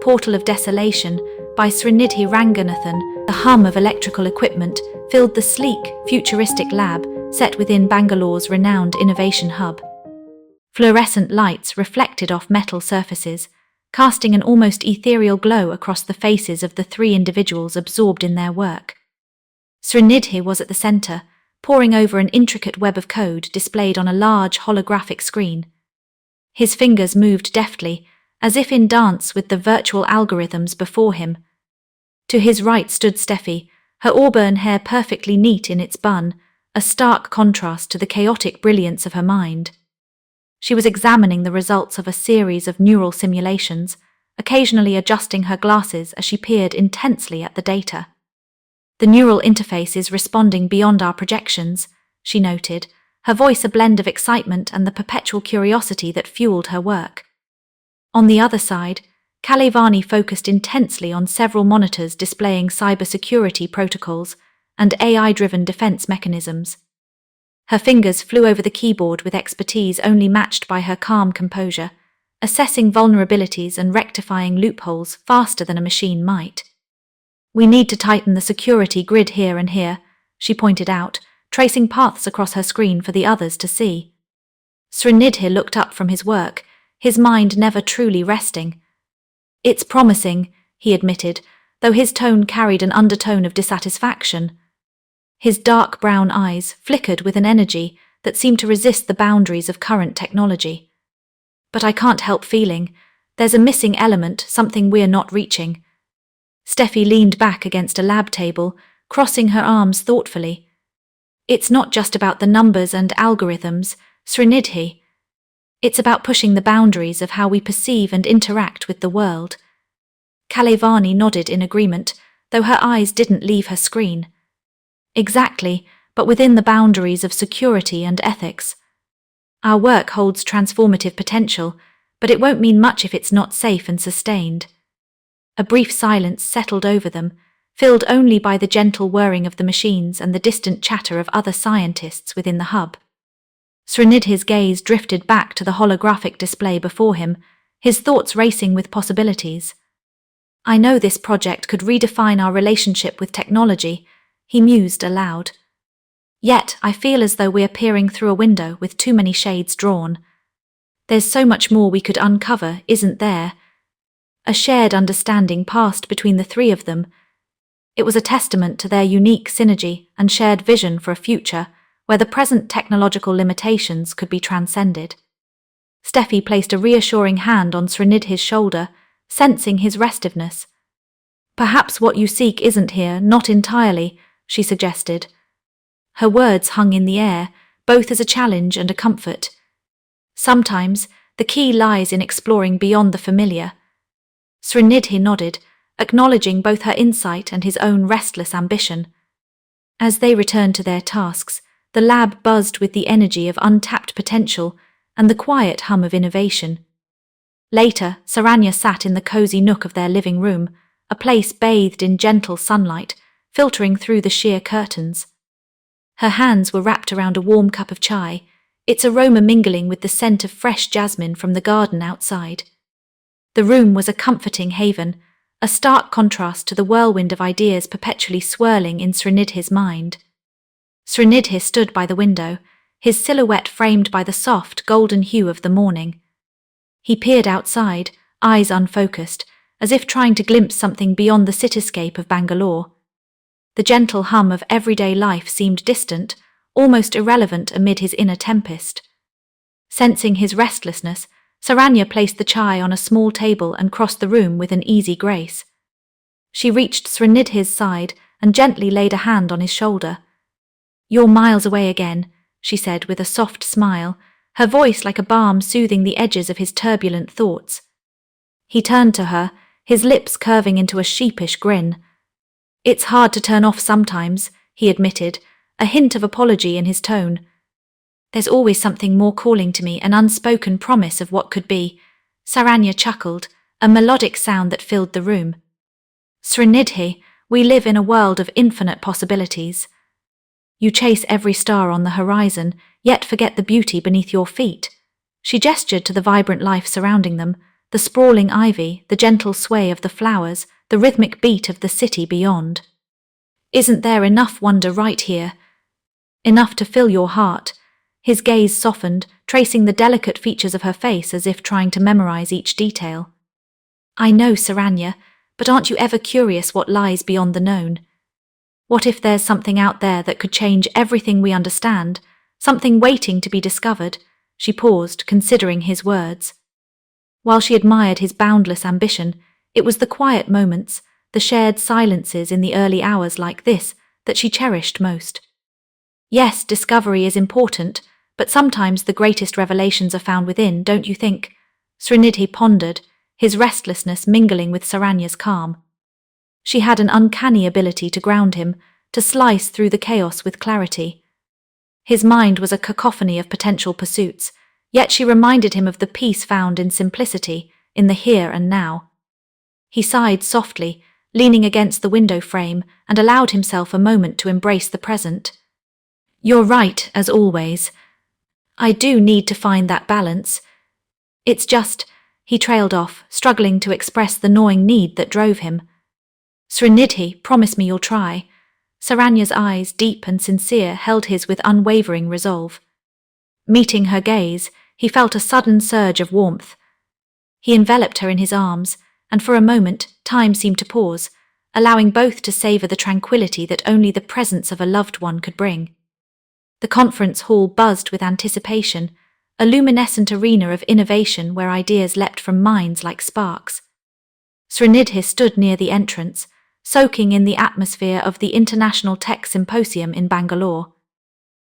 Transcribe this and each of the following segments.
Portal of Desolation by Srinidhi Ranganathan. The hum of electrical equipment filled the sleek, futuristic lab set within Bangalore's renowned innovation hub. Fluorescent lights reflected off metal surfaces, casting an almost ethereal glow across the faces of the three individuals absorbed in their work. Srinidhi was at the center, poring over an intricate web of code displayed on a large holographic screen. His fingers moved deftly, as if in dance with the virtual algorithms before him. To his right stood Steffi, her auburn hair perfectly neat in its bun, a stark contrast to the chaotic brilliance of her mind. She was examining the results of a series of neural simulations, occasionally adjusting her glasses as she peered intensely at the data. "The neural interface is responding beyond our projections," she noted, her voice a blend of excitement and the perpetual curiosity that fueled her work. On the other side, Kalevani focused intensely on several monitors displaying cybersecurity protocols and AI-driven defense mechanisms. Her fingers flew over the keyboard with expertise only matched by her calm composure, assessing vulnerabilities and rectifying loopholes faster than a machine might. "We need to tighten the security grid here and here," she pointed out, tracing paths across her screen for the others to see. Srinidhi looked up from his work, his mind never truly resting. "It's promising," he admitted, though his tone carried an undertone of dissatisfaction. His dark brown eyes flickered with an energy that seemed to resist the boundaries of current technology. "But I can't help feeling there's a missing element, something we're not reaching." Steffi leaned back against a lab table, crossing her arms thoughtfully. "It's not just about the numbers and algorithms, Srinidhi. It's about pushing the boundaries of how we perceive and interact with the world." Kalevani nodded in agreement, though her eyes didn't leave her screen. "Exactly, but within the boundaries of security and ethics. Our work holds transformative potential, but it won't mean much if it's not safe and sustained." A brief silence settled over them, filled only by the gentle whirring of the machines and the distant chatter of other scientists within the hub. Srinidhi's gaze drifted back to the holographic display before him, his thoughts racing with possibilities. "I know this project could redefine our relationship with technology," he mused aloud. "Yet I feel as though we're peering through a window with too many shades drawn. There's so much more we could uncover, isn't there?" A shared understanding passed between the three of them. It was a testament to their unique synergy and shared vision for a future where the present technological limitations could be transcended. Steffi placed a reassuring hand on Srinidhi's shoulder, sensing his restiveness. "Perhaps what you seek isn't here, not entirely," she suggested. Her words hung in the air, both as a challenge and a comfort. "Sometimes the key lies in exploring beyond the familiar." Srinidhi nodded, acknowledging both her insight and his own restless ambition. As they returned to their tasks, the lab buzzed with the energy of untapped potential and the quiet hum of innovation. Later, Saranya sat in the cozy nook of their living room, a place bathed in gentle sunlight, filtering through the sheer curtains. Her hands were wrapped around a warm cup of chai, its aroma mingling with the scent of fresh jasmine from the garden outside. The room was a comforting haven, a stark contrast to the whirlwind of ideas perpetually swirling in Srinidhi's mind. Srinidhi stood by the window, his silhouette framed by the soft, golden hue of the morning. He peered outside, eyes unfocused, as if trying to glimpse something beyond the cityscape of Bangalore. The gentle hum of everyday life seemed distant, almost irrelevant amid his inner tempest. Sensing his restlessness, Saranya placed the chai on a small table and crossed the room with an easy grace. She reached Srinidhi's side and gently laid a hand on his shoulder. "You're miles away again," she said with a soft smile, her voice like a balm soothing the edges of his turbulent thoughts. He turned to her, his lips curving into a sheepish grin. "It's hard to turn off sometimes," he admitted, a hint of apology in his tone. "There's always something more calling to me, an unspoken promise of what could be." Saranya chuckled, a melodic sound that filled the room. "Srinidhi, we live in a world of infinite possibilities. You chase every star on the horizon, yet forget the beauty beneath your feet." She gestured to the vibrant life surrounding them, the sprawling ivy, the gentle sway of the flowers, the rhythmic beat of the city beyond. Isn't there enough wonder right here? Enough to fill your heart? His gaze softened, tracing the delicate features of her face as if trying to memorize each detail. I know, Saranya, but aren't you ever curious what lies beyond the known? What if there's something out there that could change everything we understand, something waiting to be discovered? She paused, considering his words. While she admired his boundless ambition, it was the quiet moments, the shared silences in the early hours like this, that she cherished most. Yes, discovery is important, but sometimes the greatest revelations are found within, don't you think? Srinidhi pondered, his restlessness mingling with Saranya's calm. She had an uncanny ability to ground him, to slice through the chaos with clarity. His mind was a cacophony of potential pursuits, yet she reminded him of the peace found in simplicity, in the here and now. He sighed softly, leaning against the window frame, and allowed himself a moment to embrace the present. You're right, as always. I do need to find that balance. It's just, he trailed off, struggling to express the gnawing need that drove him. Srinidhi, promise me you'll try. Saranya's eyes, deep and sincere, held his with unwavering resolve. Meeting her gaze, he felt a sudden surge of warmth. He enveloped her in his arms, and for a moment, time seemed to pause, allowing both to savor the tranquility that only the presence of a loved one could bring. The conference hall buzzed with anticipation, a luminescent arena of innovation where ideas leapt from minds like sparks. Srinidhi stood near the entrance, soaking in the atmosphere of the International Tech Symposium in Bangalore.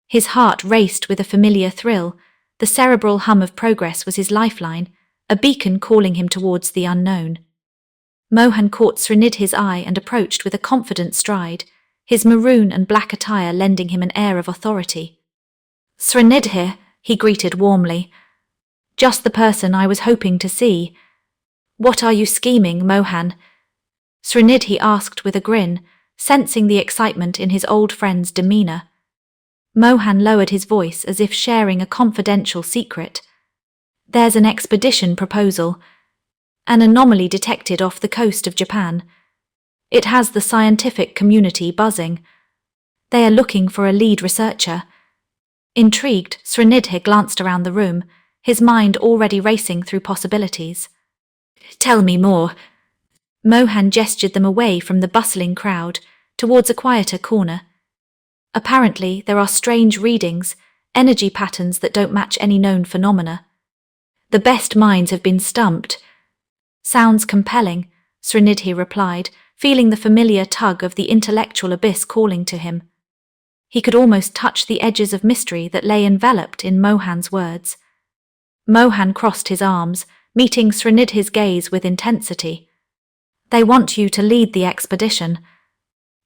His heart raced with a familiar thrill. The cerebral hum of progress was his lifeline, a beacon calling him towards the unknown. Mohan caught Srinidhi's eye and approached with a confident stride, his maroon and black attire lending him an air of authority. Srinidhi, he greeted warmly. Just the person I was hoping to see. What are you scheming, Mohan? Srinidhi asked with a grin, sensing the excitement in his old friend's demeanour. Mohan lowered his voice as if sharing a confidential secret. There's an expedition proposal. An anomaly detected off the coast of Japan. It has the scientific community buzzing. They are looking for a lead researcher. Intrigued, Srinidhi glanced around the room, his mind already racing through possibilities. Tell me more. Mohan gestured them away from the bustling crowd, towards a quieter corner. Apparently, there are strange readings, energy patterns that don't match any known phenomena. The best minds have been stumped. Sounds compelling, Srinidhi replied, feeling the familiar tug of the intellectual abyss calling to him. He could almost touch the edges of mystery that lay enveloped in Mohan's words. Mohan crossed his arms, meeting Srinidhi's gaze with intensity. They want you to lead the expedition.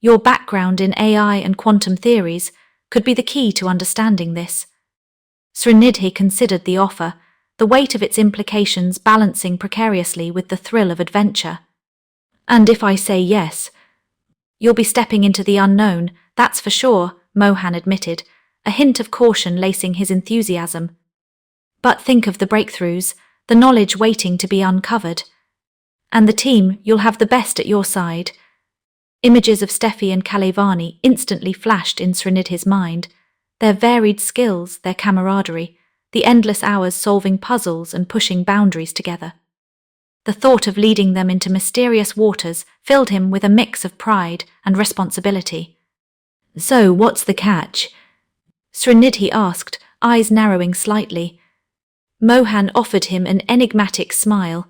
Your background in AI and quantum theories could be the key to understanding this. Srinidhi considered the offer, the weight of its implications balancing precariously with the thrill of adventure. And if I say yes, you'll be stepping into the unknown, that's for sure, Mohan admitted, a hint of caution lacing his enthusiasm. But think of the breakthroughs, the knowledge waiting to be uncovered. And the team, you'll have the best at your side. Images of Steffi and Kalevani instantly flashed in Srinidhi's mind, their varied skills, their camaraderie, the endless hours solving puzzles and pushing boundaries together. The thought of leading them into mysterious waters filled him with a mix of pride and responsibility. So, what's the catch? Srinidhi asked, eyes narrowing slightly. Mohan offered him an enigmatic smile.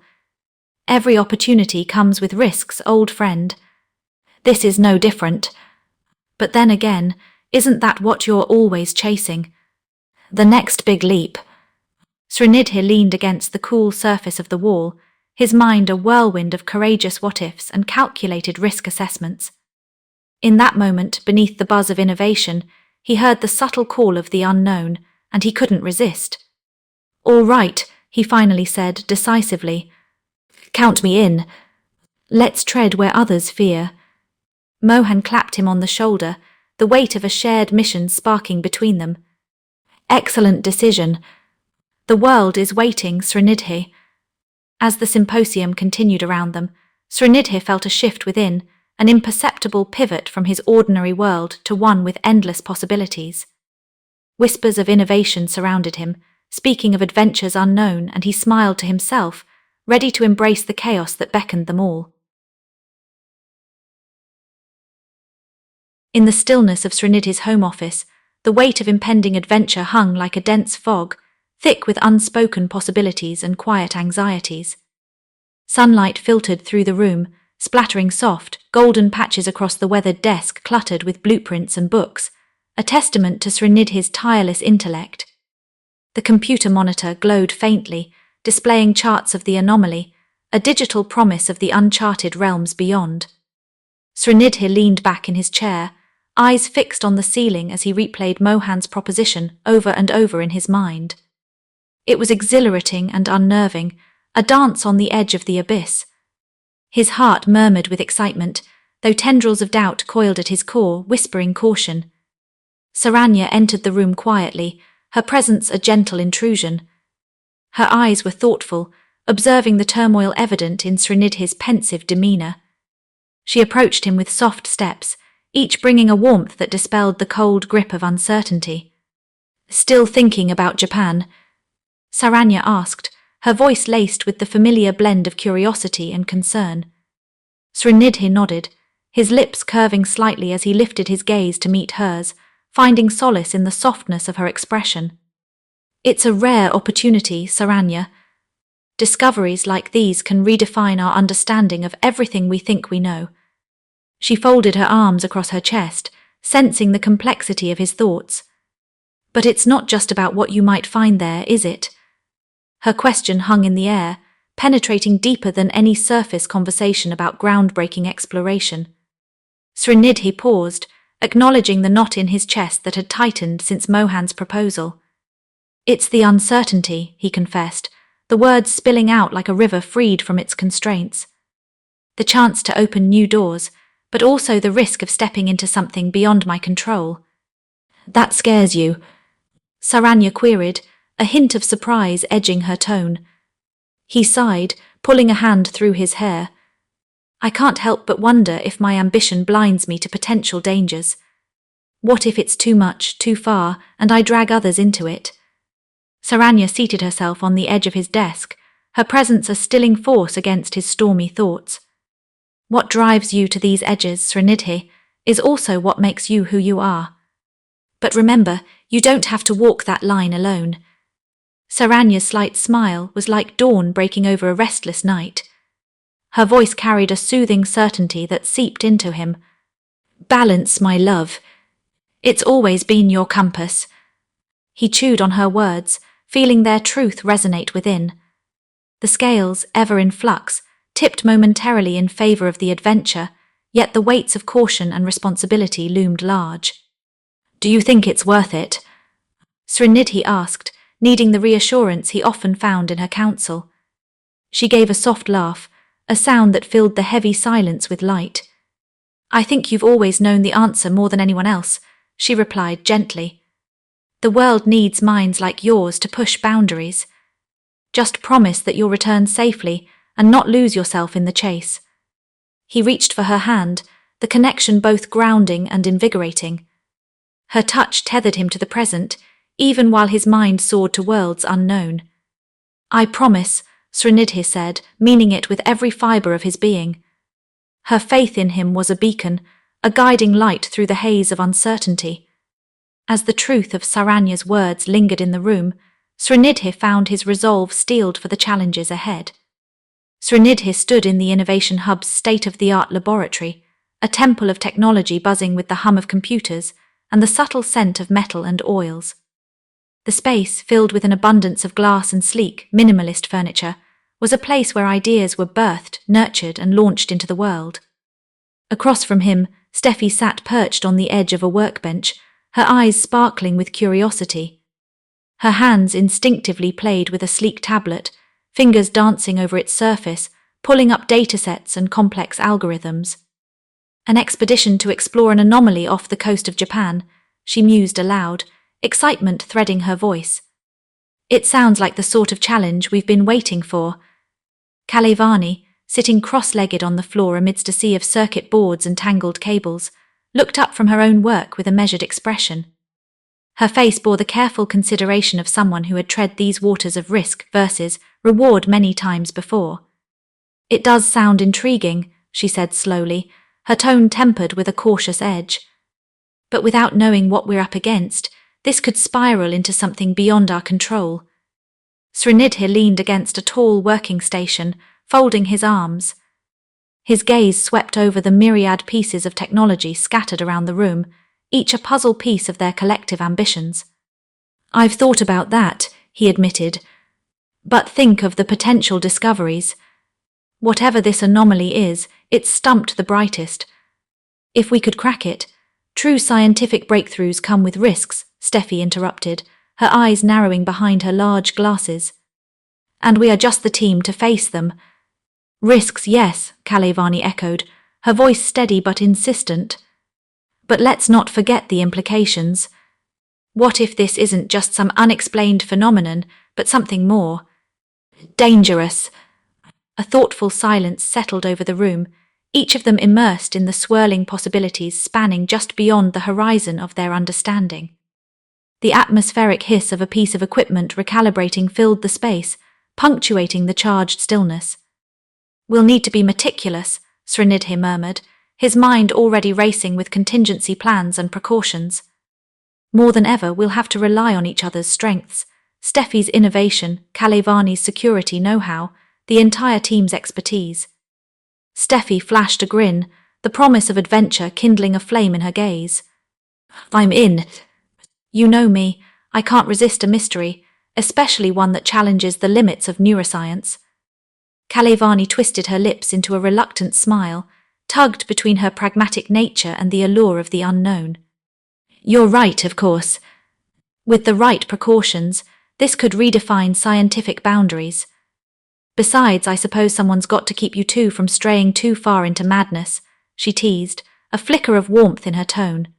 Every opportunity comes with risks, old friend. This is no different. But then again, isn't that what you're always chasing? The next big leap. Srinidhi leaned against the cool surface of the wall, his mind a whirlwind of courageous what-ifs and calculated risk assessments. In that moment, beneath the buzz of innovation, he heard the subtle call of the unknown, and he couldn't resist. All right, he finally said decisively. Count me in. Let's tread where others fear. Mohan clapped him on the shoulder, the weight of a shared mission sparking between them. Excellent decision. The world is waiting, Srinidhi. As the symposium continued around them, Srinidhi felt a shift within, an imperceptible pivot from his ordinary world to one with endless possibilities. Whispers of innovation surrounded him, speaking of adventures unknown, and he smiled to himself, ready to embrace the chaos that beckoned them all. In the stillness of Srinidhi's home office, the weight of impending adventure hung like a dense fog, thick with unspoken possibilities and quiet anxieties. Sunlight filtered through the room, splattering soft, golden patches across the weathered desk cluttered with blueprints and books, a testament to Srinidhi's tireless intellect. The computer monitor glowed faintly, displaying charts of the anomaly, a digital promise of the uncharted realms beyond. Srinidhi leaned back in his chair, eyes fixed on the ceiling as he replayed Mohan's proposition over and over in his mind. It was exhilarating and unnerving, a dance on the edge of the abyss. His heart murmured with excitement, though tendrils of doubt coiled at his core, whispering caution. Saranya entered the room quietly, her presence a gentle intrusion. Her eyes were thoughtful, observing the turmoil evident in Srinidhi's pensive demeanour. She approached him with soft steps, each bringing a warmth that dispelled the cold grip of uncertainty. "Still thinking about Japan?" Saranya asked, her voice laced with the familiar blend of curiosity and concern. Srinidhi nodded, his lips curving slightly as he lifted his gaze to meet hers, finding solace in the softness of her expression. "It's a rare opportunity, Saranya. Discoveries like these can redefine our understanding of everything we think we know." She folded her arms across her chest, sensing the complexity of his thoughts. "But it's not just about what you might find there, is it?" Her question hung in the air, penetrating deeper than any surface conversation about groundbreaking exploration. Srinidhi paused, acknowledging the knot in his chest that had tightened since Mohan's proposal. "It's the uncertainty," he confessed, the words spilling out like a river freed from its constraints. "The chance to open new doors, but also the risk of stepping into something beyond my control." "That scares you?" Saranya queried, a hint of surprise edging her tone. He sighed, pulling a hand through his hair. "I can't help but wonder if my ambition blinds me to potential dangers. What if it's too much, too far, and I drag others into it?" Saranya seated herself on the edge of his desk, her presence a stilling force against his stormy thoughts. "What drives you to these edges, Srinidhi, is also what makes you who you are. But remember, you don't have to walk that line alone." Saranya's slight smile was like dawn breaking over a restless night. Her voice carried a soothing certainty that seeped into him. "Balance, my love. It's always been your compass." He chewed on her words, feeling their truth resonate within. The scales, ever in flux, tipped momentarily in favour of the adventure, yet the weights of caution and responsibility loomed large. "Do you think it's worth it?" Srinidhi asked, needing the reassurance he often found in her counsel. She gave a soft laugh, a sound that filled the heavy silence with light. "I think you've always known the answer more than anyone else," she replied gently. "The world needs minds like yours to push boundaries. Just promise that you'll return safely and not lose yourself in the chase." He reached for her hand, the connection both grounding and invigorating. Her touch tethered him to the present, even while his mind soared to worlds unknown. "I promise," Srinidhi said, meaning it with every fibre of his being. Her faith in him was a beacon, a guiding light through the haze of uncertainty. As the truth of Saranya's words lingered in the room, Srinidhi found his resolve steeled for the challenges ahead. Srinidhi stood in the Innovation Hub's state-of-the-art laboratory, a temple of technology buzzing with the hum of computers and the subtle scent of metal and oils. The space, filled with an abundance of glass and sleek, minimalist furniture, was a place where ideas were birthed, nurtured, and launched into the world. Across from him, Steffi sat perched on the edge of a workbench, her eyes sparkling with curiosity. Her hands instinctively played with a sleek tablet, fingers dancing over its surface, pulling up datasets and complex algorithms. "An expedition to explore an anomaly off the coast of Japan," she mused aloud, excitement threading her voice. "It sounds like the sort of challenge we've been waiting for." Kalevani, sitting cross-legged on the floor amidst a sea of circuit boards and tangled cables, looked up from her own work with a measured expression. Her face bore the careful consideration of someone who had tread these waters of risk versus reward many times before. "It does sound intriguing," she said slowly, her tone tempered with a cautious edge. "But without knowing what we're up against, this could spiral into something beyond our control." Srinidhi leaned against a tall working station, folding his arms. His gaze swept over the myriad pieces of technology scattered around the room, each a puzzle piece of their collective ambitions. "I've thought about that," he admitted. "But think of the potential discoveries. Whatever this anomaly is, it's stumped the brightest. If we could crack it, true scientific breakthroughs come with risks," Steffi interrupted, her eyes narrowing behind her large glasses. "And we are just the team to face them." "Risks, yes," Kalevani echoed, her voice steady but insistent. "But let's not forget the implications. What if this isn't just some unexplained phenomenon, but something more dangerous?" A thoughtful silence settled over the room, each of them immersed in the swirling possibilities spanning just beyond the horizon of their understanding. The atmospheric hiss of a piece of equipment recalibrating filled the space, punctuating the charged stillness. "We'll need to be meticulous," Srinidhi murmured, his mind already racing with contingency plans and precautions. "More than ever, we'll have to rely on each other's strengths, Steffi's innovation, Kalevani's security know-how, the entire team's expertise." Steffi flashed a grin, the promise of adventure kindling a flame in her gaze. "I'm in. You know me, I can't resist a mystery, especially one that challenges the limits of neuroscience." Kalevani twisted her lips into a reluctant smile, tugged between her pragmatic nature and the allure of the unknown. "You're right, of course. With the right precautions, this could redefine scientific boundaries. Besides, I suppose someone's got to keep you two from straying too far into madness," she teased, a flicker of warmth in her tone.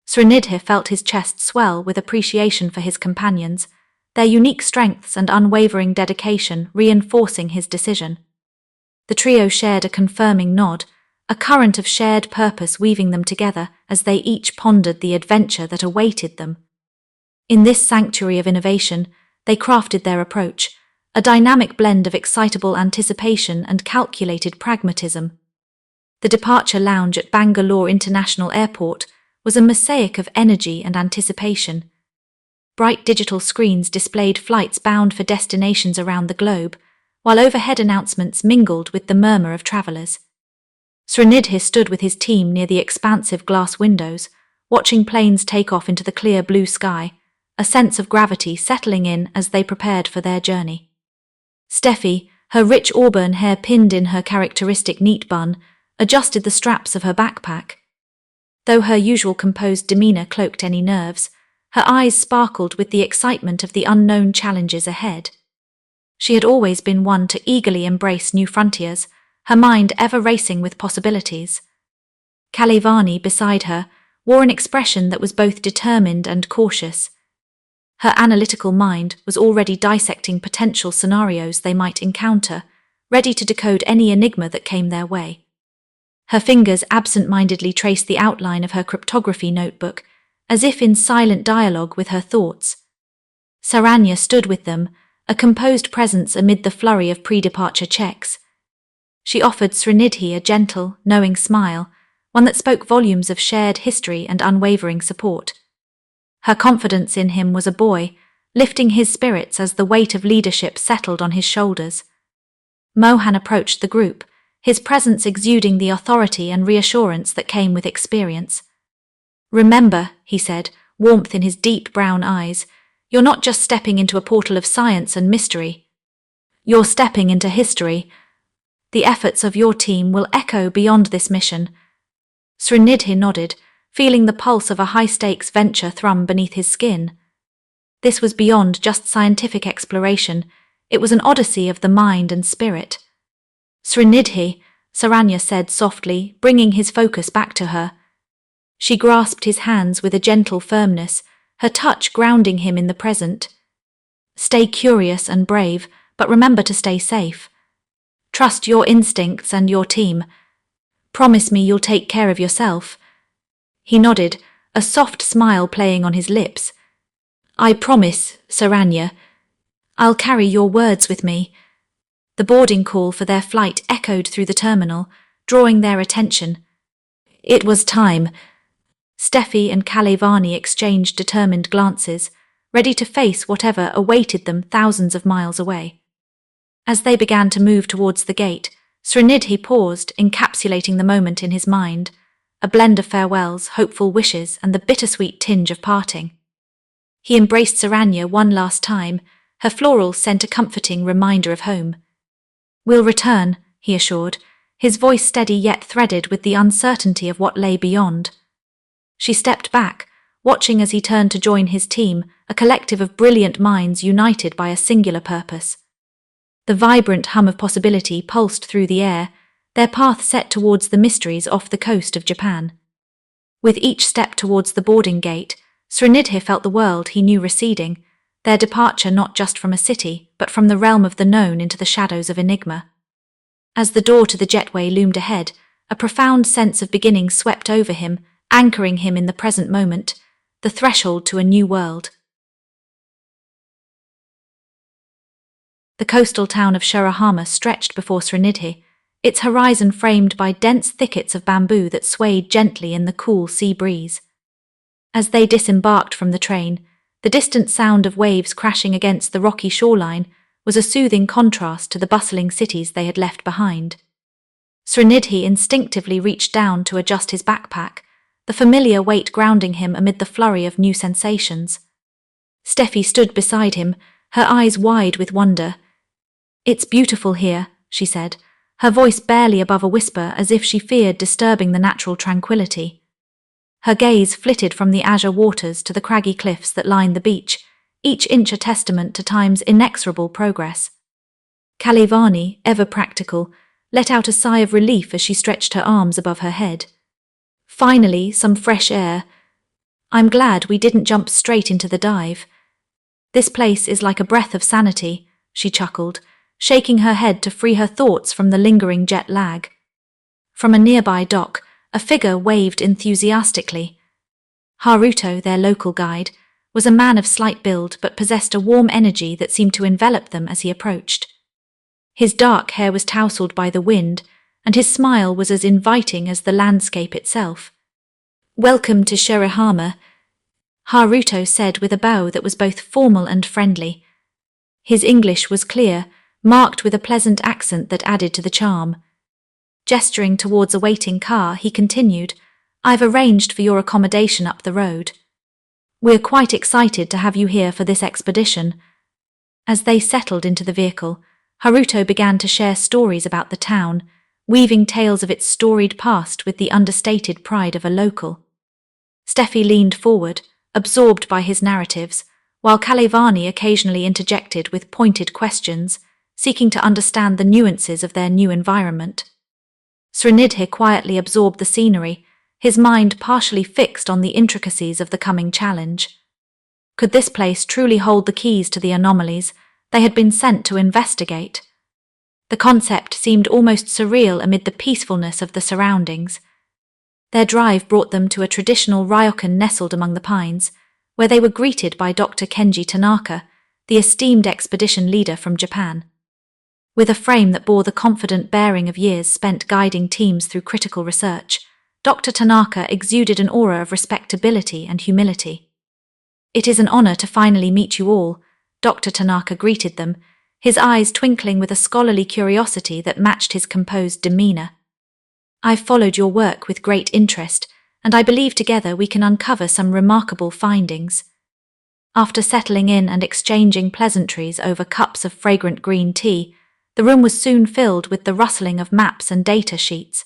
Srinidhi felt his chest swell with appreciation for his companions, their unique strengths and unwavering dedication reinforcing his decision. The trio shared a confirming nod, a current of shared purpose weaving them together as they each pondered the adventure that awaited them. In this sanctuary of innovation, they crafted their approach, a dynamic blend of excitable anticipation and calculated pragmatism. The departure lounge at Bangalore International Airport was a mosaic of energy and anticipation. Bright digital screens displayed flights bound for destinations around the globe, while overhead announcements mingled with the murmur of travellers. Srinidhi stood with his team near the expansive glass windows, watching planes take off into the clear blue sky, a sense of gravity settling in as they prepared for their journey. Steffi, her rich auburn hair pinned in her characteristic neat bun, adjusted the straps of her backpack. Though her usual composed demeanour cloaked any nerves, her eyes sparkled with the excitement of the unknown challenges ahead. She had always been one to eagerly embrace new frontiers, her mind ever racing with possibilities. Kalevani, beside her, wore an expression that was both determined and cautious. Her analytical mind was already dissecting potential scenarios they might encounter, ready to decode any enigma that came their way. Her fingers absent-mindedly traced the outline of her cryptography notebook, as if in silent dialogue with her thoughts. Saranya stood with them, a composed presence amid the flurry of pre-departure checks. She offered Srinidhi a gentle, knowing smile, one that spoke volumes of shared history and unwavering support. Her confidence in him was a buoy, lifting his spirits as the weight of leadership settled on his shoulders. Mohan approached the group, his presence exuding the authority and reassurance that came with experience. "Remember," he said, warmth in his deep brown eyes, "you're not just stepping into a portal of science and mystery. You're stepping into history. The efforts of your team will echo beyond this mission." Srinidhi nodded, feeling the pulse of a high-stakes venture thrum beneath his skin. This was beyond just scientific exploration, it was an odyssey of the mind and spirit. "Srinidhi," Saranya said softly, bringing his focus back to her. She grasped his hands with a gentle firmness, her touch grounding him in the present. "Stay curious and brave, but remember to stay safe." Trust your instincts and your team. Promise me you'll take care of yourself." He nodded, a soft smile playing on his lips. "I promise, Saranya. I'll carry your words with me." The boarding call for their flight echoed through the terminal, drawing their attention. It was time. Steffi and Kalevani exchanged determined glances, ready to face whatever awaited them thousands of miles away. As they began to move towards the gate, Srinidhi paused, encapsulating the moment in his mind, a blend of farewells, hopeful wishes, and the bittersweet tinge of parting. He embraced Saranya one last time, her florals sent a comforting reminder of home. "We'll return," he assured, his voice steady yet threaded with the uncertainty of what lay beyond. She stepped back, watching as he turned to join his team, a collective of brilliant minds united by a singular purpose. The vibrant hum of possibility pulsed through the air, their path set towards the mysteries off the coast of Japan. With each step towards the boarding gate, Srinidhi felt the world he knew receding, their departure not just from a city, but from the realm of the known into the shadows of enigma. As the door to the jetway loomed ahead, a profound sense of beginning swept over him, anchoring him in the present moment, the threshold to a new world. The coastal town of Shirahama stretched before Srinidhi, its horizon framed by dense thickets of bamboo that swayed gently in the cool sea breeze. As they disembarked from the train, the distant sound of waves crashing against the rocky shoreline was a soothing contrast to the bustling cities they had left behind. Srinidhi instinctively reached down to adjust his backpack, the familiar weight grounding him amid the flurry of new sensations. Steffi stood beside him, her eyes wide with wonder. "It's beautiful here," she said, her voice barely above a whisper as if she feared disturbing the natural tranquility. Her gaze flitted from the azure waters to the craggy cliffs that lined the beach, each inch a testament to time's inexorable progress. Kalevani, ever practical, let out a sigh of relief as she stretched her arms above her head. "Finally, some fresh air. I'm glad we didn't jump straight into the dive. This place is like a breath of sanity," she chuckled, shaking her head to free her thoughts from the lingering jet lag. From a nearby dock, a figure waved enthusiastically. Haruto, their local guide, was a man of slight build but possessed a warm energy that seemed to envelop them as he approached. His dark hair was tousled by the wind, and his smile was as inviting as the landscape itself. "Welcome to Shirahama," Haruto said with a bow that was both formal and friendly. His English was clear, marked with a pleasant accent that added to the charm. Gesturing towards a waiting car, he continued, "I've arranged for your accommodation up the road. We're quite excited to have you here for this expedition." As they settled into the vehicle, Haruto began to share stories about the town, weaving tales of its storied past with the understated pride of a local. Steffi leaned forward, absorbed by his narratives, while Kalevani occasionally interjected with pointed questions, seeking to understand the nuances of their new environment. Srinidhi quietly absorbed the scenery, his mind partially fixed on the intricacies of the coming challenge. Could this place truly hold the keys to the anomalies they had been sent to investigate? The concept seemed almost surreal amid the peacefulness of the surroundings. Their drive brought them to a traditional ryokan nestled among the pines, where they were greeted by Dr. Kenji Tanaka, the esteemed expedition leader from Japan. With a frame that bore the confident bearing of years spent guiding teams through critical research, Dr. Tanaka exuded an aura of respectability and humility. "It is an honor to finally meet you all," Dr. Tanaka greeted them, his eyes twinkling with a scholarly curiosity that matched his composed demeanor. "I've followed your work with great interest, and I believe together we can uncover some remarkable findings." After settling in and exchanging pleasantries over cups of fragrant green tea, the room was soon filled with the rustling of maps and data sheets.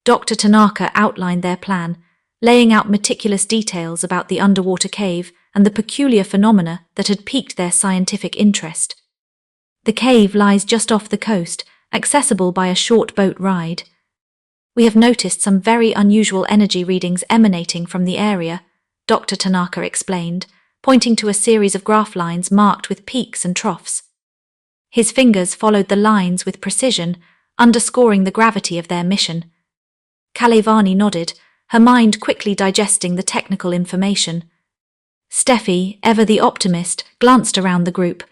Dr. Tanaka outlined their plan, laying out meticulous details about the underwater cave and the peculiar phenomena that had piqued their scientific interest. The cave lies just off the coast, accessible by a short boat ride. "We have noticed some very unusual energy readings emanating from the area," Dr. Tanaka explained, pointing to a series of graph lines marked with peaks and troughs. His fingers followed the lines with precision, underscoring the gravity of their mission. Kalevani nodded, her mind quickly digesting the technical information. Steffi, ever the optimist, glanced around the group.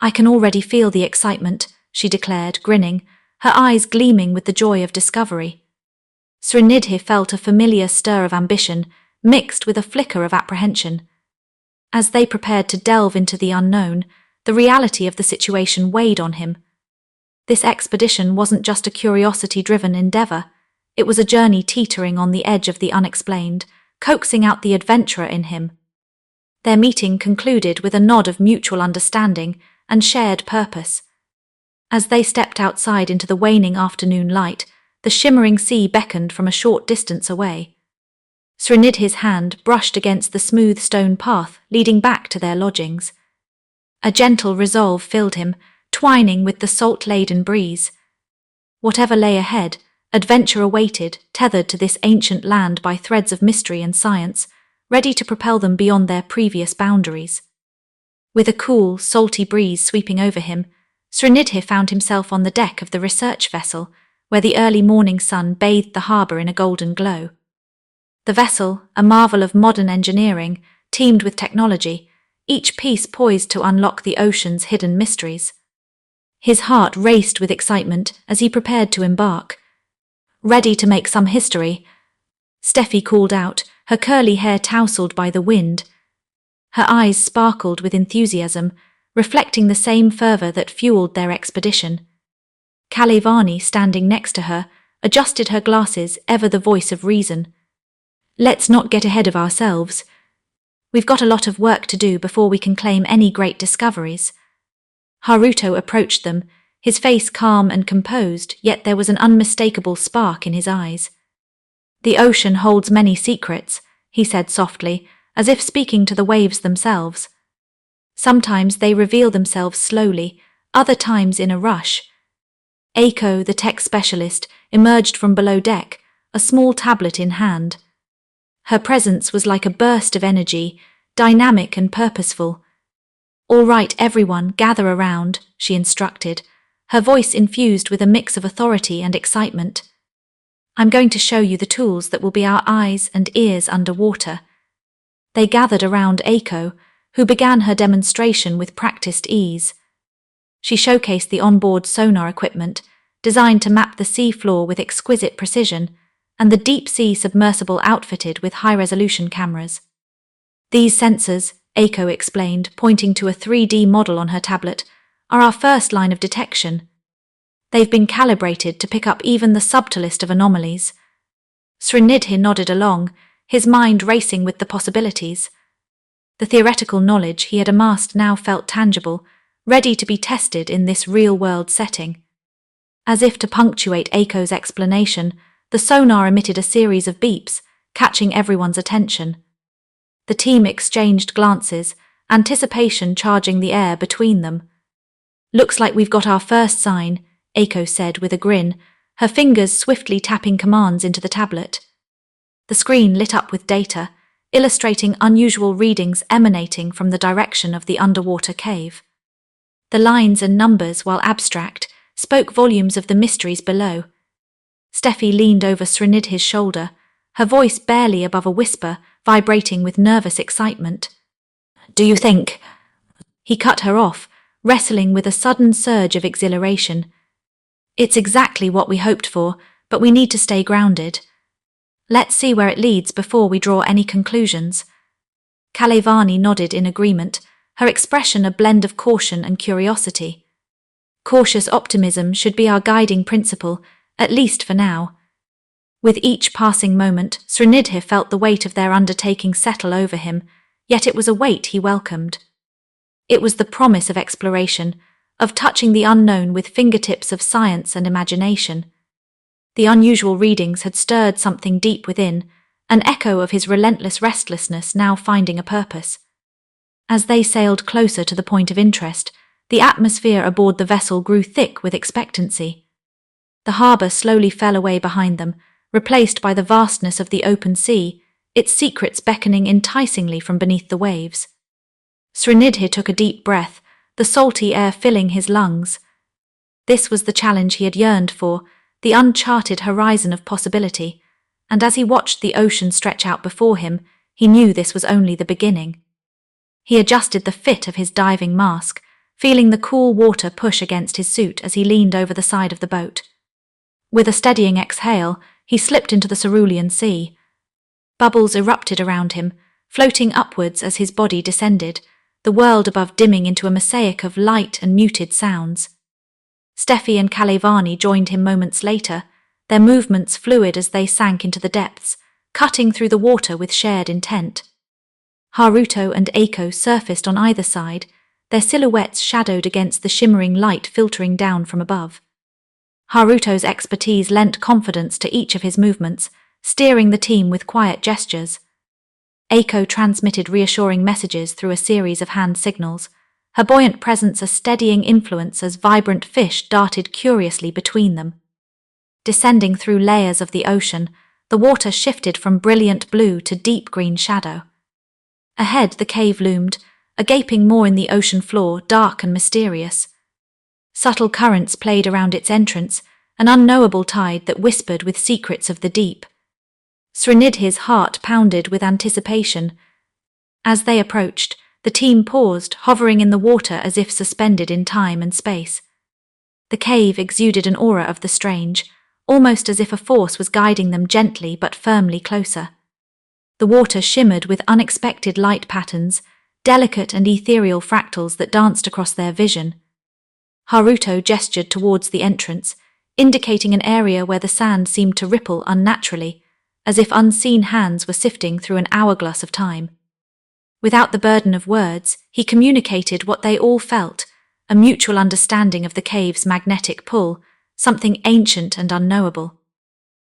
"I can already feel the excitement," she declared, grinning, her eyes gleaming with the joy of discovery. Srinidhi felt a familiar stir of ambition, mixed with a flicker of apprehension. As they prepared to delve into the unknown, the reality of the situation weighed on him. This expedition wasn't just a curiosity-driven endeavor, it was a journey teetering on the edge of the unexplained, coaxing out the adventurer in him. Their meeting concluded with a nod of mutual understanding and shared purpose. As they stepped outside into the waning afternoon light, the shimmering sea beckoned from a short distance away. Srinidhi's hand brushed against the smooth stone path leading back to their lodgings. A gentle resolve filled him, twining with the salt-laden breeze. Whatever lay ahead, adventure awaited, tethered to this ancient land by threads of mystery and science, ready to propel them beyond their previous boundaries. With a cool, salty breeze sweeping over him, Srinidhi found himself on the deck of the research vessel, where the early morning sun bathed the harbour in a golden glow. The vessel, a marvel of modern engineering, teemed with technology, each piece poised to unlock the ocean's hidden mysteries. His heart raced with excitement as he prepared to embark. "Ready to make some history?" Steffi called out, her curly hair tousled by the wind. Her eyes sparkled with enthusiasm, reflecting the same fervour that fueled their expedition. Kalevani, standing next to her, adjusted her glasses, ever the voice of reason. "Let's not get ahead of ourselves. We've got a lot of work to do before we can claim any great discoveries." Haruto approached them, his face calm and composed, yet there was an unmistakable spark in his eyes. "The ocean holds many secrets," he said softly, as if speaking to the waves themselves. "Sometimes they reveal themselves slowly, other times in a rush." Eiko, the tech specialist, emerged from below deck, a small tablet in hand. Her presence was like a burst of energy, dynamic and purposeful. "All right, everyone, gather around," she instructed, her voice infused with a mix of authority and excitement. "I'm going to show you the tools that will be our eyes and ears underwater." They gathered around Eiko, who began her demonstration with practiced ease. She showcased the onboard sonar equipment, designed to map the sea floor with exquisite precision, and the deep-sea submersible outfitted with high-resolution cameras. "These sensors," Eiko explained, pointing to a 3D model on her tablet, "are our first line of detection. They've been calibrated to pick up even the subtlest of anomalies." Srinidhi nodded along, his mind racing with the possibilities. The theoretical knowledge he had amassed now felt tangible, ready to be tested in this real-world setting. As if to punctuate Eiko's explanation, the sonar emitted a series of beeps, catching everyone's attention. The team exchanged glances, anticipation charging the air between them. "Looks like we've got our first sign," Eiko said with a grin, her fingers swiftly tapping commands into the tablet. The screen lit up with data, illustrating unusual readings emanating from the direction of the underwater cave. The lines and numbers, while abstract, spoke volumes of the mysteries below. Steffi leaned over Srinidhi's shoulder, her voice barely above a whisper, vibrating with nervous excitement. "Do you think—" He cut her off, wrestling with a sudden surge of exhilaration. "It's exactly what we hoped for, but we need to stay grounded. Let's see where it leads before we draw any conclusions." Kalevani nodded in agreement, her expression a blend of caution and curiosity. Cautious optimism should be our guiding principle, at least for now. With each passing moment, Srinidhi felt the weight of their undertaking settle over him, yet it was a weight he welcomed. It was the promise of exploration, of touching the unknown with fingertips of science and imagination. The unusual readings had stirred something deep within, an echo of his relentless restlessness now finding a purpose. As they sailed closer to the point of interest, the atmosphere aboard the vessel grew thick with expectancy. The harbour slowly fell away behind them, replaced by the vastness of the open sea, its secrets beckoning enticingly from beneath the waves. Srinidhi took a deep breath, the salty air filling his lungs. This was the challenge he had yearned for, the uncharted horizon of possibility, and as he watched the ocean stretch out before him, he knew this was only the beginning. He adjusted the fit of his diving mask, feeling the cool water push against his suit as he leaned over the side of the boat. With a steadying exhale, he slipped into the cerulean sea. Bubbles erupted around him, floating upwards as his body descended, the world above dimming into a mosaic of light and muted sounds. Steffi and Kalevani joined him moments later, their movements fluid as they sank into the depths, cutting through the water with shared intent. Haruto and Eiko surfaced on either side, their silhouettes shadowed against the shimmering light filtering down from above. Haruto's expertise lent confidence to each of his movements, steering the team with quiet gestures. Eiko transmitted reassuring messages through a series of hand signals, her buoyant presence a steadying influence as vibrant fish darted curiously between them. Descending through layers of the ocean, the water shifted from brilliant blue to deep green shadow. Ahead the cave loomed, a gaping maw in the ocean floor, dark and mysterious. Subtle currents played around its entrance, an unknowable tide that whispered with secrets of the deep. Srinidhi's heart pounded with anticipation. As they approached, the team paused, hovering in the water as if suspended in time and space. The cave exuded an aura of the strange, almost as if a force was guiding them gently but firmly closer. The water shimmered with unexpected light patterns, delicate and ethereal fractals that danced across their vision. Haruto gestured towards the entrance, indicating an area where the sand seemed to ripple unnaturally, as if unseen hands were sifting through an hourglass of time. Without the burden of words, he communicated what they all felt, a mutual understanding of the cave's magnetic pull, something ancient and unknowable.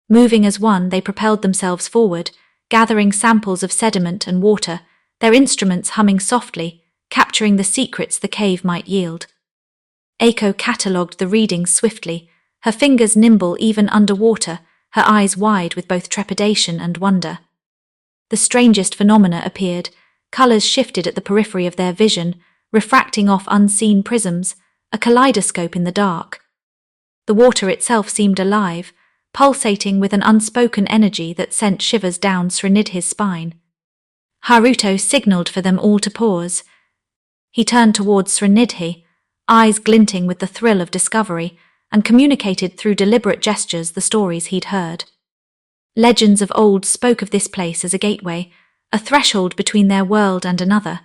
Moving as one, they propelled themselves forward, gathering samples of sediment and water, their instruments humming softly, capturing the secrets the cave might yield. Eiko catalogued the readings swiftly, her fingers nimble even underwater, her eyes wide with both trepidation and wonder. The strangest phenomena appeared, colours shifted at the periphery of their vision, refracting off unseen prisms, a kaleidoscope in the dark. The water itself seemed alive, pulsating with an unspoken energy that sent shivers down Srinidhi's spine. Haruto signalled for them all to pause. He turned towards Srinidhi, eyes glinting with the thrill of discovery, and communicated through deliberate gestures the stories he'd heard. Legends of old spoke of this place as a gateway, a threshold between their world and another.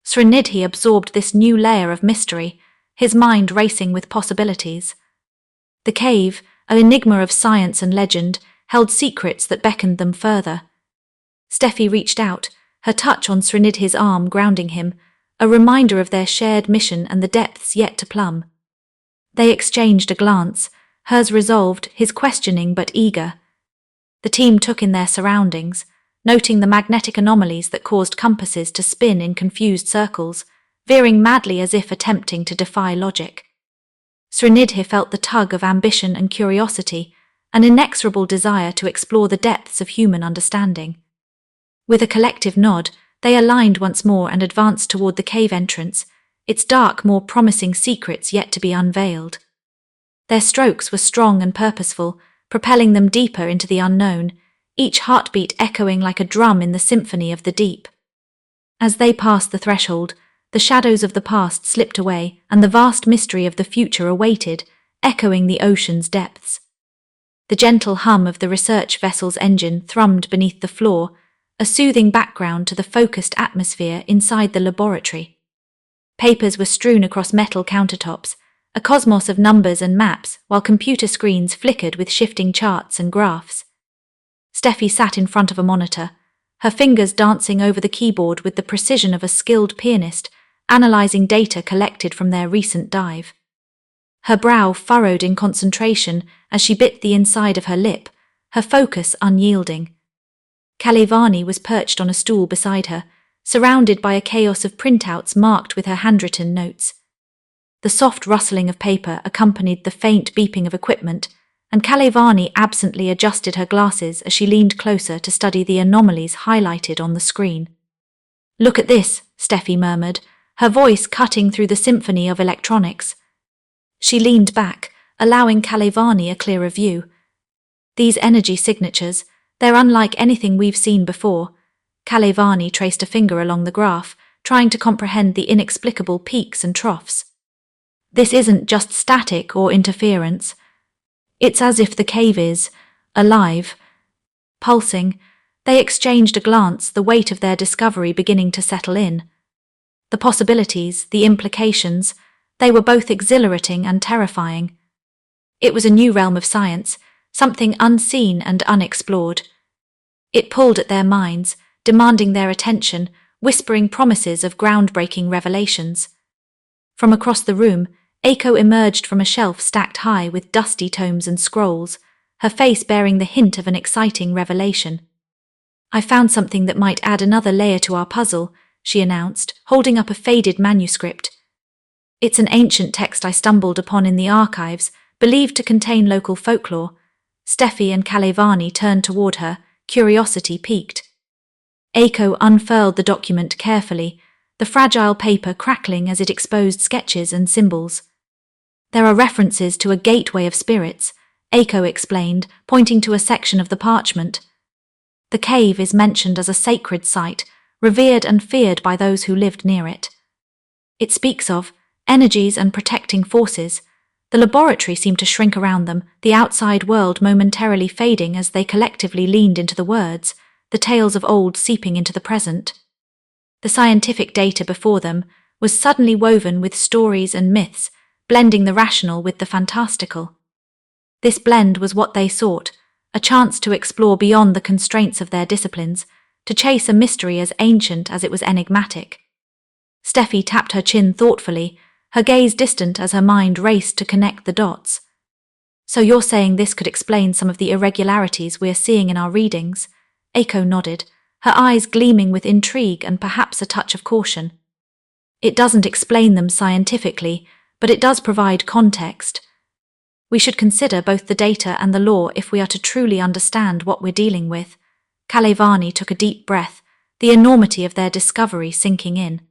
Srinidhi absorbed this new layer of mystery, his mind racing with possibilities. The cave, an enigma of science and legend, held secrets that beckoned them further. Steffi reached out, her touch on Srinidhi's arm grounding him, a reminder of their shared mission and the depths yet to plumb. They exchanged a glance, hers resolved, his questioning but eager. The team took in their surroundings, noting the magnetic anomalies that caused compasses to spin in confused circles, veering madly as if attempting to defy logic. Srinidhi felt the tug of ambition and curiosity, an inexorable desire to explore the depths of human understanding. With a collective nod, they aligned once more and advanced toward the cave entrance, its dark, more promising secrets yet to be unveiled. Their strokes were strong and purposeful, propelling them deeper into the unknown, each heartbeat echoing like a drum in the symphony of the deep. As they passed the threshold, the shadows of the past slipped away and the vast mystery of the future awaited, echoing the ocean's depths. The gentle hum of the research vessel's engine thrummed beneath the floor, a soothing background to the focused atmosphere inside the laboratory. Papers were strewn across metal countertops, a cosmos of numbers and maps, while computer screens flickered with shifting charts and graphs. Steffi sat in front of a monitor, her fingers dancing over the keyboard with the precision of a skilled pianist, analysing data collected from their recent dive. Her brow furrowed in concentration as she bit the inside of her lip, her focus unyielding. Kalevani was perched on a stool beside her, surrounded by a chaos of printouts marked with her handwritten notes. The soft rustling of paper accompanied the faint beeping of equipment, and Kalevani absently adjusted her glasses as she leaned closer to study the anomalies highlighted on the screen. "Look at this," Steffi murmured, her voice cutting through the symphony of electronics. She leaned back, allowing Kalevani a clearer view. These energy signatures, they're unlike anything we've seen before. Kalevani traced a finger along the graph, trying to comprehend the inexplicable peaks and troughs. This isn't just static or interference. It's as if the cave is alive, pulsing. They exchanged a glance, the weight of their discovery beginning to settle in. The possibilities, the implications, they were both exhilarating and terrifying. It was a new realm of science, something unseen and unexplored. It pulled at their minds, demanding their attention, whispering promises of groundbreaking revelations. From across the room, Eiko emerged from a shelf stacked high with dusty tomes and scrolls, her face bearing the hint of an exciting revelation. "I found something that might add another layer to our puzzle," she announced, holding up a faded manuscript. "It's an ancient text I stumbled upon in the archives, believed to contain local folklore." Steffi and Kalevani turned toward her, curiosity piqued. Eiko unfurled the document carefully, the fragile paper crackling as it exposed sketches and symbols. "There are references to a gateway of spirits," Eiko explained, pointing to a section of the parchment. "The cave is mentioned as a sacred site, revered and feared by those who lived near it. It speaks of energies and protecting forces." The laboratory seemed to shrink around them, the outside world momentarily fading as they collectively leaned into the words, the tales of old seeping into the present. The scientific data before them was suddenly woven with stories and myths, blending the rational with the fantastical. This blend was what they sought, a chance to explore beyond the constraints of their disciplines, to chase a mystery as ancient as it was enigmatic. Steffi tapped her chin thoughtfully, her gaze distant as her mind raced to connect the dots. "So you're saying this could explain some of the irregularities we're seeing in our readings?" Eiko nodded, her eyes gleaming with intrigue and perhaps a touch of caution. "It doesn't explain them scientifically, but it does provide context. We should consider both the data and the law if we are to truly understand what we're dealing with." Kalevani took a deep breath, the enormity of their discovery sinking in.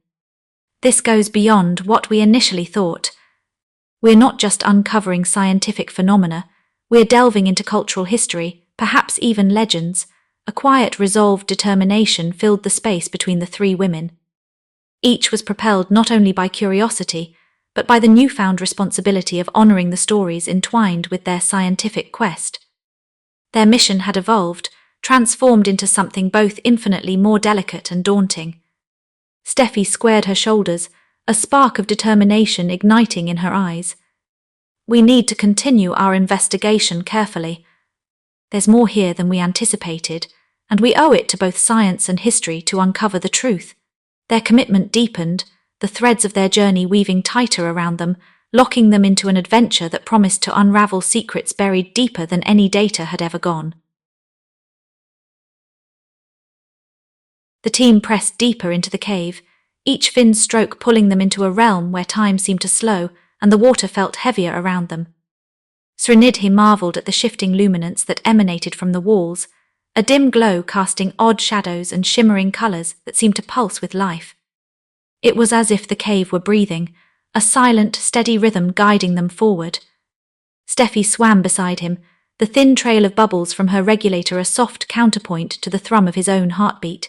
"This goes beyond what we initially thought. We're not just uncovering scientific phenomena, we're delving into cultural history, perhaps even legends." A quiet, resolved determination filled the space between the three women. Each was propelled not only by curiosity, but by the newfound responsibility of honoring the stories entwined with their scientific quest. Their mission had evolved, transformed into something both infinitely more delicate and daunting. Steffi squared her shoulders, a spark of determination igniting in her eyes. "We need to continue our investigation carefully. There's more here than we anticipated, and we owe it to both science and history to uncover the truth." Their commitment deepened, the threads of their journey weaving tighter around them, locking them into an adventure that promised to unravel secrets buried deeper than any data had ever gone. The team pressed deeper into the cave, each fin stroke pulling them into a realm where time seemed to slow and the water felt heavier around them. Srinidhi marvelled at the shifting luminance that emanated from the walls, a dim glow casting odd shadows and shimmering colours that seemed to pulse with life. It was as if the cave were breathing, a silent, steady rhythm guiding them forward. Steffi swam beside him, the thin trail of bubbles from her regulator a soft counterpoint to the thrum of his own heartbeat.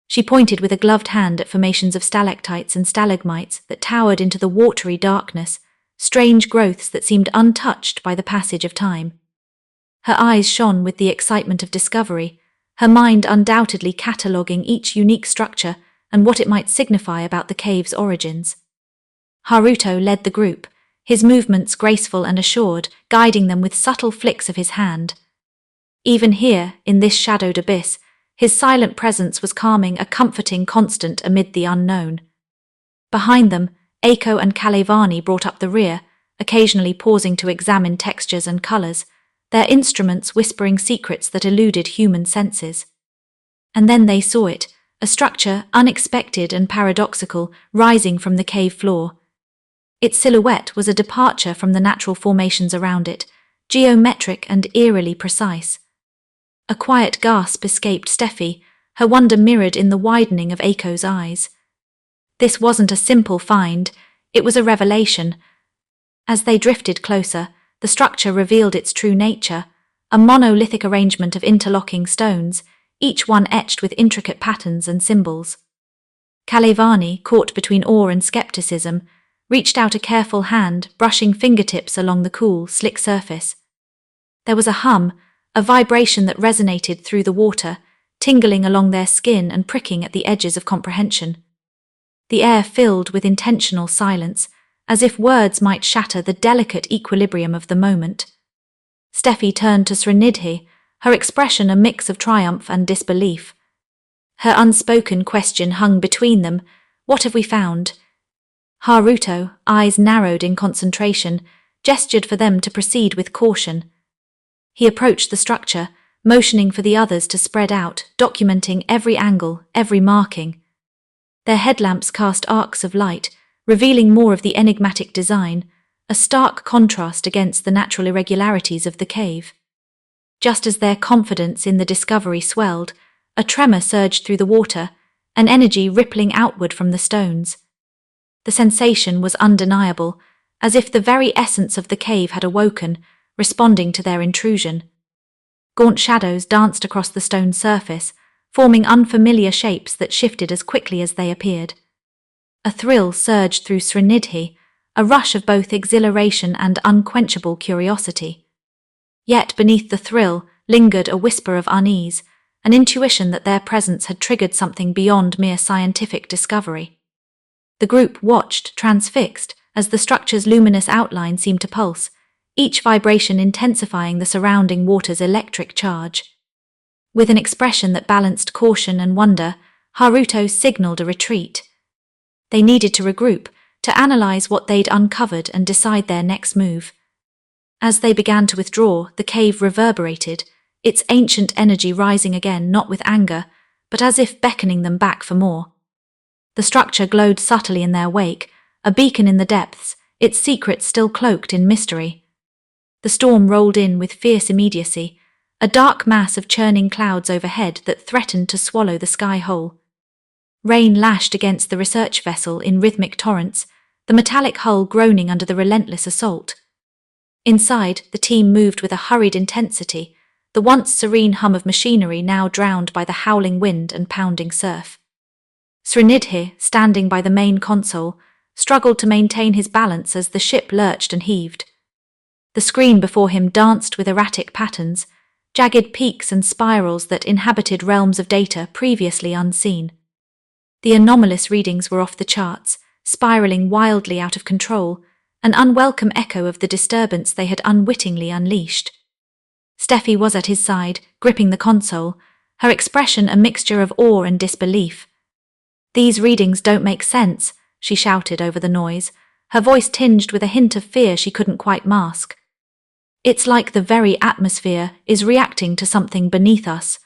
She pointed with a gloved hand at formations of stalactites and stalagmites that towered into the watery darkness, strange growths that seemed untouched by the passage of time. Her eyes shone with the excitement of discovery, her mind undoubtedly cataloguing each unique structure and what it might signify about the cave's origins. Haruto led the group, his movements graceful and assured, guiding them with subtle flicks of his hand. Even here, in this shadowed abyss, his silent presence was calming, a comforting constant amid the unknown. Behind them, Eiko and Kalevani brought up the rear, occasionally pausing to examine textures and colours, their instruments whispering secrets that eluded human senses. And then they saw it, a structure unexpected and paradoxical, rising from the cave floor. Its silhouette was a departure from the natural formations around it, geometric and eerily precise. A quiet gasp escaped Steffi, her wonder mirrored in the widening of Eiko's eyes. This wasn't a simple find, it was a revelation. As they drifted closer, the structure revealed its true nature, a monolithic arrangement of interlocking stones, each one etched with intricate patterns and symbols. Kalevani, caught between awe and skepticism, reached out a careful hand, brushing fingertips along the cool, slick surface. There was a hum, a vibration that resonated through the water, tingling along their skin and pricking at the edges of comprehension. The air filled with intentional silence, as if words might shatter the delicate equilibrium of the moment. Steffi turned to Srinidhi, her expression a mix of triumph and disbelief. Her unspoken question hung between them. What have we found? Haruto, eyes narrowed in concentration, gestured for them to proceed with caution. He approached the structure, motioning for the others to spread out, documenting every angle, every marking. Their headlamps cast arcs of light, revealing more of the enigmatic design, a stark contrast against the natural irregularities of the cave. Just as their confidence in the discovery swelled, a tremor surged through the water, an energy rippling outward from the stones. The sensation was undeniable, as if the very essence of the cave had awoken, responding to their intrusion. Gaunt shadows danced across the stone surface, forming unfamiliar shapes that shifted as quickly as they appeared. A thrill surged through Srinidhi, a rush of both exhilaration and unquenchable curiosity. Yet beneath the thrill lingered a whisper of unease, an intuition that their presence had triggered something beyond mere scientific discovery. The group watched, transfixed, as the structure's luminous outline seemed to pulse, each vibration intensifying the surrounding water's electric charge. With an expression that balanced caution and wonder, Haruto signaled a retreat. They needed to regroup, to analyze what they'd uncovered and decide their next move. As they began to withdraw, the cave reverberated, its ancient energy rising again not with anger, but as if beckoning them back for more. The structure glowed subtly in their wake, a beacon in the depths, its secrets still cloaked in mystery. The storm rolled in with fierce immediacy, a dark mass of churning clouds overhead that threatened to swallow the sky whole. Rain lashed against the research vessel in rhythmic torrents, the metallic hull groaning under the relentless assault. Inside, the team moved with a hurried intensity, the once serene hum of machinery now drowned by the howling wind and pounding surf. Srinidhi, standing by the main console, struggled to maintain his balance as the ship lurched and heaved. The screen before him danced with erratic patterns, jagged peaks and spirals that inhabited realms of data previously unseen. The anomalous readings were off the charts, spiraling wildly out of control, an unwelcome echo of the disturbance they had unwittingly unleashed. Steffi was at his side, gripping the console, her expression a mixture of awe and disbelief. "These readings don't make sense," she shouted over the noise, her voice tinged with a hint of fear she couldn't quite mask. "It's like the very atmosphere is reacting to something beneath us."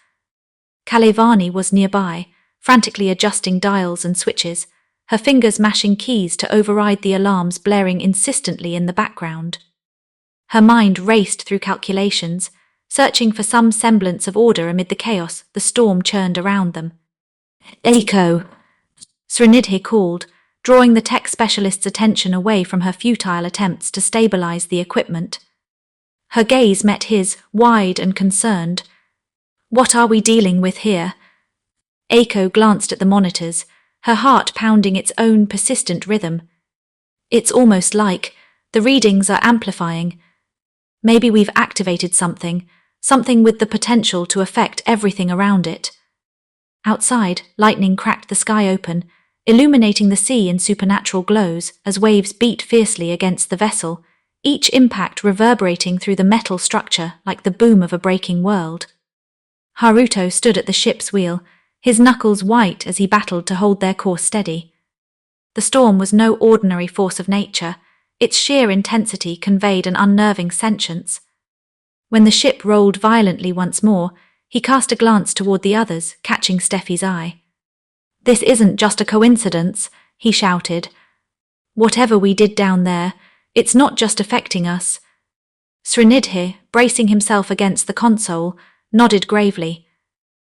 Kalevani was nearby, frantically adjusting dials and switches, her fingers mashing keys to override the alarms blaring insistently in the background. Her mind raced through calculations, searching for some semblance of order amid the chaos the storm churned around them. "Eiko!" Srinidhi called, drawing the tech specialist's attention away from her futile attempts to stabilize the equipment. Her gaze met his, wide and concerned. "What are we dealing with here?" Eiko glanced at the monitors, her heart pounding its own persistent rhythm. "It's almost like the readings are amplifying. Maybe we've activated something with the potential to affect everything around it." Outside, lightning cracked the sky open, illuminating the sea in supernatural glows as waves beat fiercely against the vessel, each impact reverberating through the metal structure like the boom of a breaking world. Haruto stood at the ship's wheel, his knuckles white as he battled to hold their course steady. The storm was no ordinary force of nature, its sheer intensity conveyed an unnerving sentience. When the ship rolled violently once more, he cast a glance toward the others, catching Steffi's eye. "This isn't just a coincidence," he shouted. "Whatever we did down there, it's not just affecting us." Srinidhi, bracing himself against the console, nodded gravely.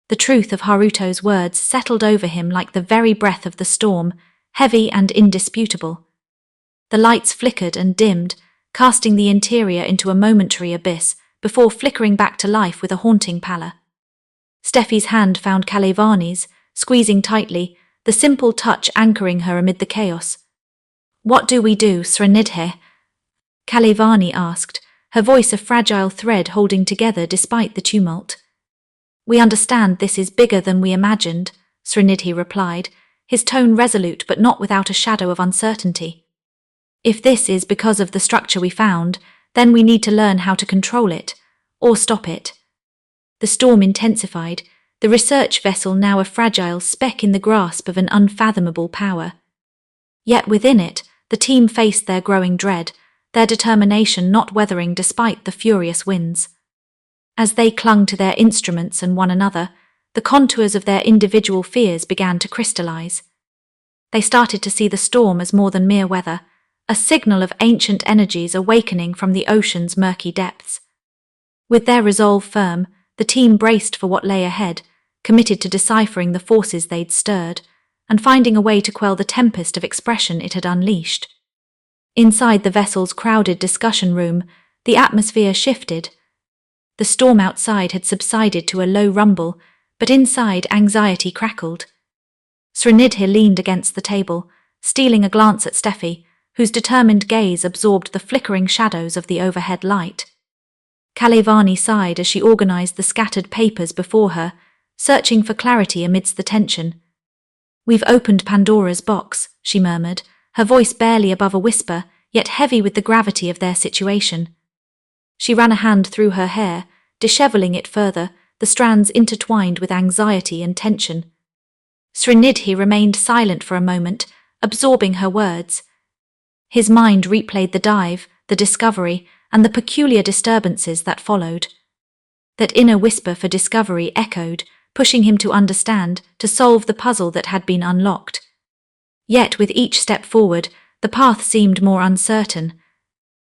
The truth of Haruto's words settled over him like the very breath of the storm, heavy and indisputable. The lights flickered and dimmed, casting the interior into a momentary abyss before flickering back to life with a haunting pallor. Steffi's hand found Kalevani's, squeezing tightly, the simple touch anchoring her amid the chaos. "What do we do, Srinidhi?" Kalevani asked, her voice a fragile thread holding together despite the tumult. "We understand this is bigger than we imagined," Srinidhi replied, his tone resolute but not without a shadow of uncertainty. "If this is because of the structure we found, then we need to learn how to control it, or stop it." The storm intensified, the research vessel now a fragile speck in the grasp of an unfathomable power. Yet within it, the team faced their growing dread, their determination not weathering despite the furious winds. As they clung to their instruments and one another, the contours of their individual fears began to crystallize. They started to see the storm as more than mere weather, a signal of ancient energies awakening from the ocean's murky depths. With their resolve firm, the team braced for what lay ahead, committed to deciphering the forces they'd stirred, and finding a way to quell the tempest of expression it had unleashed. Inside the vessel's crowded discussion room, the atmosphere shifted. The storm outside had subsided to a low rumble, but inside anxiety crackled. Srinidhi leaned against the table, stealing a glance at Steffi, whose determined gaze absorbed the flickering shadows of the overhead light. Kalevani sighed as she organized the scattered papers before her, searching for clarity amidst the tension. "We've opened Pandora's box," she murmured, her voice barely above a whisper, yet heavy with the gravity of their situation. She ran a hand through her hair, disheveling it further, the strands intertwined with anxiety and tension. Srinidhi remained silent for a moment, absorbing her words. His mind replayed the dive, the discovery, and the peculiar disturbances that followed. That inner whisper for discovery echoed, pushing him to understand, to solve the puzzle that had been unlocked. Yet with each step forward, the path seemed more uncertain.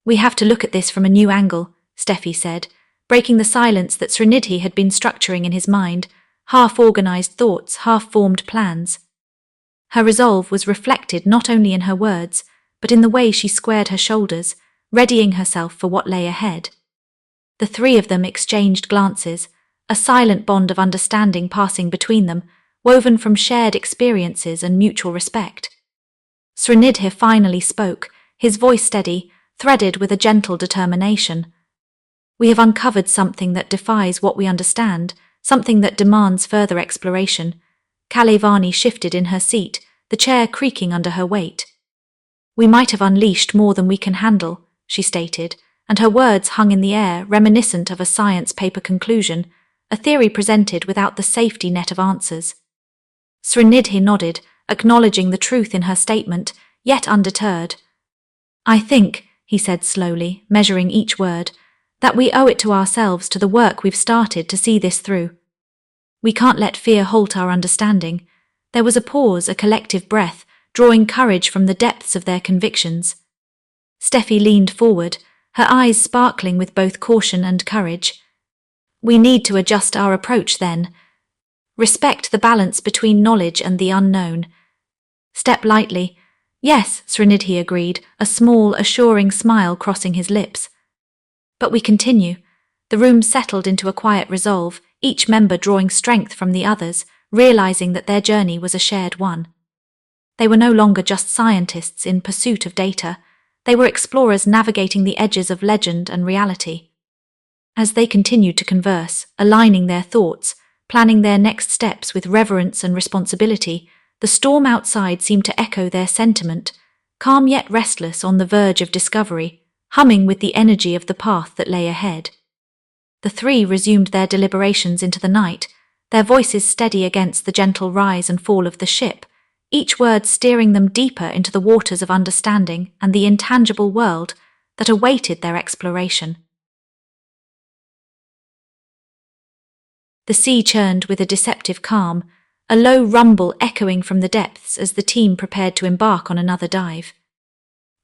"We have to look at this from a new angle," Steffi said, breaking the silence that Srinidhi had been structuring in his mind, half-organized thoughts, half-formed plans. Her resolve was reflected not only in her words, but in the way she squared her shoulders, readying herself for what lay ahead. The three of them exchanged glances, a silent bond of understanding passing between them, woven from shared experiences and mutual respect. Srinidhi finally spoke, his voice steady, threaded with a gentle determination. "We have uncovered something that defies what we understand, something that demands further exploration." Kalevani shifted in her seat, the chair creaking under her weight. "We might have unleashed more than we can handle," she stated, and her words hung in the air, reminiscent of a science paper conclusion, a theory presented without the safety net of answers. Srinidhi nodded, acknowledging the truth in her statement, yet undeterred. "I think," he said slowly, measuring each word, "that we owe it to ourselves, to the work we've started, to see this through. We can't let fear halt our understanding." There was a pause, a collective breath, drawing courage from the depths of their convictions. Steffi leaned forward, her eyes sparkling with both caution and courage. "We need to adjust our approach then. Respect the balance between knowledge and the unknown. Step lightly." "Yes," Srinidhi agreed, a small, assuring smile crossing his lips. "But we continue." The room settled into a quiet resolve, each member drawing strength from the others, realizing that their journey was a shared one. They were no longer just scientists in pursuit of data. They were explorers navigating the edges of legend and reality. As they continued to converse, aligning their thoughts, planning their next steps with reverence and responsibility, the storm outside seemed to echo their sentiment, calm yet restless on the verge of discovery, humming with the energy of the path that lay ahead. The three resumed their deliberations into the night, their voices steady against the gentle rise and fall of the ship, each word steering them deeper into the waters of understanding and the intangible world that awaited their exploration. The sea churned with a deceptive calm, a low rumble echoing from the depths as the team prepared to embark on another dive.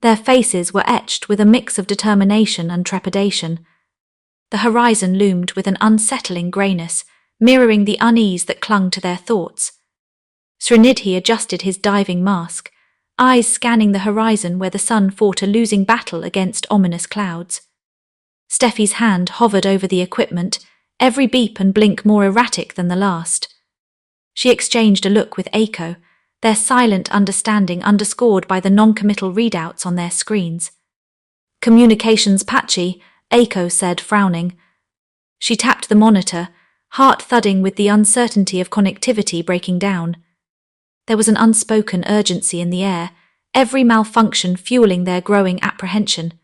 Their faces were etched with a mix of determination and trepidation. The horizon loomed with an unsettling greyness, mirroring the unease that clung to their thoughts. Srinidhi adjusted his diving mask, eyes scanning the horizon where the sun fought a losing battle against ominous clouds. Steffi's hand hovered over the equipment, every beep and blink more erratic than the last. She exchanged a look with Aiko, their silent understanding underscored by the non-committal readouts on their screens. "Communications patchy," Aiko said, frowning. She tapped the monitor, heart thudding with the uncertainty of connectivity breaking down. There was an unspoken urgency in the air, every malfunction fueling their growing apprehension.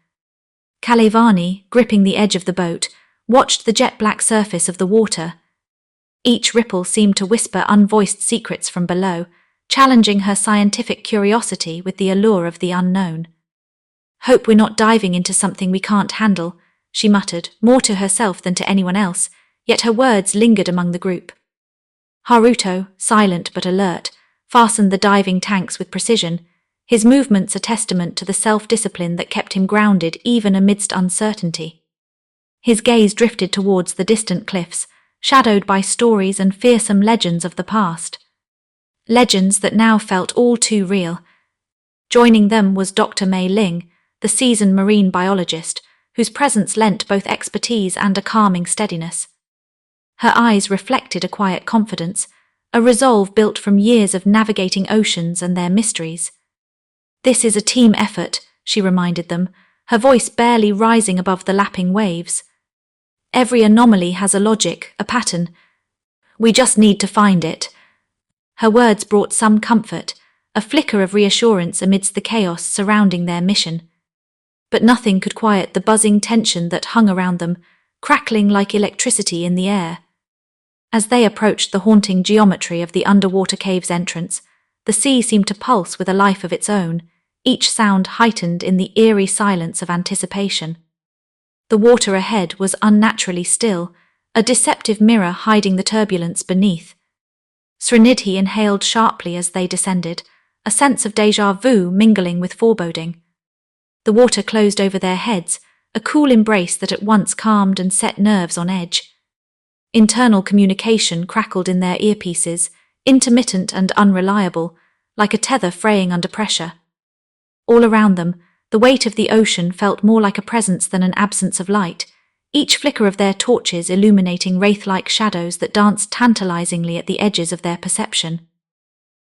Kalevani, gripping the edge of the boat, watched the jet-black surface of the water. Each ripple seemed to whisper unvoiced secrets from below, challenging her scientific curiosity with the allure of the unknown. "Hope we're not diving into something we can't handle," she muttered, more to herself than to anyone else, yet her words lingered among the group. Haruto, silent but alert, fastened the diving tanks with precision, his movements a testament to the self-discipline that kept him grounded even amidst uncertainty. His gaze drifted towards the distant cliffs, shadowed by stories and fearsome legends of the past. Legends that now felt all too real. Joining them was Dr. Mei Ling, the seasoned marine biologist, whose presence lent both expertise and a calming steadiness. Her eyes reflected a quiet confidence, a resolve built from years of navigating oceans and their mysteries. "This is a team effort," she reminded them, her voice barely rising above the lapping waves. "Every anomaly has a logic, a pattern. We just need to find it." Her words brought some comfort, a flicker of reassurance amidst the chaos surrounding their mission. But nothing could quiet the buzzing tension that hung around them, crackling like electricity in the air. As they approached the haunting geometry of the underwater cave's entrance, the sea seemed to pulse with a life of its own, each sound heightened in the eerie silence of anticipation. The water ahead was unnaturally still, a deceptive mirror hiding the turbulence beneath. Srinidhi inhaled sharply as they descended, a sense of déjà vu mingling with foreboding. The water closed over their heads, a cool embrace that at once calmed and set nerves on edge. Internal communication crackled in their earpieces, intermittent and unreliable, like a tether fraying under pressure. All around them, the weight of the ocean felt more like a presence than an absence of light, each flicker of their torches illuminating wraith-like shadows that danced tantalizingly at the edges of their perception.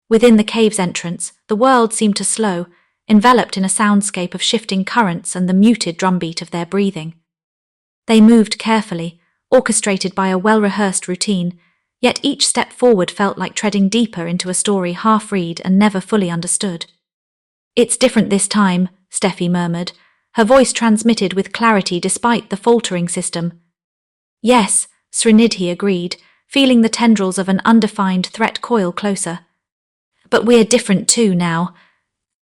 Within the cave's entrance, the world seemed to slow, enveloped in a soundscape of shifting currents and the muted drumbeat of their breathing. They moved carefully, orchestrated by a well-rehearsed routine, yet each step forward felt like treading deeper into a story half-read and never fully understood. "It's different this time," Steffi murmured, her voice transmitted with clarity despite the faltering system. "Yes," Srinidhi agreed, feeling the tendrils of an undefined threat coil closer. "But we're different too now."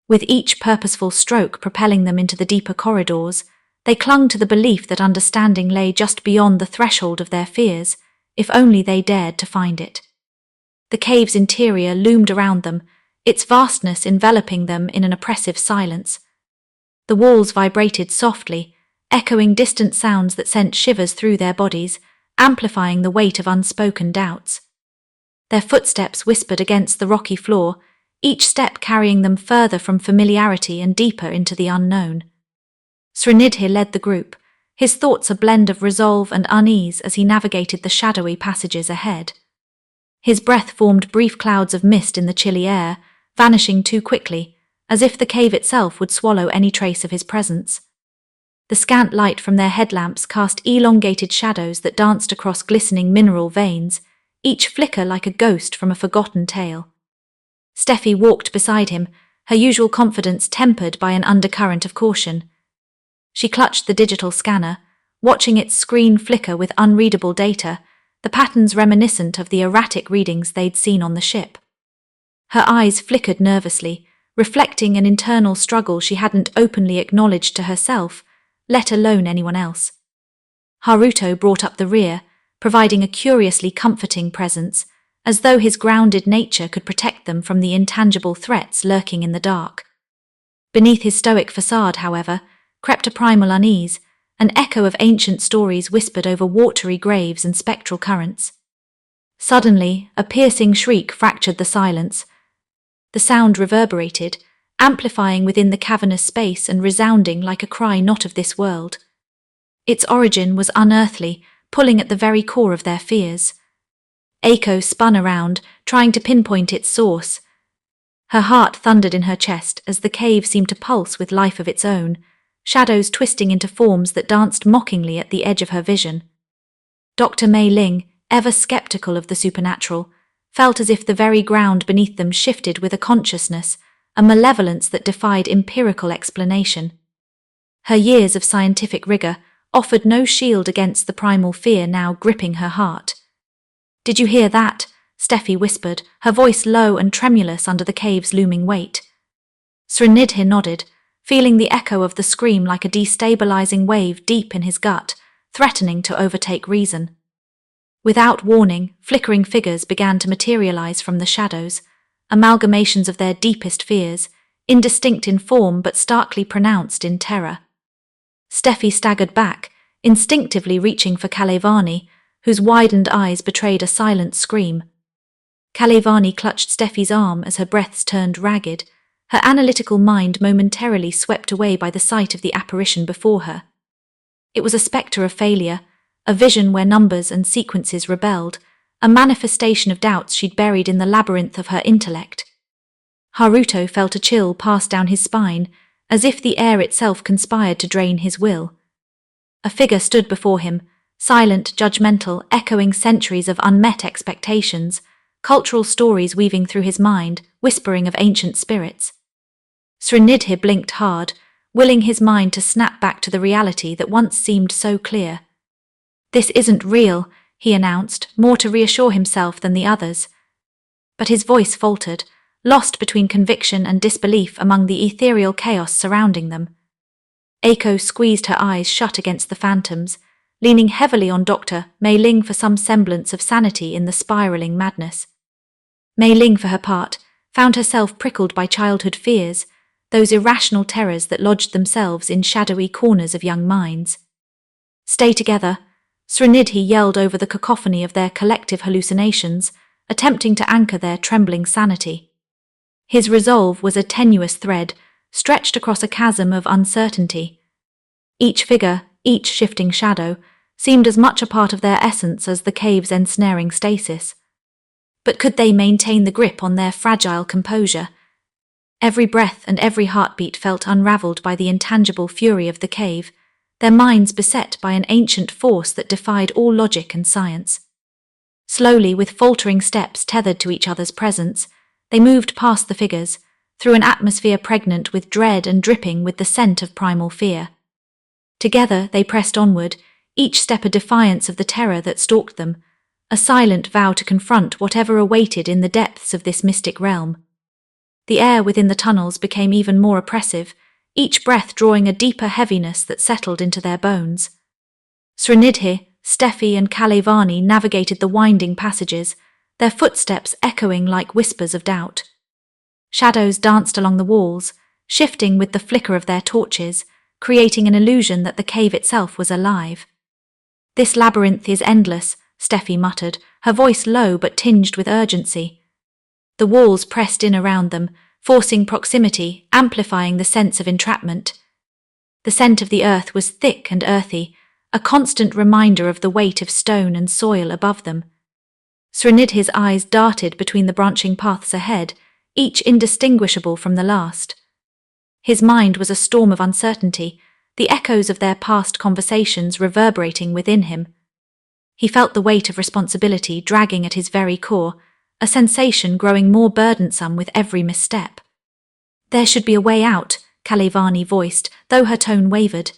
With each purposeful stroke propelling them into the deeper corridors, they clung to the belief that understanding lay just beyond the threshold of their fears, if only they dared to find it. The cave's interior loomed around them, its vastness enveloping them in an oppressive silence. The walls vibrated softly, echoing distant sounds that sent shivers through their bodies, amplifying the weight of unspoken doubts. Their footsteps whispered against the rocky floor, each step carrying them further from familiarity and deeper into the unknown. Srinidhi led the group, his thoughts a blend of resolve and unease as he navigated the shadowy passages ahead. His breath formed brief clouds of mist in the chilly air, vanishing too quickly, as if the cave itself would swallow any trace of his presence. The scant light from their headlamps cast elongated shadows that danced across glistening mineral veins, each flicker like a ghost from a forgotten tale. Steffi walked beside him, her usual confidence tempered by an undercurrent of caution. She clutched the digital scanner, watching its screen flicker with unreadable data, the patterns reminiscent of the erratic readings they'd seen on the ship. Her eyes flickered nervously, reflecting an internal struggle she hadn't openly acknowledged to herself, let alone anyone else. Haruto brought up the rear, providing a curiously comforting presence, as though his grounded nature could protect them from the intangible threats lurking in the dark. Beneath his stoic facade, however, crept a primal unease, an echo of ancient stories whispered over watery graves and spectral currents. Suddenly, a piercing shriek fractured the silence. The sound reverberated, amplifying within the cavernous space and resounding like a cry not of this world. Its origin was unearthly, pulling at the very core of their fears. Eiko spun around, trying to pinpoint its source. Her heart thundered in her chest as the cave seemed to pulse with life of its own, shadows twisting into forms that danced mockingly at the edge of her vision. Dr. Mei Ling, ever skeptical of the supernatural, felt as if the very ground beneath them shifted with a consciousness, a malevolence that defied empirical explanation. Her years of scientific rigor offered no shield against the primal fear now gripping her heart. "Did you hear that?" Steffi whispered, her voice low and tremulous under the cave's looming weight. Srinidhi nodded, feeling the echo of the scream like a destabilizing wave deep in his gut, threatening to overtake reason. Without warning, flickering figures began to materialize from the shadows, amalgamations of their deepest fears, indistinct in form but starkly pronounced in terror. Steffi staggered back, instinctively reaching for Kalevani, whose widened eyes betrayed a silent scream. Kalevani clutched Steffi's arm as her breaths turned ragged, her analytical mind momentarily swept away by the sight of the apparition before her. It was a spectre of failure, a vision where numbers and sequences rebelled, a manifestation of doubts she'd buried in the labyrinth of her intellect. Haruto felt a chill pass down his spine, as if the air itself conspired to drain his will. A figure stood before him, silent, judgmental, echoing centuries of unmet expectations, cultural stories weaving through his mind, whispering of ancient spirits. Srinidhi blinked hard, willing his mind to snap back to the reality that once seemed so clear. "This isn't real," he announced, more to reassure himself than the others. But his voice faltered, lost between conviction and disbelief among the ethereal chaos surrounding them. Eiko squeezed her eyes shut against the phantoms, leaning heavily on Dr. Mei Ling for some semblance of sanity in the spiraling madness. Mei Ling, for her part, found herself prickled by childhood fears, those irrational terrors that lodged themselves in shadowy corners of young minds. "Stay together," Srinidhi yelled over the cacophony of their collective hallucinations, attempting to anchor their trembling sanity. His resolve was a tenuous thread, stretched across a chasm of uncertainty. Each figure, each shifting shadow, seemed as much a part of their essence as the cave's ensnaring stasis. But could they maintain the grip on their fragile composure? Every breath and every heartbeat felt unraveled by the intangible fury of the cave, their minds beset by an ancient force that defied all logic and science. Slowly, with faltering steps tethered to each other's presence, they moved past the figures, through an atmosphere pregnant with dread and dripping with the scent of primal fear. Together they pressed onward, each step a defiance of the terror that stalked them, a silent vow to confront whatever awaited in the depths of this mystic realm. The air within the tunnels became even more oppressive, each breath drawing a deeper heaviness that settled into their bones. Srinidhi, Steffi and Kalevani navigated the winding passages, their footsteps echoing like whispers of doubt. Shadows danced along the walls, shifting with the flicker of their torches, creating an illusion that the cave itself was alive. "This labyrinth is endless," Steffi muttered, her voice low but tinged with urgency. The walls pressed in around them, forcing proximity, amplifying the sense of entrapment. The scent of the earth was thick and earthy, a constant reminder of the weight of stone and soil above them. Srinidhi's eyes darted between the branching paths ahead, each indistinguishable from the last. His mind was a storm of uncertainty, the echoes of their past conversations reverberating within him. He felt the weight of responsibility dragging at his very core, a sensation growing more burdensome with every misstep. "There should be a way out," Kalevani voiced, though her tone wavered.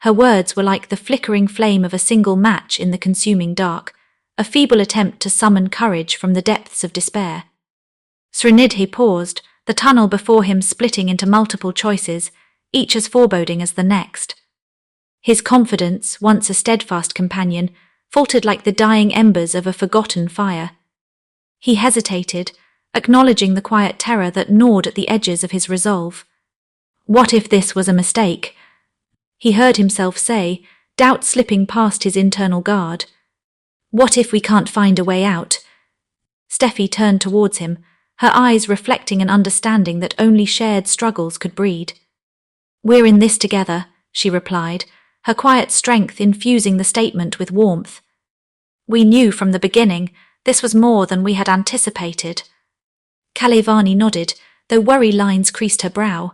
Her words were like the flickering flame of a single match in the consuming dark, a feeble attempt to summon courage from the depths of despair. Srinidhi paused, the tunnel before him splitting into multiple choices, each as foreboding as the next. His confidence, once a steadfast companion, faltered like the dying embers of a forgotten fire. He hesitated, acknowledging the quiet terror that gnawed at the edges of his resolve. "What if this was a mistake?" he heard himself say, doubt slipping past his internal guard. "What if we can't find a way out?" Steffi turned towards him, her eyes reflecting an understanding that only shared struggles could breed. "We're in this together," she replied, her quiet strength infusing the statement with warmth. "We knew from the beginning this was more than we had anticipated." Kalevani nodded, though worry lines creased her brow.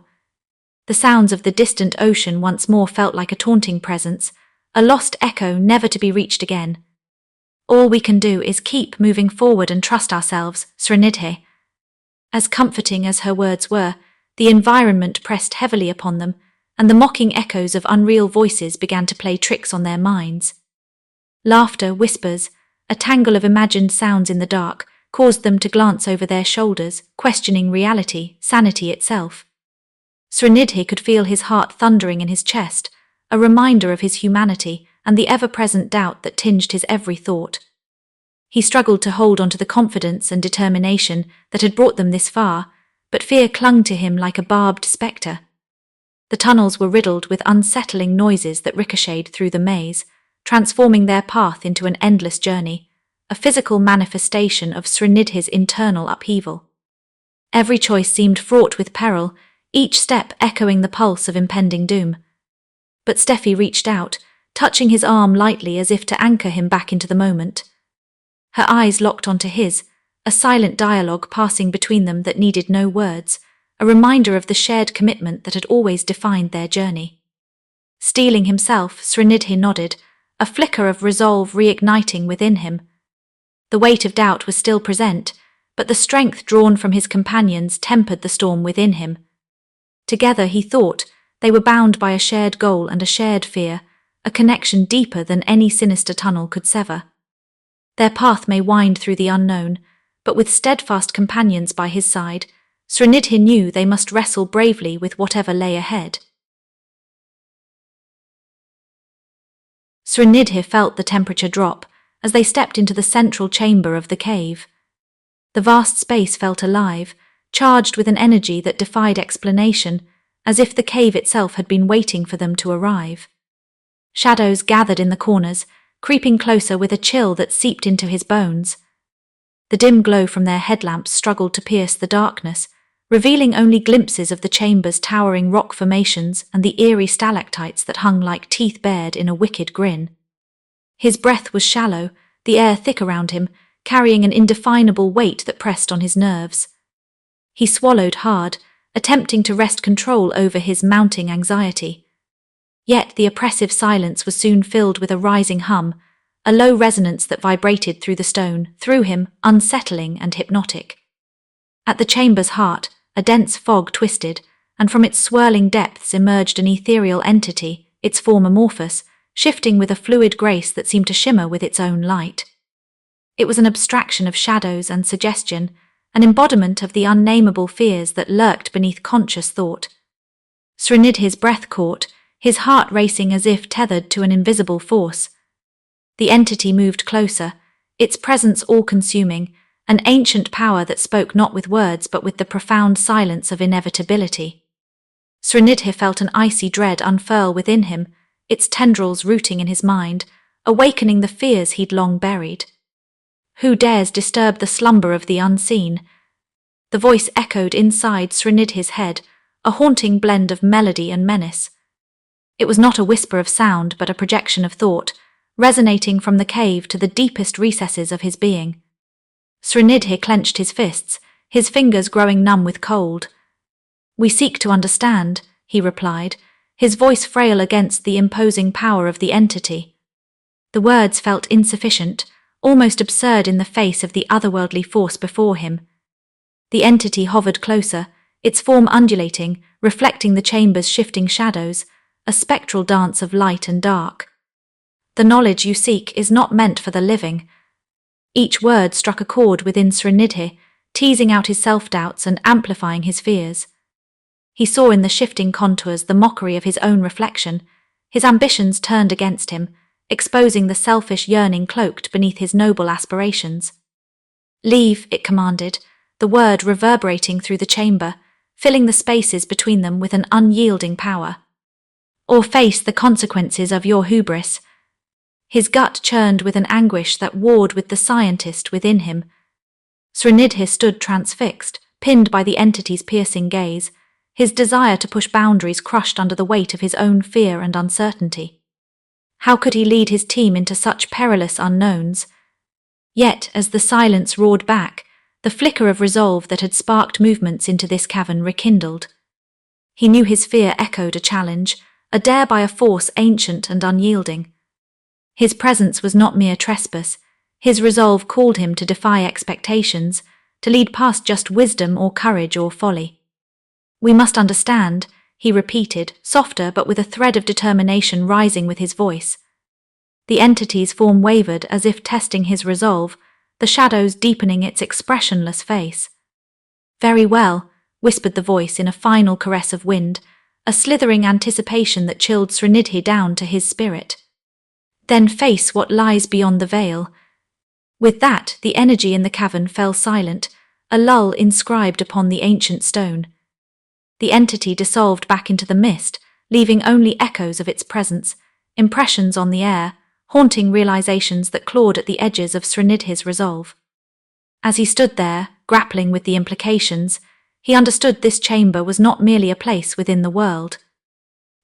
The sounds of the distant ocean once more felt like a taunting presence, a lost echo never to be reached again. "All we can do is keep moving forward and trust ourselves, Srinidhi." As comforting as her words were, the environment pressed heavily upon them, and the mocking echoes of unreal voices began to play tricks on their minds. Laughter, whispers, a tangle of imagined sounds in the dark, caused them to glance over their shoulders, questioning reality, sanity itself. Srinidhi could feel his heart thundering in his chest, a reminder of his humanity and the ever-present doubt that tinged his every thought. He struggled to hold onto the confidence and determination that had brought them this far, but fear clung to him like a barbed spectre. The tunnels were riddled with unsettling noises that ricocheted through the maze, transforming their path into an endless journey, a physical manifestation of Srinidhi's internal upheaval. Every choice seemed fraught with peril, each step echoing the pulse of impending doom. But Steffi reached out, touching his arm lightly as if to anchor him back into the moment. Her eyes locked onto his, a silent dialogue passing between them that needed no words, a reminder of the shared commitment that had always defined their journey. Steeling himself, Srinidhi nodded, a flicker of resolve reigniting within him. The weight of doubt was still present, but the strength drawn from his companions tempered the storm within him. Together, he thought, they were bound by a shared goal and a shared fear, a connection deeper than any sinister tunnel could sever. Their path may wind through the unknown, but with steadfast companions by his side, Srinidhi knew they must wrestle bravely with whatever lay ahead. Srinidhi felt the temperature drop as they stepped into the central chamber of the cave. The vast space felt alive, charged with an energy that defied explanation, as if the cave itself had been waiting for them to arrive. Shadows gathered in the corners, creeping closer with a chill that seeped into his bones. The dim glow from their headlamps struggled to pierce the darkness, revealing only glimpses of the chamber's towering rock formations and the eerie stalactites that hung like teeth bared in a wicked grin. His breath was shallow, the air thick around him, carrying an indefinable weight that pressed on his nerves. He swallowed hard, attempting to wrest control over his mounting anxiety. Yet the oppressive silence was soon filled with a rising hum, a low resonance that vibrated through the stone, through him, unsettling and hypnotic. At the chamber's heart, a dense fog twisted, and from its swirling depths emerged an ethereal entity, its form amorphous, shifting with a fluid grace that seemed to shimmer with its own light. It was an abstraction of shadows and suggestion, an embodiment of the unnameable fears that lurked beneath conscious thought. Srinidhi's breath caught, his heart racing as if tethered to an invisible force. The entity moved closer, its presence all-consuming, an ancient power that spoke not with words but with the profound silence of inevitability. Srinidhi felt an icy dread unfurl within him, its tendrils rooting in his mind, awakening the fears he'd long buried. Who dares disturb the slumber of the unseen? The voice echoed inside Srinidhi's head, a haunting blend of melody and menace. It was not a whisper of sound but a projection of thought, resonating from the cave to the deepest recesses of his being. Srinidhi clenched his fists, his fingers growing numb with cold. "We seek to understand," he replied, his voice frail against the imposing power of the entity. The words felt insufficient, almost absurd in the face of the otherworldly force before him. The entity hovered closer, its form undulating, reflecting the chamber's shifting shadows, a spectral dance of light and dark. "The knowledge you seek is not meant for the living." Each word struck a chord within Srinidhi, teasing out his self-doubts and amplifying his fears. He saw in the shifting contours the mockery of his own reflection, his ambitions turned against him, exposing the selfish yearning cloaked beneath his noble aspirations. "Leave," it commanded, the word reverberating through the chamber, filling the spaces between them with an unyielding power. "Or face the consequences of your hubris." His gut churned with an anguish that warred with the scientist within him. Srinidhi stood transfixed, pinned by the entity's piercing gaze, his desire to push boundaries crushed under the weight of his own fear and uncertainty. How could he lead his team into such perilous unknowns? Yet, as the silence roared back, the flicker of resolve that had sparked movements into this cavern rekindled. He knew his fear echoed a challenge, a dare by a force ancient and unyielding. His presence was not mere trespass. His resolve called him to defy expectations, to lead past just wisdom or courage or folly. "We must understand," he repeated, softer but with a thread of determination rising with his voice. The entity's form wavered as if testing his resolve, the shadows deepening its expressionless face. "Very well," whispered the voice in a final caress of wind, a slithering anticipation that chilled Srinidhi down to his spirit. "Then face what lies beyond the veil." With that, the energy in the cavern fell silent, a lull inscribed upon the ancient stone. The entity dissolved back into the mist, leaving only echoes of its presence, impressions on the air, haunting realizations that clawed at the edges of Srinidhi's resolve. As he stood there, grappling with the implications, he understood this chamber was not merely a place within the world.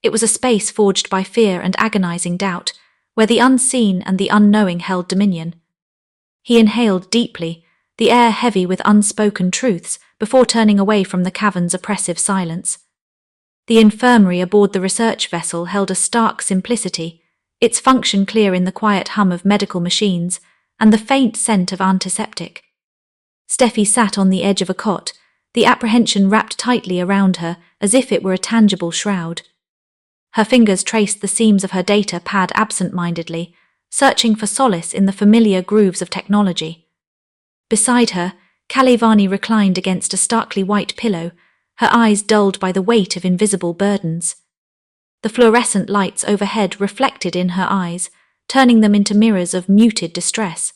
It was a space forged by fear and agonizing doubt, where the unseen and the unknowing held dominion. He inhaled deeply, the air heavy with unspoken truths, before turning away from the cavern's oppressive silence. The infirmary aboard the research vessel held a stark simplicity, its function clear in the quiet hum of medical machines and the faint scent of antiseptic. Steffi sat on the edge of a cot, the apprehension wrapped tightly around her as if it were a tangible shroud. Her fingers traced the seams of her data pad absent-mindedly, searching for solace in the familiar grooves of technology. Beside her, Kalevani reclined against a starkly white pillow, her eyes dulled by the weight of invisible burdens. The fluorescent lights overhead reflected in her eyes, turning them into mirrors of muted distress.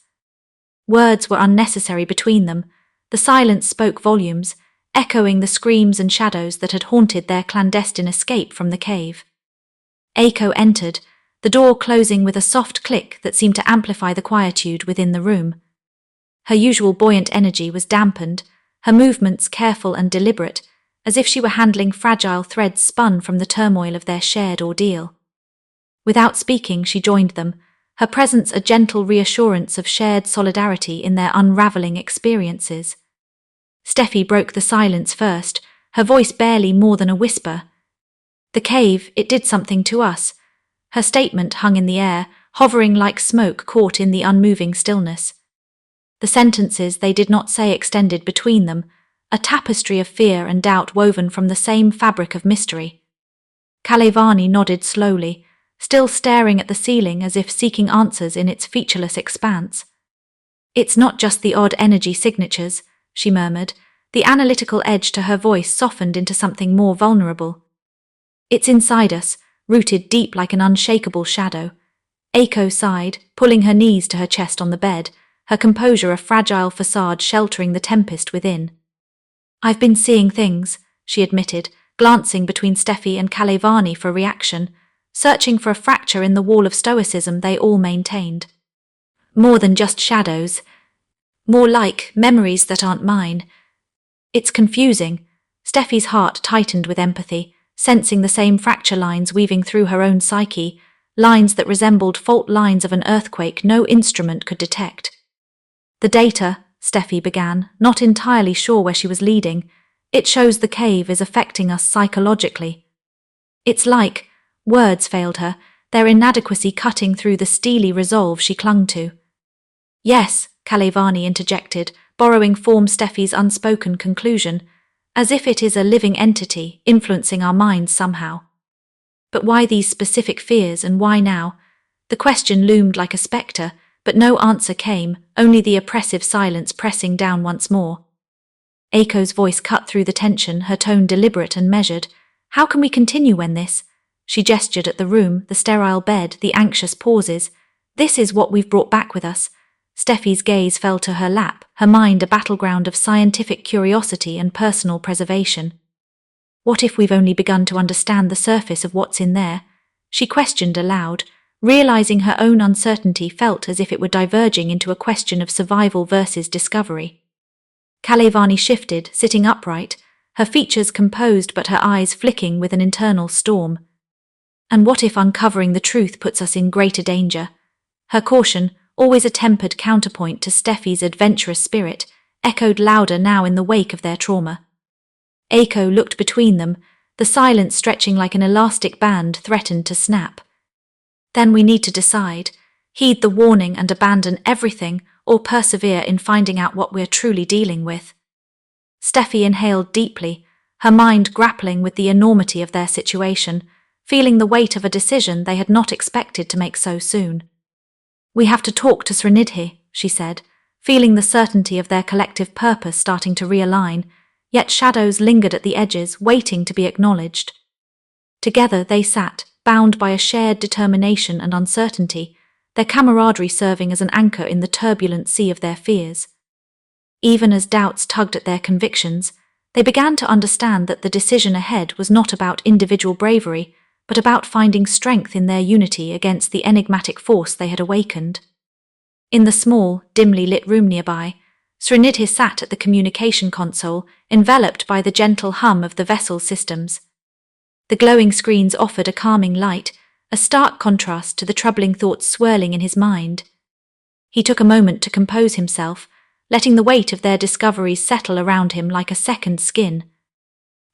Words were unnecessary between them. The silence spoke volumes, echoing the screams and shadows that had haunted their clandestine escape from the cave. Eiko entered, the door closing with a soft click that seemed to amplify the quietude within the room. Her usual buoyant energy was dampened, her movements careful and deliberate, as if she were handling fragile threads spun from the turmoil of their shared ordeal. Without speaking, she joined them, her presence a gentle reassurance of shared solidarity in their unraveling experiences. Steffi broke the silence first, her voice barely more than a whisper. "The cave, it did something to us." Her statement hung in the air, hovering like smoke caught in the unmoving stillness. The sentences they did not say extended between them, a tapestry of fear and doubt woven from the same fabric of mystery. Kalevani nodded slowly, still staring at the ceiling as if seeking answers in its featureless expanse. "It's not just the odd energy signatures," she murmured, the analytical edge to her voice softened into something more vulnerable. "It's inside us, rooted deep like an unshakable shadow." Eiko sighed, pulling her knees to her chest on the bed, her composure a fragile facade sheltering the tempest within. "I've been seeing things," she admitted, glancing between Steffi and Kalevani for reaction, searching for a fracture in the wall of stoicism they all maintained. "More than just shadows. More like memories that aren't mine." "It's confusing." Steffi's heart tightened with empathy, sensing the same fracture lines weaving through her own psyche, lines that resembled fault lines of an earthquake no instrument could detect. "The data," Steffi began, not entirely sure where she was leading, "it shows the cave is affecting us psychologically. It's like," words failed her, their inadequacy cutting through the steely resolve she clung to. "Yes," Kalevani interjected, borrowing form Steffi's unspoken conclusion, "as if it is a living entity influencing our minds somehow." But why these specific fears and why now? The question loomed like a spectre, but no answer came, only the oppressive silence pressing down once more. Eiko's voice cut through the tension, her tone deliberate and measured. "How can we continue when this?" She gestured at the room, the sterile bed, the anxious pauses. "This is what we've brought back with us." Steffi's gaze fell to her lap, her mind a battleground of scientific curiosity and personal preservation. "What if we've only begun to understand the surface of what's in there?" She questioned aloud, realizing her own uncertainty felt as if it were diverging into a question of survival versus discovery. Kalevani shifted, sitting upright, her features composed but her eyes flicking with an internal storm. And what if uncovering the truth puts us in greater danger? Her caution, always a tempered counterpoint to Steffi's adventurous spirit, echoed louder now in the wake of their trauma. Aiko looked between them, the silence stretching like an elastic band threatened to snap. Then we need to decide, heed the warning and abandon everything, or persevere in finding out what we're truly dealing with. Steffi inhaled deeply, her mind grappling with the enormity of their situation, feeling the weight of a decision they had not expected to make so soon. We have to talk to Srinidhi, she said, feeling the certainty of their collective purpose starting to realign, yet shadows lingered at the edges, waiting to be acknowledged. Together they sat, bound by a shared determination and uncertainty, their camaraderie serving as an anchor in the turbulent sea of their fears. Even as doubts tugged at their convictions, they began to understand that the decision ahead was not about individual bravery, but about finding strength in their unity against the enigmatic force they had awakened. In the small, dimly lit room nearby, Srinidhi sat at the communication console, enveloped by the gentle hum of the vessel's systems. The glowing screens offered a calming light, a stark contrast to the troubling thoughts swirling in his mind. He took a moment to compose himself, letting the weight of their discoveries settle around him like a second skin.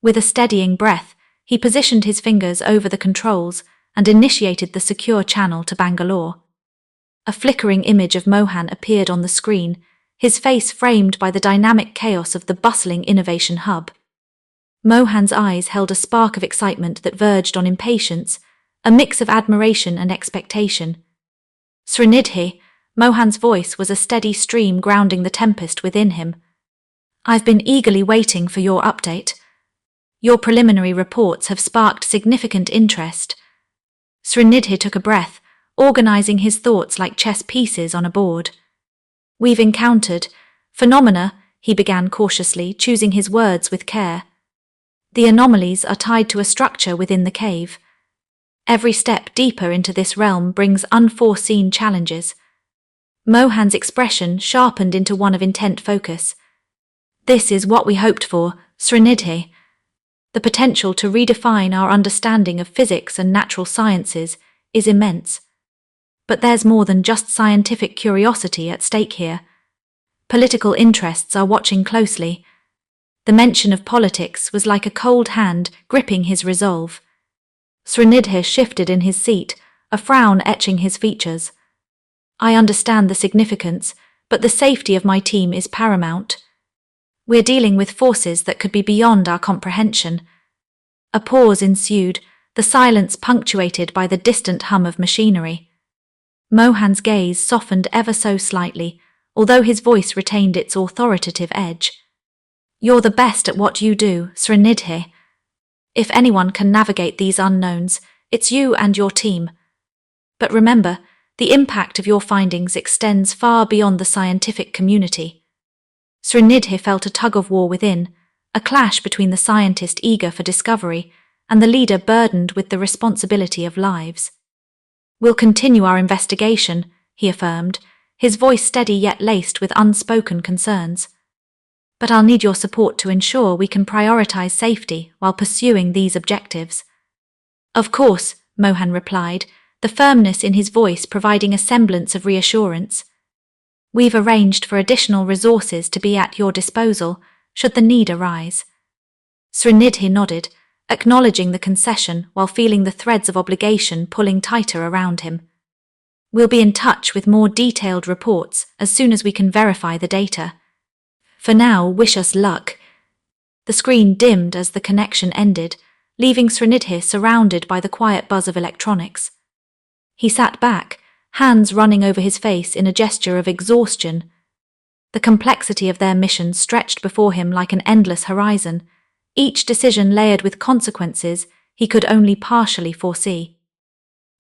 With a steadying breath, he positioned his fingers over the controls and initiated the secure channel to Bangalore. A flickering image of Mohan appeared on the screen, his face framed by the dynamic chaos of the bustling innovation hub. Mohan's eyes held a spark of excitement that verged on impatience, a mix of admiration and expectation. Srinidhi, Mohan's voice was a steady stream grounding the tempest within him. I've been eagerly waiting for your update. Your preliminary reports have sparked significant interest. Srinidhi took a breath, organizing his thoughts like chess pieces on a board. We've encountered phenomena, he began cautiously, choosing his words with care. The anomalies are tied to a structure within the cave. Every step deeper into this realm brings unforeseen challenges. Mohan's expression sharpened into one of intent focus. This is what we hoped for, Srinidhi. The potential to redefine our understanding of physics and natural sciences is immense. But there's more than just scientific curiosity at stake here. Political interests are watching closely. The mention of politics was like a cold hand gripping his resolve. Srinidhi shifted in his seat, a frown etching his features. I understand the significance, but the safety of my team is paramount. We're dealing with forces that could be beyond our comprehension. A pause ensued, the silence punctuated by the distant hum of machinery. Mohan's gaze softened ever so slightly, although his voice retained its authoritative edge. You're the best at what you do, Srinidhi. If anyone can navigate these unknowns, it's you and your team. But remember, the impact of your findings extends far beyond the scientific community. Srinidhi felt a tug-of-war within, a clash between the scientist eager for discovery and the leader burdened with the responsibility of lives. We'll continue our investigation, he affirmed, his voice steady yet laced with unspoken concerns. But I'll need your support to ensure we can prioritize safety while pursuing these objectives. Of course, Mohan replied, the firmness in his voice providing a semblance of reassurance. We've arranged for additional resources to be at your disposal, should the need arise. Srinidhi nodded, acknowledging the concession while feeling the threads of obligation pulling tighter around him. We'll be in touch with more detailed reports as soon as we can verify the data. For now, wish us luck. The screen dimmed as the connection ended, leaving Srinidhi surrounded by the quiet buzz of electronics. He sat back, hands running over his face in a gesture of exhaustion. The complexity of their mission stretched before him like an endless horizon, each decision layered with consequences he could only partially foresee.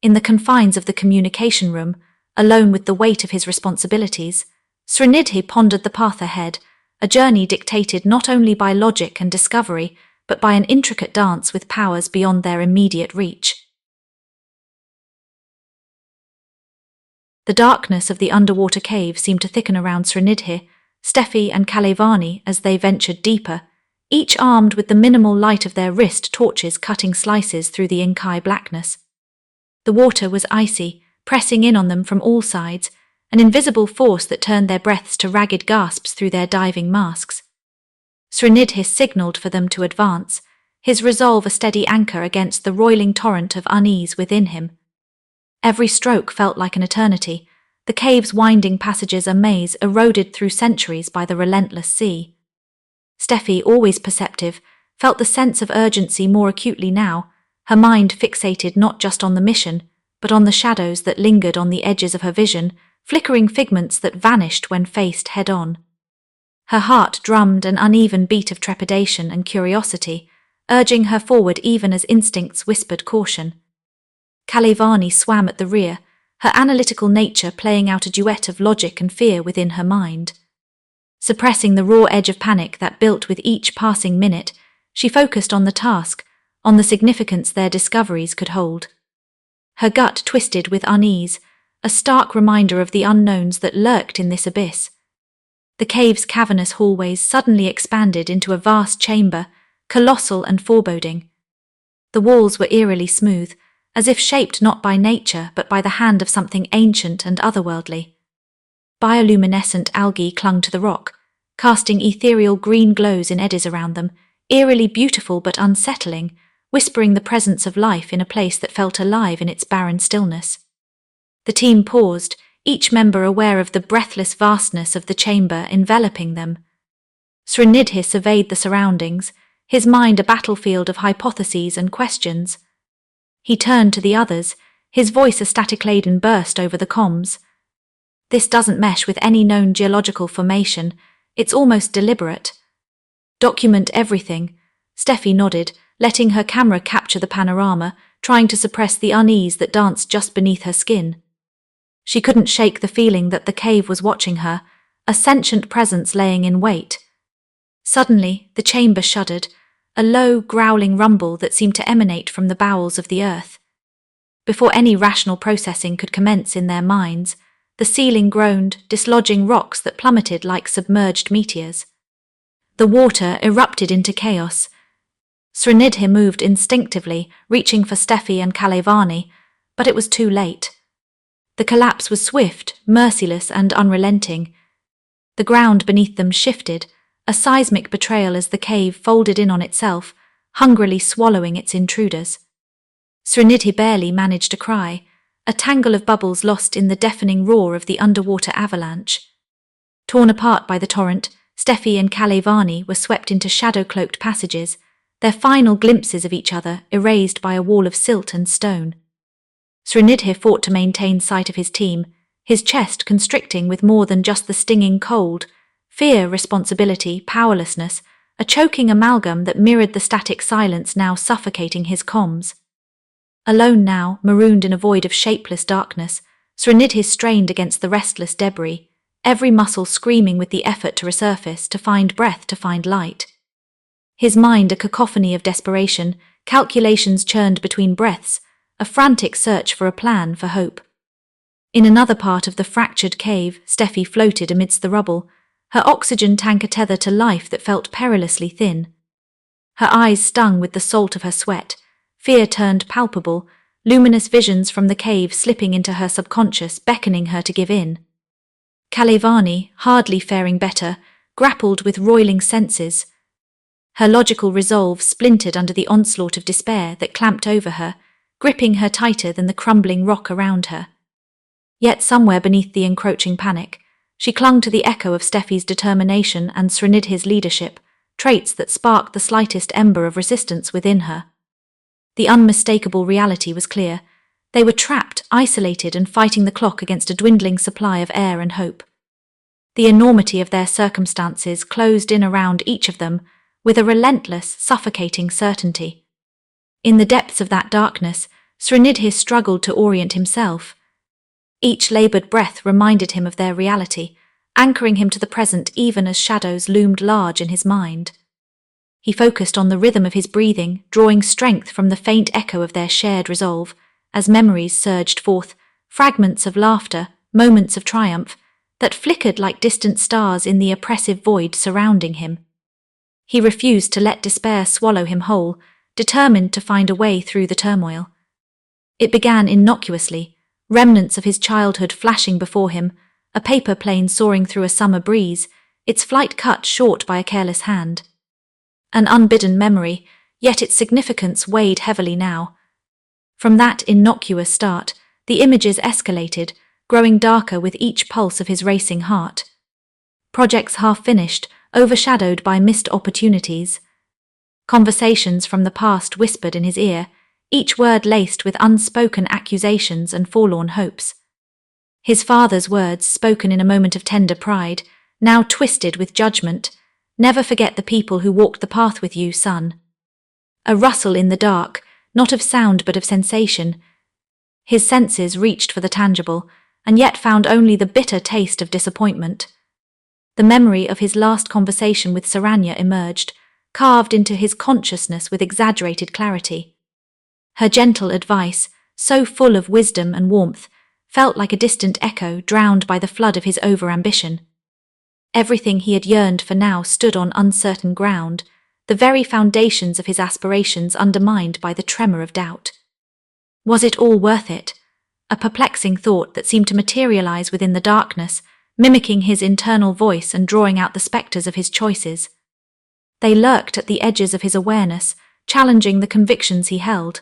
In the confines of the communication room, alone with the weight of his responsibilities, Srinidhi pondered the path ahead, a journey dictated not only by logic and discovery, but by an intricate dance with powers beyond their immediate reach. The darkness of the underwater cave seemed to thicken around Srinidhi, Steffi and Kalevani as they ventured deeper, each armed with the minimal light of their wrist torches cutting slices through the inky blackness. The water was icy, pressing in on them from all sides, an invisible force that turned their breaths to ragged gasps through their diving masks. Srinidhi signalled for them to advance, his resolve a steady anchor against the roiling torrent of unease within him. Every stroke felt like an eternity, the cave's winding passages a maze eroded through centuries by the relentless sea. Steffi, always perceptive, felt the sense of urgency more acutely now, her mind fixated not just on the mission, but on the shadows that lingered on the edges of her vision, flickering figments that vanished when faced head-on. Her heart drummed an uneven beat of trepidation and curiosity, urging her forward even as instincts whispered caution. Kalevani swam at the rear, her analytical nature playing out a duet of logic and fear within her mind. Suppressing the raw edge of panic that built with each passing minute, she focused on the task, on the significance their discoveries could hold. Her gut twisted with unease, a stark reminder of the unknowns that lurked in this abyss. The cave's cavernous hallways suddenly expanded into a vast chamber, colossal and foreboding. The walls were eerily smooth, as if shaped not by nature but by the hand of something ancient and otherworldly. Bioluminescent algae clung to the rock, casting ethereal green glows in eddies around them, eerily beautiful but unsettling, whispering the presence of life in a place that felt alive in its barren stillness. The team paused, each member aware of the breathless vastness of the chamber enveloping them. Srinidhi surveyed the surroundings, his mind a battlefield of hypotheses and questions. He turned to the others, his voice a static-laden burst over the comms. "This doesn't mesh with any known geological formation. It's almost deliberate." "Document everything," Steffi nodded, letting her camera capture the panorama, trying to suppress the unease that danced just beneath her skin. She couldn't shake the feeling that the cave was watching her, a sentient presence laying in wait. Suddenly, the chamber shuddered, a low, growling rumble that seemed to emanate from the bowels of the earth. Before any rational processing could commence in their minds, the ceiling groaned, dislodging rocks that plummeted like submerged meteors. The water erupted into chaos. Srinidhi moved instinctively, reaching for Steffi and Kalevani, but it was too late. The collapse was swift, merciless and unrelenting. The ground beneath them shifted, a seismic betrayal as the cave folded in on itself, hungrily swallowing its intruders. Srinidhi barely managed a cry, a tangle of bubbles lost in the deafening roar of the underwater avalanche. Torn apart by the torrent, Steffi and Kalevani were swept into shadow-cloaked passages, their final glimpses of each other erased by a wall of silt and stone. Srinidhi fought to maintain sight of his team, his chest constricting with more than just the stinging cold, fear, responsibility, powerlessness, a choking amalgam that mirrored the static silence now suffocating his comms. Alone now, marooned in a void of shapeless darkness, Srinidhi strained against the restless debris, every muscle screaming with the effort to resurface, to find breath, to find light. His mind a cacophony of desperation, calculations churned between breaths, a frantic search for a plan, for hope. In another part of the fractured cave, Steffi floated amidst the rubble, her oxygen tank a tether to life that felt perilously thin. Her eyes stung with the salt of her sweat, fear turned palpable, luminous visions from the cave slipping into her subconscious, beckoning her to give in. Kalevani, hardly faring better, grappled with roiling senses. Her logical resolve splintered under the onslaught of despair that clamped over her, gripping her tighter than the crumbling rock around her. Yet somewhere beneath the encroaching panic, she clung to the echo of Steffi's determination and Srinidhi's leadership, traits that sparked the slightest ember of resistance within her. The unmistakable reality was clear. They were trapped, isolated and fighting the clock against a dwindling supply of air and hope. The enormity of their circumstances closed in around each of them with a relentless, suffocating certainty. In the depths of that darkness, Srinidhi struggled to orient himself. Each laboured breath reminded him of their reality, anchoring him to the present even as shadows loomed large in his mind. He focused on the rhythm of his breathing, drawing strength from the faint echo of their shared resolve, as memories surged forth, fragments of laughter, moments of triumph, that flickered like distant stars in the oppressive void surrounding him. He refused to let despair swallow him whole, determined to find a way through the turmoil. It began innocuously, remnants of his childhood flashing before him, a paper plane soaring through a summer breeze, its flight cut short by a careless hand. An unbidden memory, yet its significance weighed heavily now. From that innocuous start, the images escalated, growing darker with each pulse of his racing heart. Projects half finished, overshadowed by missed opportunities. Conversations from the past whispered in his ear, each word laced with unspoken accusations and forlorn hopes. His father's words, spoken in a moment of tender pride, now twisted with judgment. "Never forget the people who walked the path with you, son." A rustle in the dark, not of sound but of sensation. His senses reached for the tangible, and yet found only the bitter taste of disappointment. The memory of his last conversation with Saranya emerged, carved into his consciousness with exaggerated clarity. Her gentle advice, so full of wisdom and warmth, felt like a distant echo drowned by the flood of his overambition. Everything he had yearned for now stood on uncertain ground, the very foundations of his aspirations undermined by the tremor of doubt. Was it all worth it? A perplexing thought that seemed to materialize within the darkness, mimicking his internal voice and drawing out the specters of his choices. They lurked at the edges of his awareness, challenging the convictions he held.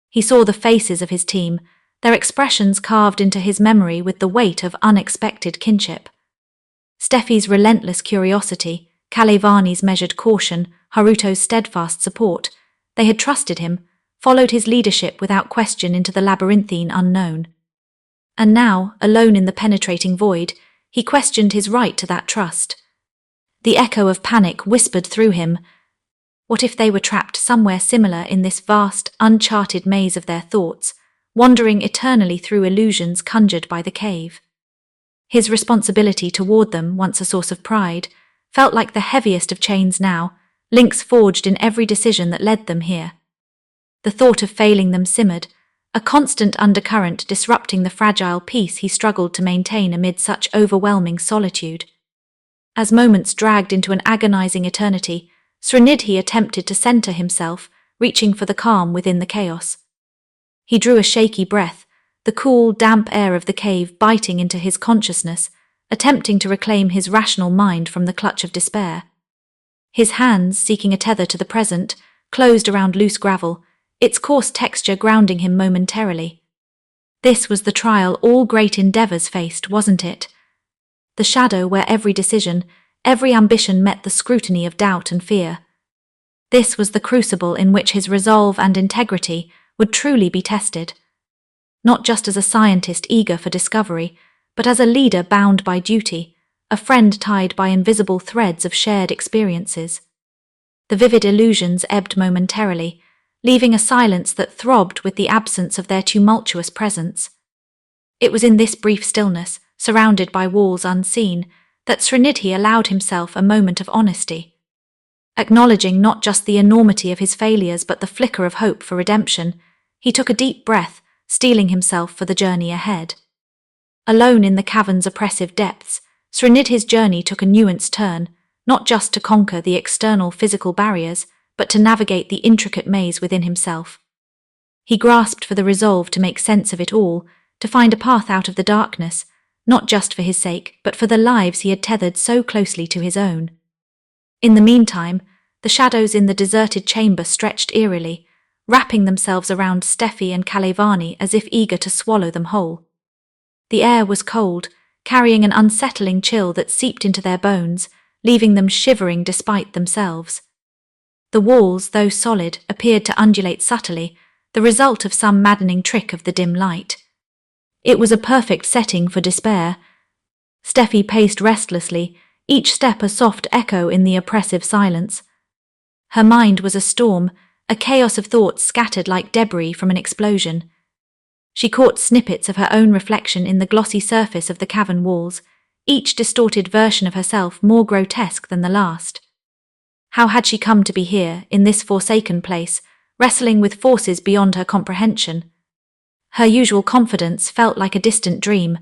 He saw the faces of his team, their expressions carved into his memory with the weight of unexpected kinship. Steffi's relentless curiosity, Kalevani's measured caution, Haruto's steadfast support. They had trusted him, followed his leadership without question into the labyrinthine unknown. And now, alone in the penetrating void, he questioned his right to that trust. The echo of panic whispered through him. What if they were trapped somewhere similar in this vast, uncharted maze of their thoughts, wandering eternally through illusions conjured by the cave? His responsibility toward them, once a source of pride, felt like the heaviest of chains now, links forged in every decision that led them here. The thought of failing them simmered, a constant undercurrent disrupting the fragile peace he struggled to maintain amid such overwhelming solitude. As moments dragged into an agonizing eternity, Srinidhi attempted to center himself, reaching for the calm within the chaos. He drew a shaky breath, the cool, damp air of the cave biting into his consciousness, attempting to reclaim his rational mind from the clutch of despair. His hands, seeking a tether to the present, closed around loose gravel, its coarse texture grounding him momentarily. This was the trial all great endeavors faced, wasn't it? The shadow where every decision, every ambition met the scrutiny of doubt and fear. This was the crucible in which his resolve and integrity would truly be tested. Not just as a scientist eager for discovery, but as a leader bound by duty, a friend tied by invisible threads of shared experiences. The vivid illusions ebbed momentarily, leaving a silence that throbbed with the absence of their tumultuous presence. It was in this brief stillness, surrounded by walls unseen, that Srinidhi allowed himself a moment of honesty. Acknowledging not just the enormity of his failures but the flicker of hope for redemption, he took a deep breath, steeling himself for the journey ahead. Alone in the cavern's oppressive depths, Srinidhi's journey took a nuanced turn, not just to conquer the external physical barriers, but to navigate the intricate maze within himself. He grasped for the resolve to make sense of it all, to find a path out of the darkness, not just for his sake, but for the lives he had tethered so closely to his own. In the meantime, the shadows in the deserted chamber stretched eerily, wrapping themselves around Steffi and Kalevani as if eager to swallow them whole. The air was cold, carrying an unsettling chill that seeped into their bones, leaving them shivering despite themselves. The walls, though solid, appeared to undulate subtly, the result of some maddening trick of the dim light. It was a perfect setting for despair. Steffi paced restlessly, each step a soft echo in the oppressive silence. Her mind was a storm, a chaos of thoughts scattered like debris from an explosion. She caught snippets of her own reflection in the glossy surface of the cavern walls, each distorted version of herself more grotesque than the last. How had she come to be here, in this forsaken place, wrestling with forces beyond her comprehension? Her usual confidence felt like a distant dream.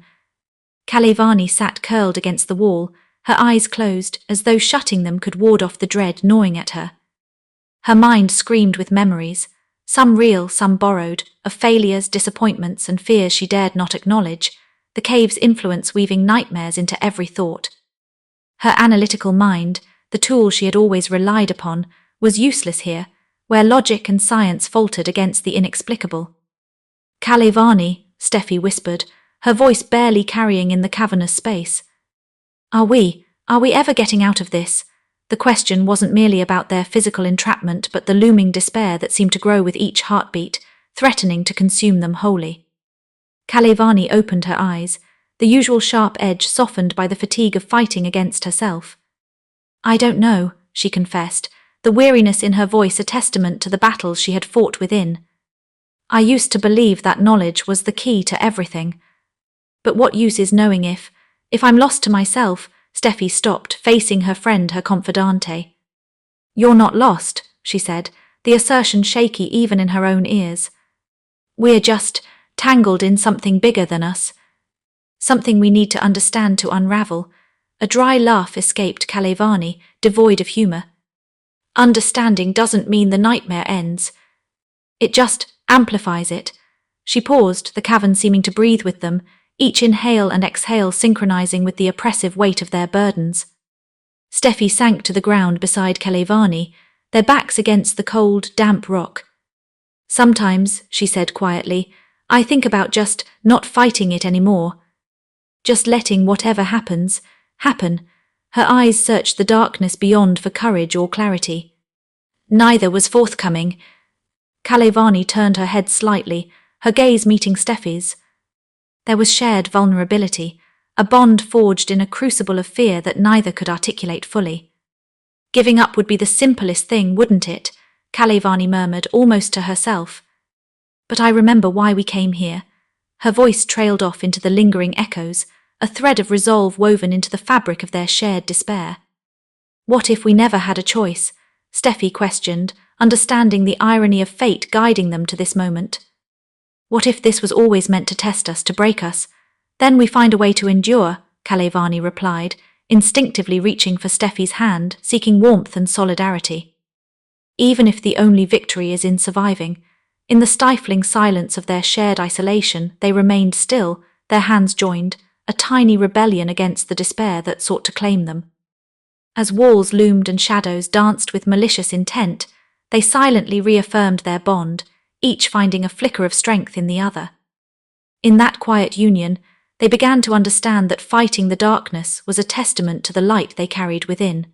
Kalevani sat curled against the wall, her eyes closed, as though shutting them could ward off the dread gnawing at her. Her mind screamed with memories, some real, some borrowed, of failures, disappointments, and fears she dared not acknowledge, the cave's influence weaving nightmares into every thought. Her analytical mind, the tool she had always relied upon, was useless here, where logic and science faltered against the inexplicable. "Kalevani," Steffi whispered, her voice barely carrying in the cavernous space. Are we ever getting out of this?" The question wasn't merely about their physical entrapment but the looming despair that seemed to grow with each heartbeat, threatening to consume them wholly. Kalevani opened her eyes, the usual sharp edge softened by the fatigue of fighting against herself. "I don't know," she confessed, the weariness in her voice a testament to the battles she had fought within. "I used to believe that knowledge was the key to everything. But what use is knowing if I'm lost to myself?" Steffi stopped, facing her friend, her confidante. "You're not lost," she said, the assertion shaky even in her own ears. "We're just tangled in something bigger than us. Something we need to understand to unravel." A dry laugh escaped Kalevani, devoid of humour. "Understanding doesn't mean the nightmare ends. It just amplifies it." She paused, the cavern seeming to breathe with them, each inhale and exhale synchronizing with the oppressive weight of their burdens. Steffi sank to the ground beside Kalevani, their backs against the cold, damp rock. "Sometimes," she said quietly, "I think about just not fighting it anymore. Just letting whatever happens, happen." Her eyes searched the darkness beyond for courage or clarity. Neither was forthcoming. Kalevani turned her head slightly, her gaze meeting Steffi's. There was shared vulnerability, a bond forged in a crucible of fear that neither could articulate fully. "Giving up would be the simplest thing, wouldn't it?" Kalevani murmured, almost to herself. "But I remember why we came here." Her voice trailed off into the lingering echoes, a thread of resolve woven into the fabric of their shared despair. "What if we never had a choice?" Steffi questioned, understanding the irony of fate guiding them to this moment. "What if this was always meant to test us, to break us? Then we find a way to endure," Kalevani replied, instinctively reaching for Steffi's hand, seeking warmth and solidarity. "Even if the only victory is in surviving." In the stifling silence of their shared isolation, they remained still, their hands joined, a tiny rebellion against the despair that sought to claim them. As walls loomed and shadows danced with malicious intent, they silently reaffirmed their bond, each finding a flicker of strength in the other. In that quiet union, they began to understand that fighting the darkness was a testament to the light they carried within.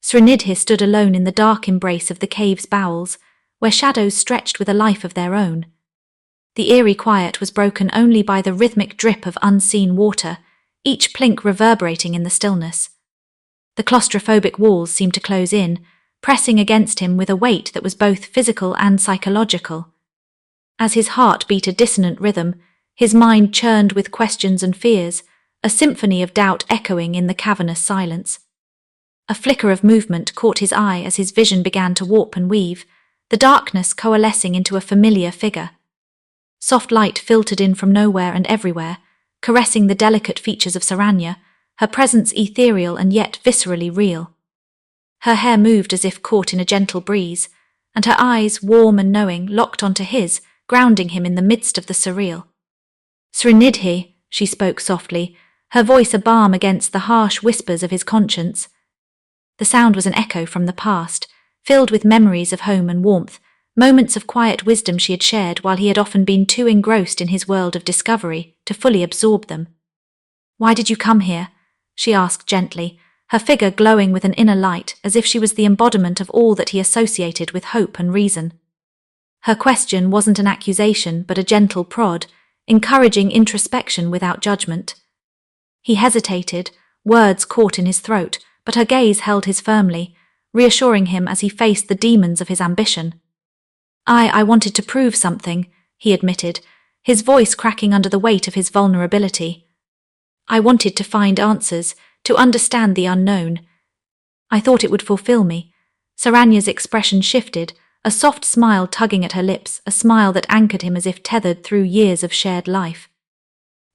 Srinidhi stood alone in the dark embrace of the cave's bowels, where shadows stretched with a life of their own. The eerie quiet was broken only by the rhythmic drip of unseen water, each plink reverberating in the stillness. The claustrophobic walls seemed to close in, pressing against him with a weight that was both physical and psychological. As his heart beat a dissonant rhythm, his mind churned with questions and fears, a symphony of doubt echoing in the cavernous silence. A flicker of movement caught his eye as his vision began to warp and weave, the darkness coalescing into a familiar figure. Soft light filtered in from nowhere and everywhere, caressing the delicate features of Saranya, her presence ethereal and yet viscerally real. Her hair moved as if caught in a gentle breeze, and her eyes, warm and knowing, locked onto his, grounding him in the midst of the surreal. "Srinidhi," she spoke softly, her voice a balm against the harsh whispers of his conscience. The sound was an echo from the past, filled with memories of home and warmth, moments of quiet wisdom she had shared while he had often been too engrossed in his world of discovery to fully absorb them. "Why did you come here?" she asked gently, her figure glowing with an inner light as if she was the embodiment of all that he associated with hope and reason. Her question wasn't an accusation but a gentle prod, encouraging introspection without judgment. He hesitated, words caught in his throat, but her gaze held his firmly, reassuring him as he faced the demons of his ambition. I wanted to prove something," he admitted, his voice cracking under the weight of his vulnerability. "I wanted to find answers, to understand the unknown. I thought it would fulfill me." Saranya's expression shifted, a soft smile tugging at her lips, a smile that anchored him as if tethered through years of shared life.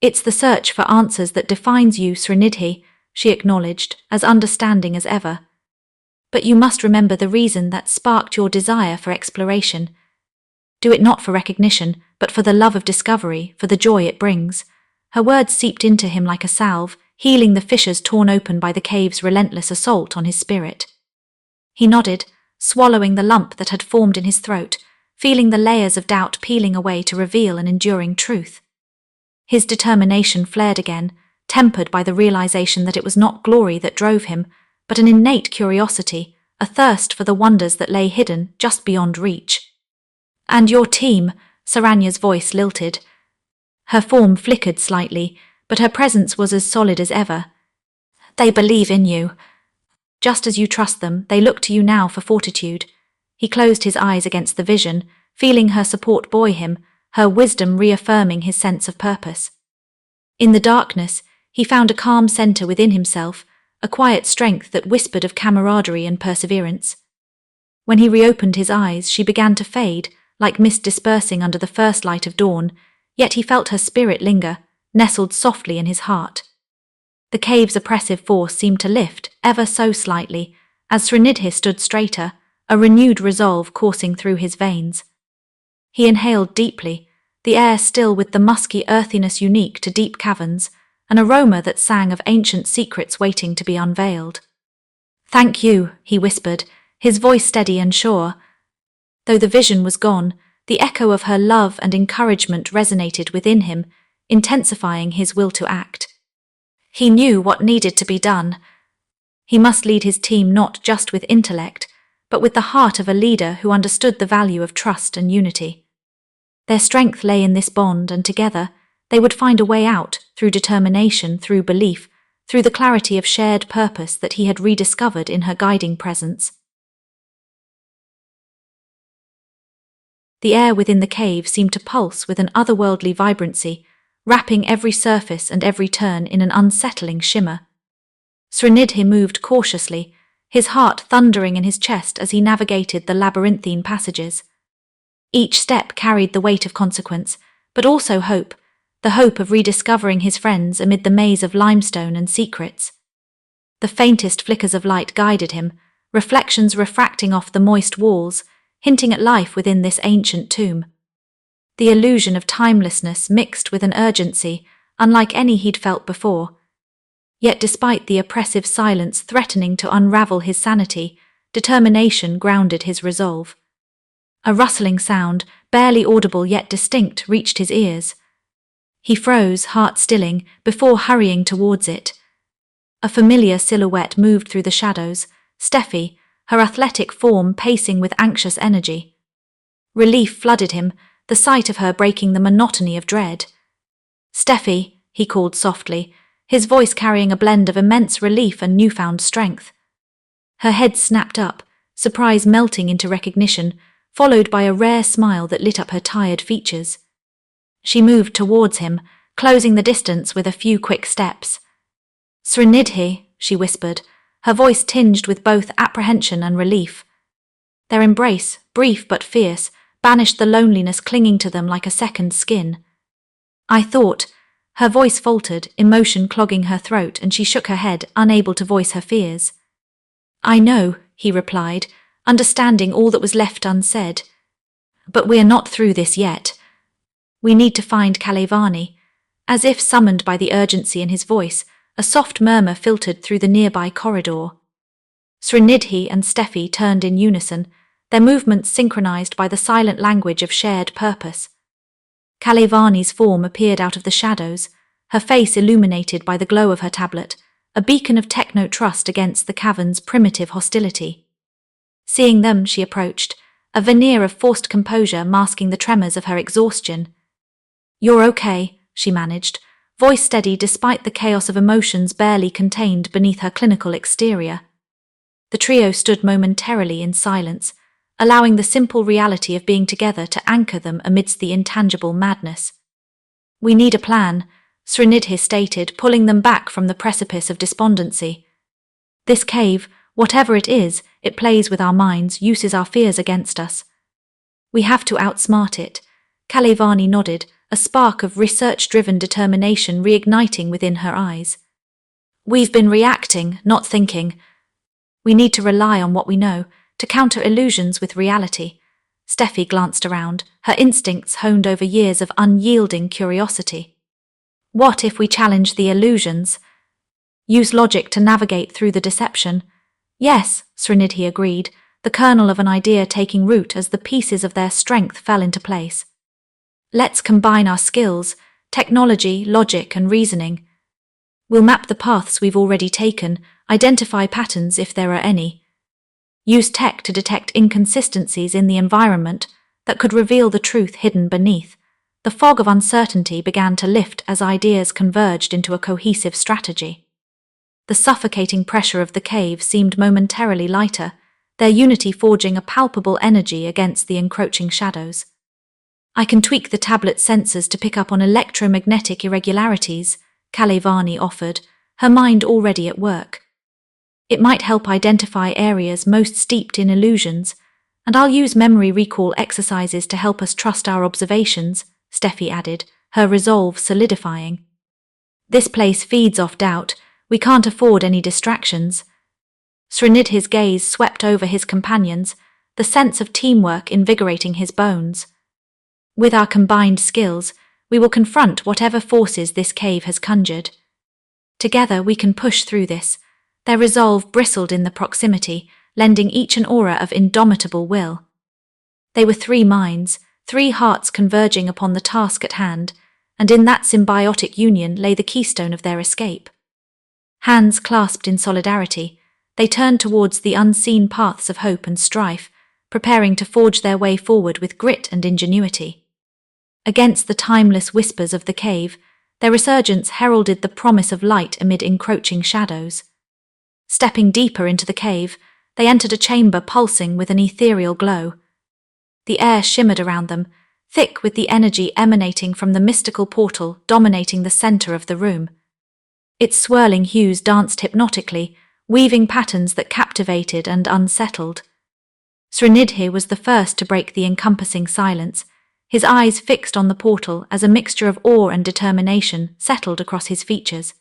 It's the search for answers that defines you, Srinidhi, she acknowledged, as understanding as ever. But you must remember the reason that sparked your desire for exploration. Do it not for recognition, but for the love of discovery, for the joy it brings. Her words seeped into him like a salve, healing the fissures torn open by the cave's relentless assault on his spirit. He nodded, swallowing the lump that had formed in his throat, feeling the layers of doubt peeling away to reveal an enduring truth. His determination flared again, tempered by the realization that it was not glory that drove him, but an innate curiosity, a thirst for the wonders that lay hidden just beyond reach. "And your team," Saranya's voice lilted. Her form flickered slightly, but her presence was as solid as ever. "They believe in you. Just as you trust them, they look to you now for fortitude." He closed his eyes against the vision, feeling her support buoy him, her wisdom reaffirming his sense of purpose. In the darkness, he found a calm center within himself, a quiet strength that whispered of camaraderie and perseverance. When he reopened his eyes, she began to fade, like mist dispersing under the first light of dawn, yet he felt her spirit linger, nestled softly in his heart. The cave's oppressive force seemed to lift, ever so slightly, as Srinidhi stood straighter, a renewed resolve coursing through his veins. He inhaled deeply, the air still with the musky earthiness unique to deep caverns, an aroma that sang of ancient secrets waiting to be unveiled. "Thank you," he whispered, his voice steady and sure. Though the vision was gone, the echo of her love and encouragement resonated within him, intensifying his will to act. He knew what needed to be done. He must lead his team not just with intellect, but with the heart of a leader who understood the value of trust and unity. Their strength lay in this bond, and together, they would find a way out, through determination, through belief, through the clarity of shared purpose that he had rediscovered in her guiding presence. The air within the cave seemed to pulse with an otherworldly vibrancy, wrapping every surface and every turn in an unsettling shimmer. Srinidhi moved cautiously, his heart thundering in his chest as he navigated the labyrinthine passages. Each step carried the weight of consequence, but also hope, the hope of rediscovering his friends amid the maze of limestone and secrets. The faintest flickers of light guided him, reflections refracting off the moist walls, hinting at life within this ancient tomb. The illusion of timelessness mixed with an urgency, unlike any he'd felt before. Yet despite the oppressive silence threatening to unravel his sanity, determination grounded his resolve. A rustling sound, barely audible yet distinct, reached his ears. He froze, heart stilling, before hurrying towards it. A familiar silhouette moved through the shadows, Steffi, her athletic form pacing with anxious energy. Relief flooded him, the sight of her breaking the monotony of dread. "Steffi," he called softly, his voice carrying a blend of immense relief and newfound strength. Her head snapped up, surprise melting into recognition, followed by a rare smile that lit up her tired features. She moved towards him, closing the distance with a few quick steps. "Srinidhi," she whispered, her voice tinged with both apprehension and relief. Their embrace, brief but fierce, banished the loneliness clinging to them like a second skin. "I thought," her voice faltered, emotion clogging her throat, and she shook her head, unable to voice her fears. "I know," he replied, understanding all that was left unsaid. "But we are not through this yet. We need to find Kalevani." As if summoned by the urgency in his voice, a soft murmur filtered through the nearby corridor. Srinidhi and Steffi turned in unison, their movements synchronized by the silent language of shared purpose. Kalevani's form appeared out of the shadows, her face illuminated by the glow of her tablet, a beacon of techno-trust against the cavern's primitive hostility. Seeing them, she approached, a veneer of forced composure masking the tremors of her exhaustion. "You're okay," she managed, voice steady despite the chaos of emotions barely contained beneath her clinical exterior. The trio stood momentarily in silence, allowing the simple reality of being together to anchor them amidst the intangible madness. "We need a plan," Srinidhi stated, pulling them back from the precipice of despondency. "This cave, whatever it is, it plays with our minds, uses our fears against us. We have to outsmart it." Kalevani nodded, a spark of research-driven determination reigniting within her eyes. We've been reacting, not thinking. We need to rely on what we know, to counter illusions with reality. Steffi glanced around, her instincts honed over years of unyielding curiosity. What if we challenge the illusions? Use logic to navigate through the deception? Yes, Srinidhi agreed, the kernel of an idea taking root as the pieces of their strength fell into place. Let's combine our skills, technology, logic, and reasoning. We'll map the paths we've already taken, identify patterns if there are any. Use tech to detect inconsistencies in the environment that could reveal the truth hidden beneath. The fog of uncertainty began to lift as ideas converged into a cohesive strategy. The suffocating pressure of the cave seemed momentarily lighter, their unity forging a palpable energy against the encroaching shadows. I can tweak the tablet's sensors to pick up on electromagnetic irregularities, Kalevani offered, her mind already at work. It might help identify areas most steeped in illusions, and I'll use memory recall exercises to help us trust our observations, Steffi added, her resolve solidifying. This place feeds off doubt. We can't afford any distractions. Srinidhi's gaze swept over his companions, the sense of teamwork invigorating his bones. With our combined skills, we will confront whatever forces this cave has conjured. Together we can push through this. Their resolve bristled in the proximity, lending each an aura of indomitable will. They were three minds, three hearts converging upon the task at hand, and in that symbiotic union lay the keystone of their escape. Hands clasped in solidarity, they turned towards the unseen paths of hope and strife, preparing to forge their way forward with grit and ingenuity. Against the timeless whispers of the cave, their resurgence heralded the promise of light amid encroaching shadows. Stepping deeper into the cave, they entered a chamber pulsing with an ethereal glow. The air shimmered around them, thick with the energy emanating from the mystical portal dominating the center of the room. Its swirling hues danced hypnotically, weaving patterns that captivated and unsettled. Srinidhi was the first to break the encompassing silence, his eyes fixed on the portal as a mixture of awe and determination settled across his features.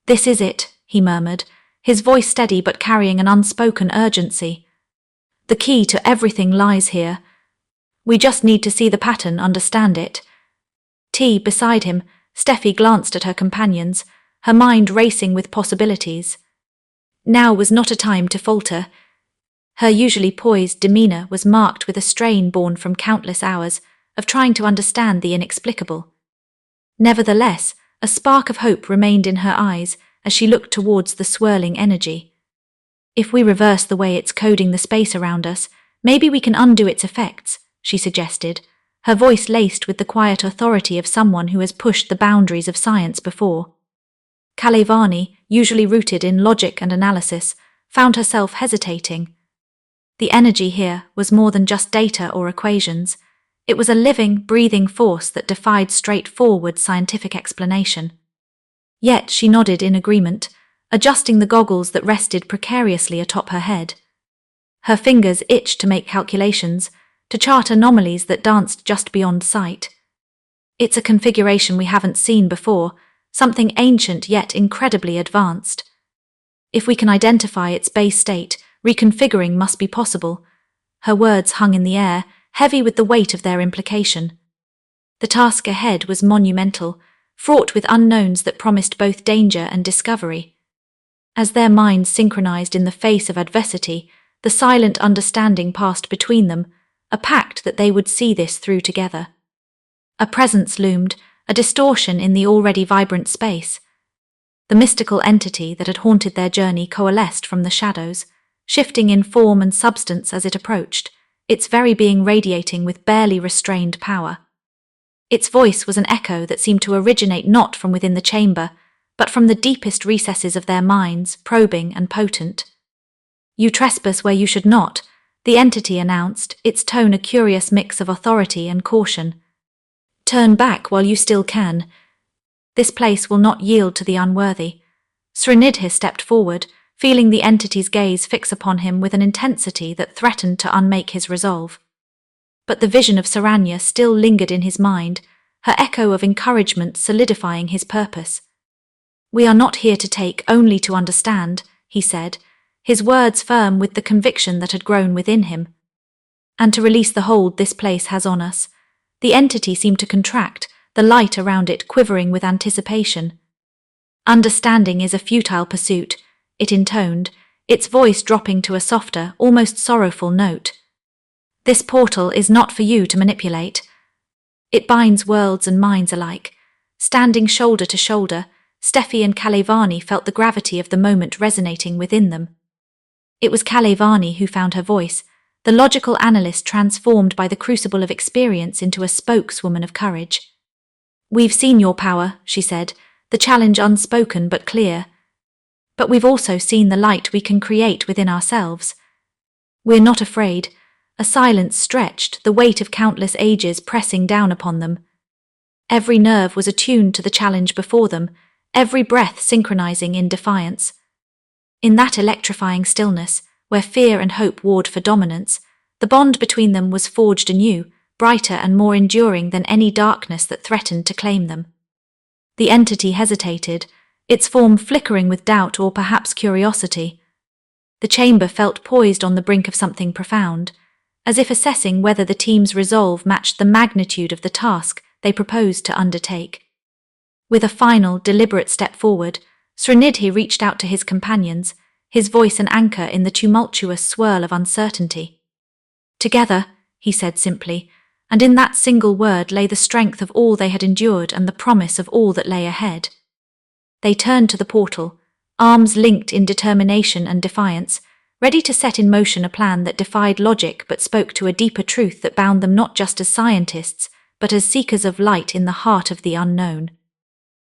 "This is it," he murmured, his voice steady but carrying an unspoken urgency. "The key to everything lies here. We just need to see the pattern, understand it." Beside him, Steffi glanced at her companions, her mind racing with possibilities. Now was not a time to falter. Her usually poised demeanor was marked with a strain born from countless hours of trying to understand the inexplicable. Nevertheless, a spark of hope remained in her eyes as she looked towards the swirling energy. "If we reverse the way it's coding the space around us, maybe we can undo its effects," she suggested, her voice laced with the quiet authority of someone who has pushed the boundaries of science before. Kalevani, usually rooted in logic and analysis, found herself hesitating. The energy here was more than just data or equations. It was a living, breathing force that defied straightforward scientific explanation. Yet she nodded in agreement, adjusting the goggles that rested precariously atop her head. Her fingers itched to make calculations, to chart anomalies that danced just beyond sight. "It's a configuration we haven't seen before, something ancient yet incredibly advanced. If we can identify its base state, reconfiguring must be possible." Her words hung in the air, heavy with the weight of their implication. The task ahead was monumental, fraught with unknowns that promised both danger and discovery. As their minds synchronized in the face of adversity, the silent understanding passed between them, a pact that they would see this through together. A presence loomed, a distortion in the already vibrant space. The mystical entity that had haunted their journey coalesced from the shadows, shifting in form and substance as it approached, its very being radiating with barely restrained power. Its voice was an echo that seemed to originate not from within the chamber, but from the deepest recesses of their minds, probing and potent. "You trespass where you should not," the entity announced, its tone a curious mix of authority and caution. "Turn back while you still can. This place will not yield to the unworthy." Srinidhi stepped forward, feeling the entity's gaze fix upon him with an intensity that threatened to unmake his resolve. But the vision of Saranya still lingered in his mind, her echo of encouragement solidifying his purpose. "We are not here to take, only to understand," he said, his words firm with the conviction that had grown within him. "And to release the hold this place has on us." The entity seemed to contract, the light around it quivering with anticipation. "Understanding is a futile pursuit," it intoned, its voice dropping to a softer, almost sorrowful note. "This portal is not for you to manipulate. It binds worlds and minds alike." Standing shoulder to shoulder, Steffi and Kalevani felt the gravity of the moment resonating within them. It was Kalevani who found her voice, the logical analyst transformed by the crucible of experience into a spokeswoman of courage. "We've seen your power," she said, the challenge unspoken but clear. "But we've also seen the light we can create within ourselves. We're not afraid." A silence stretched, the weight of countless ages pressing down upon them. Every nerve was attuned to the challenge before them, every breath synchronizing in defiance. In that electrifying stillness, where fear and hope warred for dominance, the bond between them was forged anew, brighter and more enduring than any darkness that threatened to claim them. The entity hesitated, its form flickering with doubt or perhaps curiosity. The chamber felt poised on the brink of something profound, as if assessing whether the team's resolve matched the magnitude of the task they proposed to undertake. With a final, deliberate step forward, Srinidhi reached out to his companions, his voice an anchor in the tumultuous swirl of uncertainty. "Together," he said simply, and in that single word lay the strength of all they had endured and the promise of all that lay ahead. They turned to the portal, arms linked in determination and defiance, ready to set in motion a plan that defied logic but spoke to a deeper truth that bound them not just as scientists, but as seekers of light in the heart of the unknown.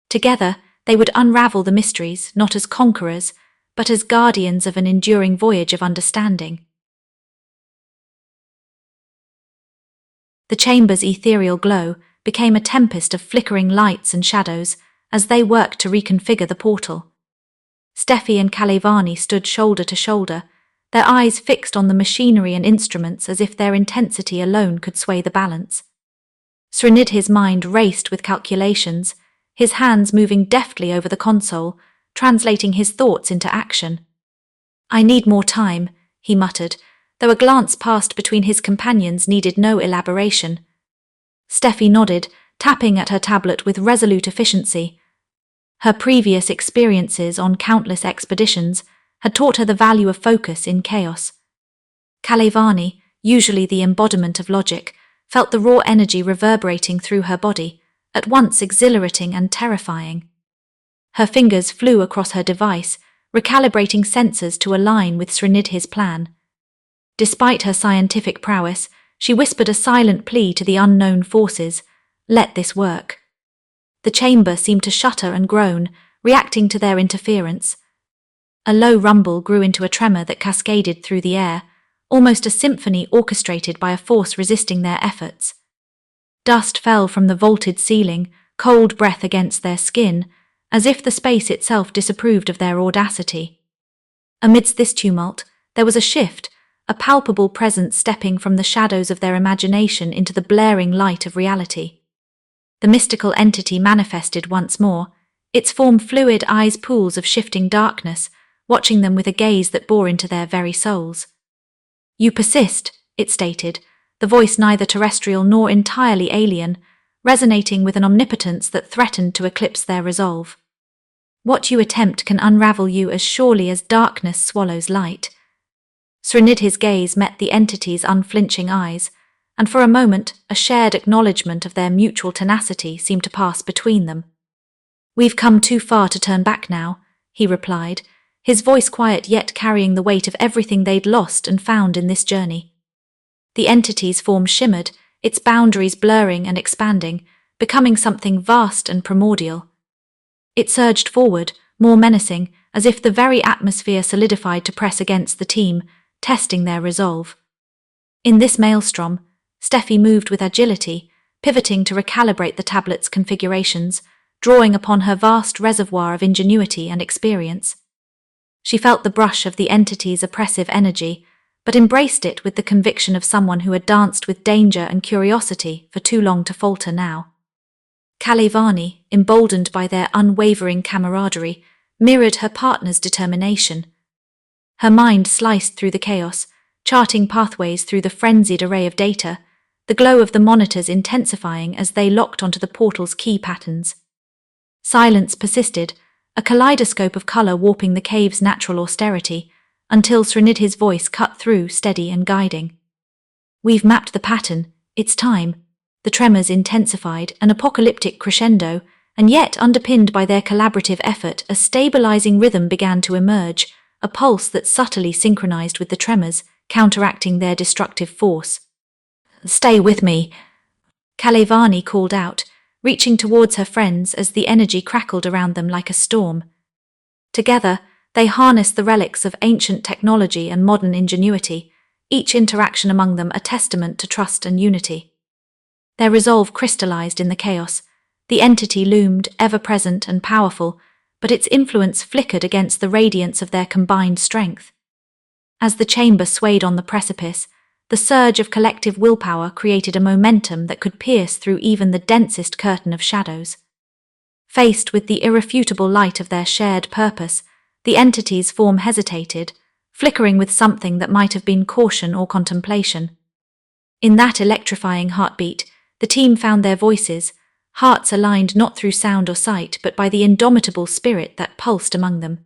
Together, they would unravel the mysteries, not as conquerors, but as guardians of an enduring voyage of understanding. The chamber's ethereal glow became a tempest of flickering lights and shadows as they worked to reconfigure the portal. Steffi and Kalevani stood shoulder to shoulder, their eyes fixed on the machinery and instruments as if their intensity alone could sway the balance. Srinidhi's mind raced with calculations, his hands moving deftly over the console, translating his thoughts into action. "I need more time," he muttered, though a glance passed between his companions needed no elaboration. Steffi nodded, tapping at her tablet with resolute efficiency. Her previous experiences on countless expeditions had taught her the value of focus in chaos. Kalevani, usually the embodiment of logic, felt the raw energy reverberating through her body, at once exhilarating and terrifying. Her fingers flew across her device, recalibrating sensors to align with Srinidhi's plan. Despite her scientific prowess, she whispered a silent plea to the unknown forces, "Let this work." The chamber seemed to shudder and groan, reacting to their interference. A low rumble grew into a tremor that cascaded through the air, almost a symphony orchestrated by a force resisting their efforts. Dust fell from the vaulted ceiling, cold breath against their skin, as if the space itself disapproved of their audacity. Amidst this tumult, there was a shift, a palpable presence stepping from the shadows of their imagination into the blaring light of reality. The mystical entity manifested once more, its form fluid, eyes pools of shifting darkness, watching them with a gaze that bore into their very souls. "You persist," it stated, the voice neither terrestrial nor entirely alien, resonating with an omnipotence that threatened to eclipse their resolve. "What you attempt can unravel you as surely as darkness swallows light." Srinidhi's gaze met the entity's unflinching eyes, and for a moment a shared acknowledgement of their mutual tenacity seemed to pass between them. "We've come too far to turn back now," he replied, his voice quiet yet carrying the weight of everything they'd lost and found in this journey. The entity's form shimmered, its boundaries blurring and expanding, becoming something vast and primordial. It surged forward, more menacing, as if the very atmosphere solidified to press against the team, testing their resolve. In this maelstrom, Steffi moved with agility, pivoting to recalibrate the tablet's configurations, drawing upon her vast reservoir of ingenuity and experience. She felt the brush of the entity's oppressive energy, but embraced it with the conviction of someone who had danced with danger and curiosity for too long to falter now. Kalevani, emboldened by their unwavering camaraderie, mirrored her partner's determination. Her mind sliced through the chaos, charting pathways through the frenzied array of data, the glow of the monitors intensifying as they locked onto the portal's key patterns. Silence persisted, a kaleidoscope of color warping the cave's natural austerity, until Srinidhi's voice cut through, steady and guiding. "We've mapped the pattern, it's time." The tremors intensified, an apocalyptic crescendo, and yet underpinned by their collaborative effort, a stabilizing rhythm began to emerge, a pulse that subtly synchronized with the tremors, counteracting their destructive force. "Stay with me," Kalevani called out, reaching towards her friends as the energy crackled around them like a storm. Together, they harnessed the relics of ancient technology and modern ingenuity, each interaction among them a testament to trust and unity. Their resolve crystallized in the chaos. The entity loomed, ever-present and powerful, but its influence flickered against the radiance of their combined strength. As the chamber swayed on the precipice, the surge of collective willpower created a momentum that could pierce through even the densest curtain of shadows. Faced with the irrefutable light of their shared purpose, the entity's form hesitated, flickering with something that might have been caution or contemplation. In that electrifying heartbeat, the team found their voices, hearts aligned not through sound or sight but by the indomitable spirit that pulsed among them.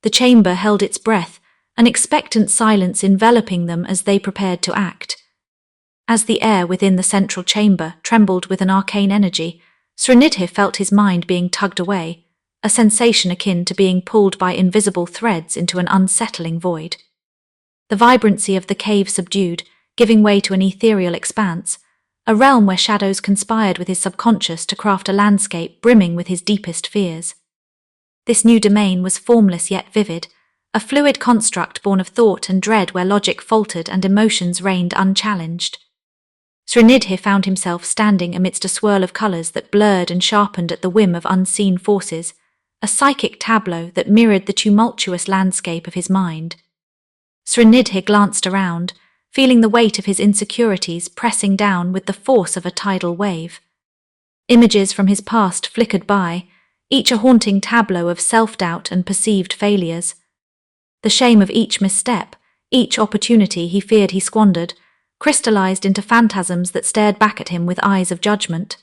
The chamber held its breath, an expectant silence enveloping them as they prepared to act. As the air within the central chamber trembled with an arcane energy, Srinidhi felt his mind being tugged away, a sensation akin to being pulled by invisible threads into an unsettling void. The vibrancy of the cave subdued, giving way to an ethereal expanse, a realm where shadows conspired with his subconscious to craft a landscape brimming with his deepest fears. This new domain was formless yet vivid, a fluid construct born of thought and dread where logic faltered and emotions reigned unchallenged. Srinidhi found himself standing amidst a swirl of colours that blurred and sharpened at the whim of unseen forces, a psychic tableau that mirrored the tumultuous landscape of his mind. Srinidhi glanced around, feeling the weight of his insecurities pressing down with the force of a tidal wave. Images from his past flickered by, each a haunting tableau of self-doubt and perceived failures. The shame of each misstep, each opportunity he feared he squandered, crystallized into phantasms that stared back at him with eyes of judgment.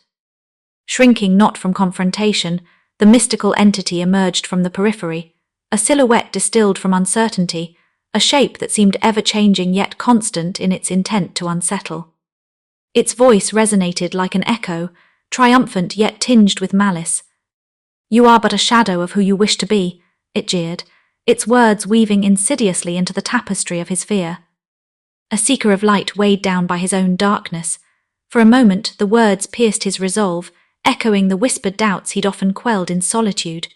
Shrinking not from confrontation, the mystical entity emerged from the periphery, a silhouette distilled from uncertainty, a shape that seemed ever-changing yet constant in its intent to unsettle. Its voice resonated like an echo, triumphant yet tinged with malice. "You are but a shadow of who you wish to be," it jeered, its words weaving insidiously into the tapestry of his fear. A seeker of light weighed down by his own darkness. For a moment the words pierced his resolve, echoing the whispered doubts he'd often quelled in solitude.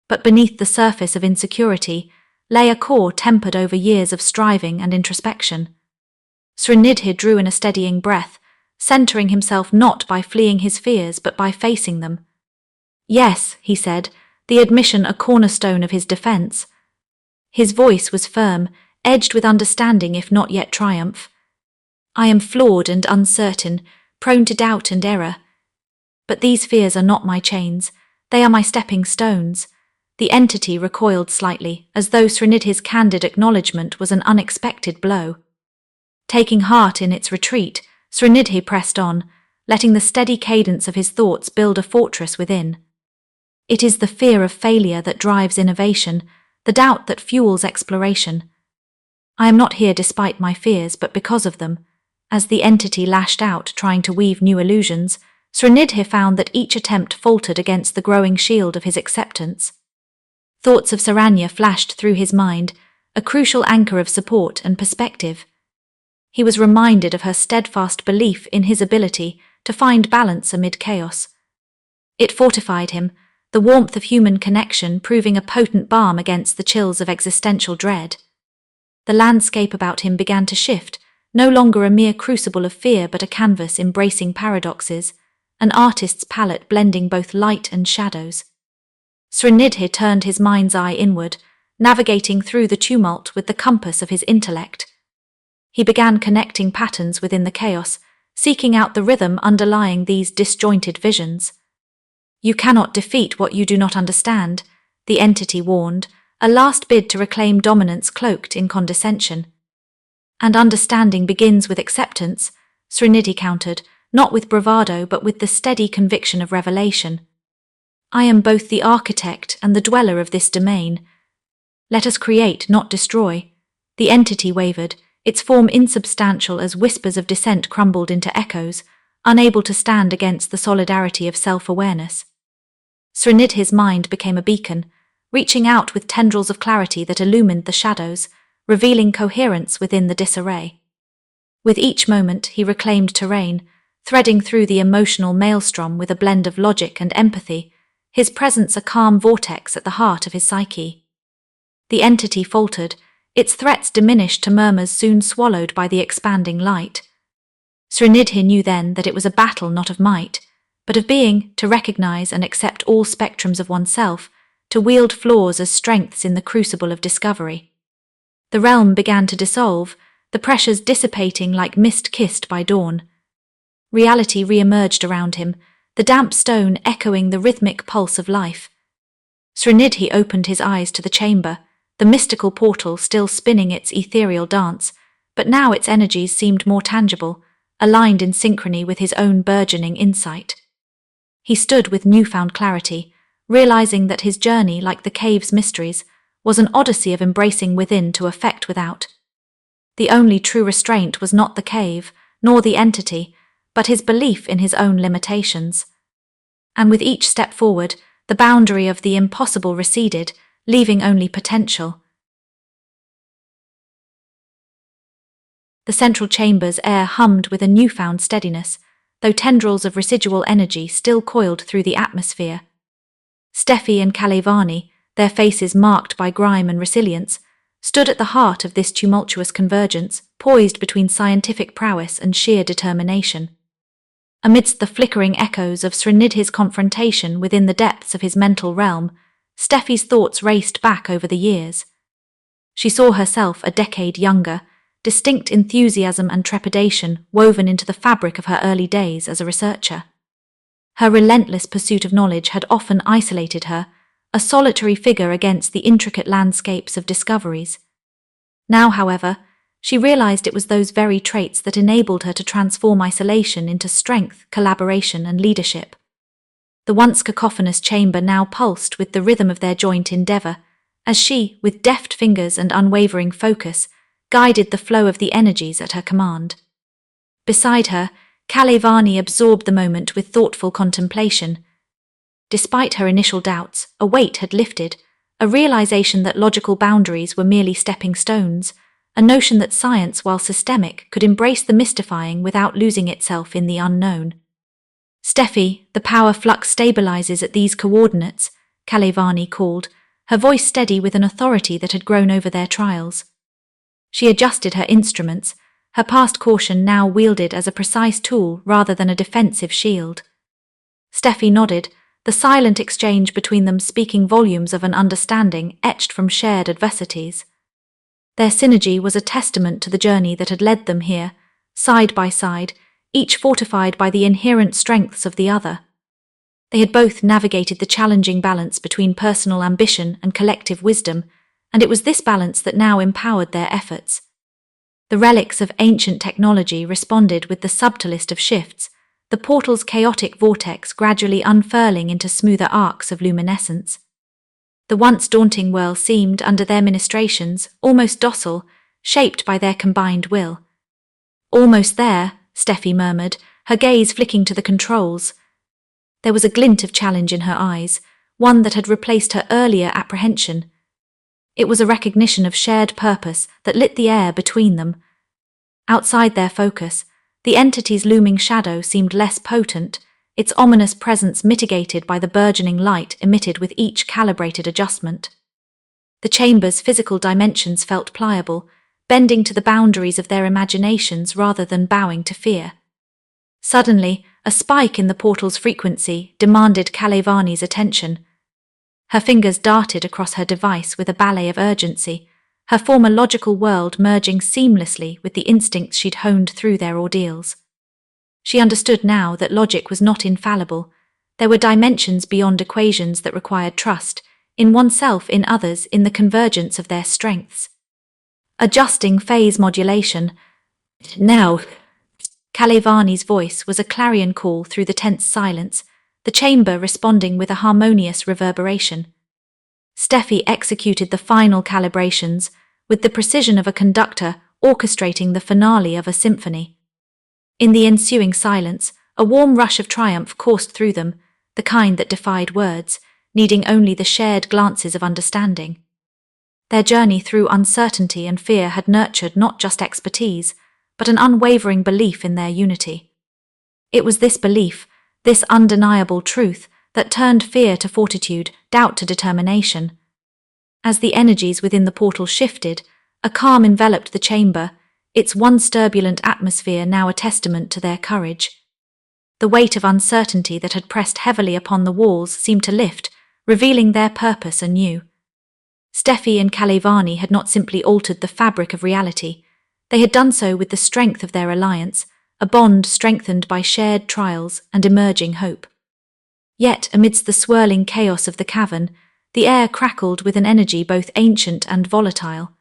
But beneath the surface of insecurity lay a core tempered over years of striving and introspection. Srinidhi drew in a steadying breath, centering himself not by fleeing his fears but by facing them. "Yes," he said, the admission a cornerstone of his defense. His voice was firm, edged with understanding if not yet triumph. "I am flawed and uncertain, prone to doubt and error. But these fears are not my chains, they are my stepping stones." The entity recoiled slightly, as though Srinidhi's candid acknowledgement was an unexpected blow. Taking heart in its retreat, Srinidhi pressed on, letting the steady cadence of his thoughts build a fortress within. It is the fear of failure that drives innovation, the doubt that fuels exploration. I am not here despite my fears, but because of them. As the entity lashed out, trying to weave new illusions, Srinidhi found that each attempt faltered against the growing shield of his acceptance. Thoughts of Saranya flashed through his mind, a crucial anchor of support and perspective. He was reminded of her steadfast belief in his ability to find balance amid chaos. It fortified him, the warmth of human connection proving a potent balm against the chills of existential dread. The landscape about him began to shift, no longer a mere crucible of fear but a canvas embracing paradoxes, an artist's palette blending both light and shadows. Srinidhi turned his mind's eye inward, navigating through the tumult with the compass of his intellect. He began connecting patterns within the chaos, seeking out the rhythm underlying these disjointed visions. "You cannot defeat what you do not understand," the entity warned, a last bid to reclaim dominance cloaked in condescension. "And understanding begins with acceptance," Srinidhi countered, not with bravado but with the steady conviction of revelation. "I am both the architect and the dweller of this domain. Let us create, not destroy." The entity wavered, its form insubstantial as whispers of dissent crumbled into echoes, unable to stand against the solidarity of self-awareness. Srinidhi's mind became a beacon, reaching out with tendrils of clarity that illumined the shadows, revealing coherence within the disarray. With each moment he reclaimed terrain, threading through the emotional maelstrom with a blend of logic and empathy, his presence a calm vortex at the heart of his psyche. The entity faltered, its threats diminished to murmurs soon swallowed by the expanding light. Srinidhi knew then that it was a battle not of might, but of being, to recognize and accept all spectrums of oneself, to wield flaws as strengths in the crucible of discovery. The realm began to dissolve, the pressures dissipating like mist kissed by dawn. Reality re-emerged around him, the damp stone echoing the rhythmic pulse of life. Srinidhi opened his eyes to the chamber, the mystical portal still spinning its ethereal dance, but now its energies seemed more tangible, aligned in synchrony with his own burgeoning insight. He stood with newfound clarity, realizing that his journey, like the cave's mysteries, was an odyssey of embracing within to effect without. The only true restraint was not the cave, nor the entity, but his belief in his own limitations. And with each step forward, the boundary of the impossible receded, leaving only potential. The central chamber's air hummed with a newfound steadiness, though tendrils of residual energy still coiled through the atmosphere. Steffi and Kalevani, their faces marked by grime and resilience, stood at the heart of this tumultuous convergence, poised between scientific prowess and sheer determination. Amidst the flickering echoes of Srinidhi's confrontation within the depths of his mental realm, Steffi's thoughts raced back over the years. She saw herself a decade younger, distinct enthusiasm and trepidation woven into the fabric of her early days as a researcher. Her relentless pursuit of knowledge had often isolated her, a solitary figure against the intricate landscapes of discoveries. Now, however, she realized it was those very traits that enabled her to transform isolation into strength, collaboration, and leadership. The once cacophonous chamber now pulsed with the rhythm of their joint endeavor, as she, with deft fingers and unwavering focus, guided the flow of the energies at her command. Beside her, Kalevani absorbed the moment with thoughtful contemplation. Despite her initial doubts, a weight had lifted, a realization that logical boundaries were merely stepping stones, a notion that science, while systemic, could embrace the mystifying without losing itself in the unknown. "Steffi, the power flux stabilizes at these coordinates," Kalevani called, her voice steady with an authority that had grown over their trials. She adjusted her instruments, her past caution now wielded as a precise tool rather than a defensive shield. Steffi nodded, the silent exchange between them speaking volumes of an understanding etched from shared adversities. Their synergy was a testament to the journey that had led them here, side by side, each fortified by the inherent strengths of the other. They had both navigated the challenging balance between personal ambition and collective wisdom, and it was this balance that now empowered their efforts. The relics of ancient technology responded with the subtlest of shifts, the portal's chaotic vortex gradually unfurling into smoother arcs of luminescence. The once daunting world seemed, under their ministrations, almost docile, shaped by their combined will. "Almost there," Steffi murmured, her gaze flicking to the controls. There was a glint of challenge in her eyes, one that had replaced her earlier apprehension. It was a recognition of shared purpose that lit the air between them. Outside their focus, the entity's looming shadow seemed less potent, its ominous presence mitigated by the burgeoning light emitted with each calibrated adjustment. The chamber's physical dimensions felt pliable, bending to the boundaries of their imaginations rather than bowing to fear. Suddenly, a spike in the portal's frequency demanded Kalevani's attention. Her fingers darted across her device with a ballet of urgency, her former logical world merging seamlessly with the instincts she'd honed through their ordeals. She understood now that logic was not infallible. There were dimensions beyond equations that required trust, in oneself, in others, in the convergence of their strengths. Adjusting phase modulation. Now, Kalevani's voice was a clarion call through the tense silence, the chamber responding with a harmonious reverberation. Steffi executed the final calibrations with the precision of a conductor orchestrating the finale of a symphony. In the ensuing silence, a warm rush of triumph coursed through them, the kind that defied words, needing only the shared glances of understanding. Their journey through uncertainty and fear had nurtured not just expertise, but an unwavering belief in their unity. It was this belief, this undeniable truth, that turned fear to fortitude, doubt to determination. As the energies within the portal shifted, a calm enveloped the chamber, its once turbulent atmosphere now a testament to their courage. The weight of uncertainty that had pressed heavily upon the walls seemed to lift, revealing their purpose anew. Steffi and Kalevani had not simply altered the fabric of reality, they had done so with the strength of their alliance, a bond strengthened by shared trials and emerging hope. Yet, amidst the swirling chaos of the cavern, the air crackled with an energy both ancient and volatile.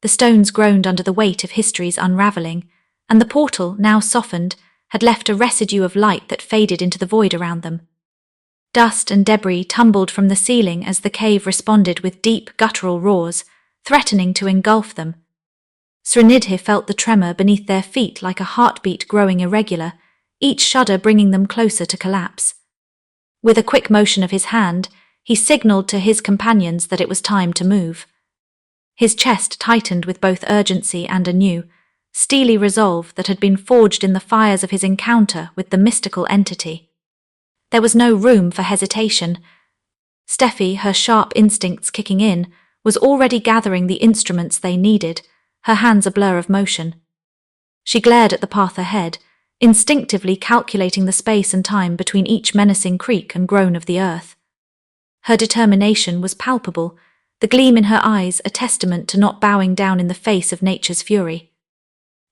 The stones groaned under the weight of history's unravelling, and the portal, now softened, had left a residue of light that faded into the void around them. Dust and debris tumbled from the ceiling as the cave responded with deep, guttural roars, threatening to engulf them. Srinidhi felt the tremor beneath their feet like a heartbeat growing irregular, each shudder bringing them closer to collapse. With a quick motion of his hand, he signalled to his companions that it was time to move. His chest tightened with both urgency and a new, steely resolve that had been forged in the fires of his encounter with the mystical entity. There was no room for hesitation. Steffi, her sharp instincts kicking in, was already gathering the instruments they needed, her hands a blur of motion. She glared at the path ahead, instinctively calculating the space and time between each menacing creak and groan of the earth. Her determination was palpable, the gleam in her eyes a testament to not bowing down in the face of nature's fury.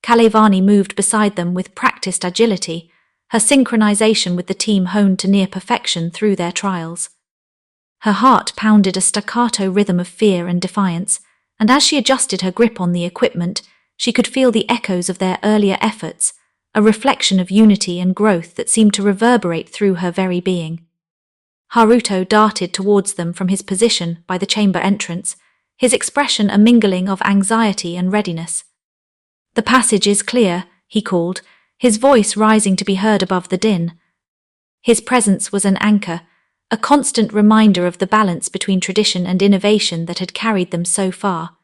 Kalevani moved beside them with practiced agility, her synchronization with the team honed to near perfection through their trials. Her heart pounded a staccato rhythm of fear and defiance, and as she adjusted her grip on the equipment, she could feel the echoes of their earlier efforts, a reflection of unity and growth that seemed to reverberate through her very being. Haruto darted towards them from his position by the chamber entrance, his expression a mingling of anxiety and readiness. "The passage is clear," he called, his voice rising to be heard above the din. His presence was an anchor, a constant reminder of the balance between tradition and innovation that had carried them so far.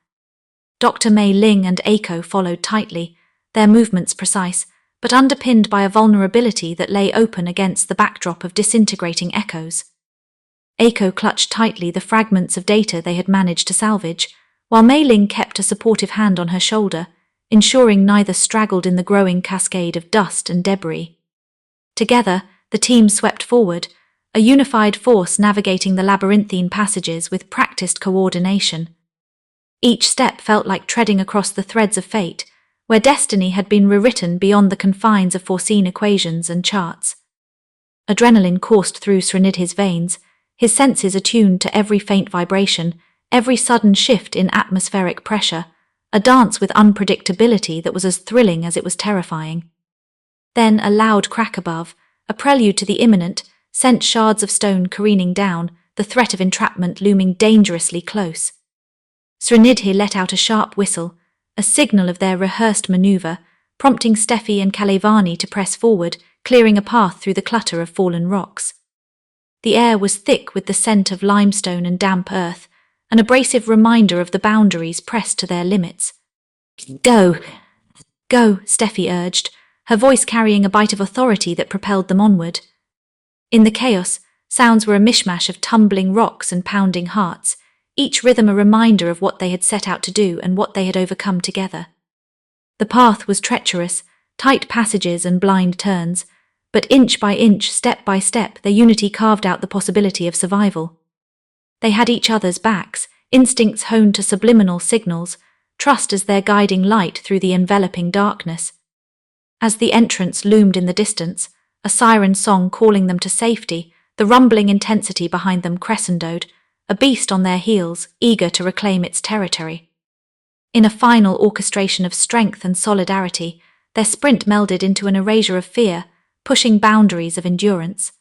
Dr. Mei Ling and Eiko followed tightly, their movements precise, but underpinned by a vulnerability that lay open against the backdrop of disintegrating echoes. Eiko clutched tightly the fragments of data they had managed to salvage, while Mei Ling kept a supportive hand on her shoulder, ensuring neither straggled in the growing cascade of dust and debris. Together, the team swept forward, a unified force navigating the labyrinthine passages with practiced coordination. Each step felt like treading across the threads of fate, where destiny had been rewritten beyond the confines of foreseen equations and charts. Adrenaline coursed through Srinidhi's veins, his senses attuned to every faint vibration, every sudden shift in atmospheric pressure, a dance with unpredictability that was as thrilling as it was terrifying. Then a loud crack above, a prelude to the imminent, sent shards of stone careening down, the threat of entrapment looming dangerously close. Srinidhi let out a sharp whistle, a signal of their rehearsed maneuver, prompting Steffi and Kalevani to press forward, clearing a path through the clutter of fallen rocks. The air was thick with the scent of limestone and damp earth, an abrasive reminder of the boundaries pressed to their limits. "Go! Go!" Steffi urged, her voice carrying a bite of authority that propelled them onward. In the chaos, sounds were a mishmash of tumbling rocks and pounding hearts, each rhythm a reminder of what they had set out to do and what they had overcome together. The path was treacherous, tight passages and blind turns, but inch by inch, step by step, their unity carved out the possibility of survival. They had each other's backs, instincts honed to subliminal signals, trust as their guiding light through the enveloping darkness. As the entrance loomed in the distance, a siren song calling them to safety, the rumbling intensity behind them crescendoed, a beast on their heels, eager to reclaim its territory. In a final orchestration of strength and solidarity, their sprint melded into an erasure of fear, pushing boundaries of endurance.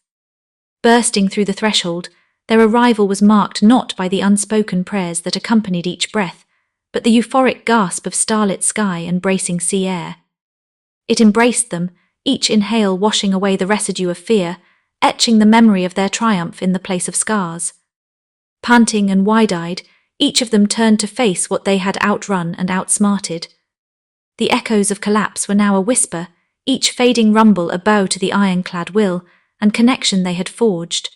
Bursting through the threshold, their arrival was marked not by the unspoken prayers that accompanied each breath, but the euphoric gasp of starlit sky and bracing sea air. It embraced them, each inhale washing away the residue of fear, etching the memory of their triumph in the place of scars. Panting and wide-eyed, each of them turned to face what they had outrun and outsmarted. The echoes of collapse were now a whisper, each fading rumble a bow to the ironclad will and connection they had forged.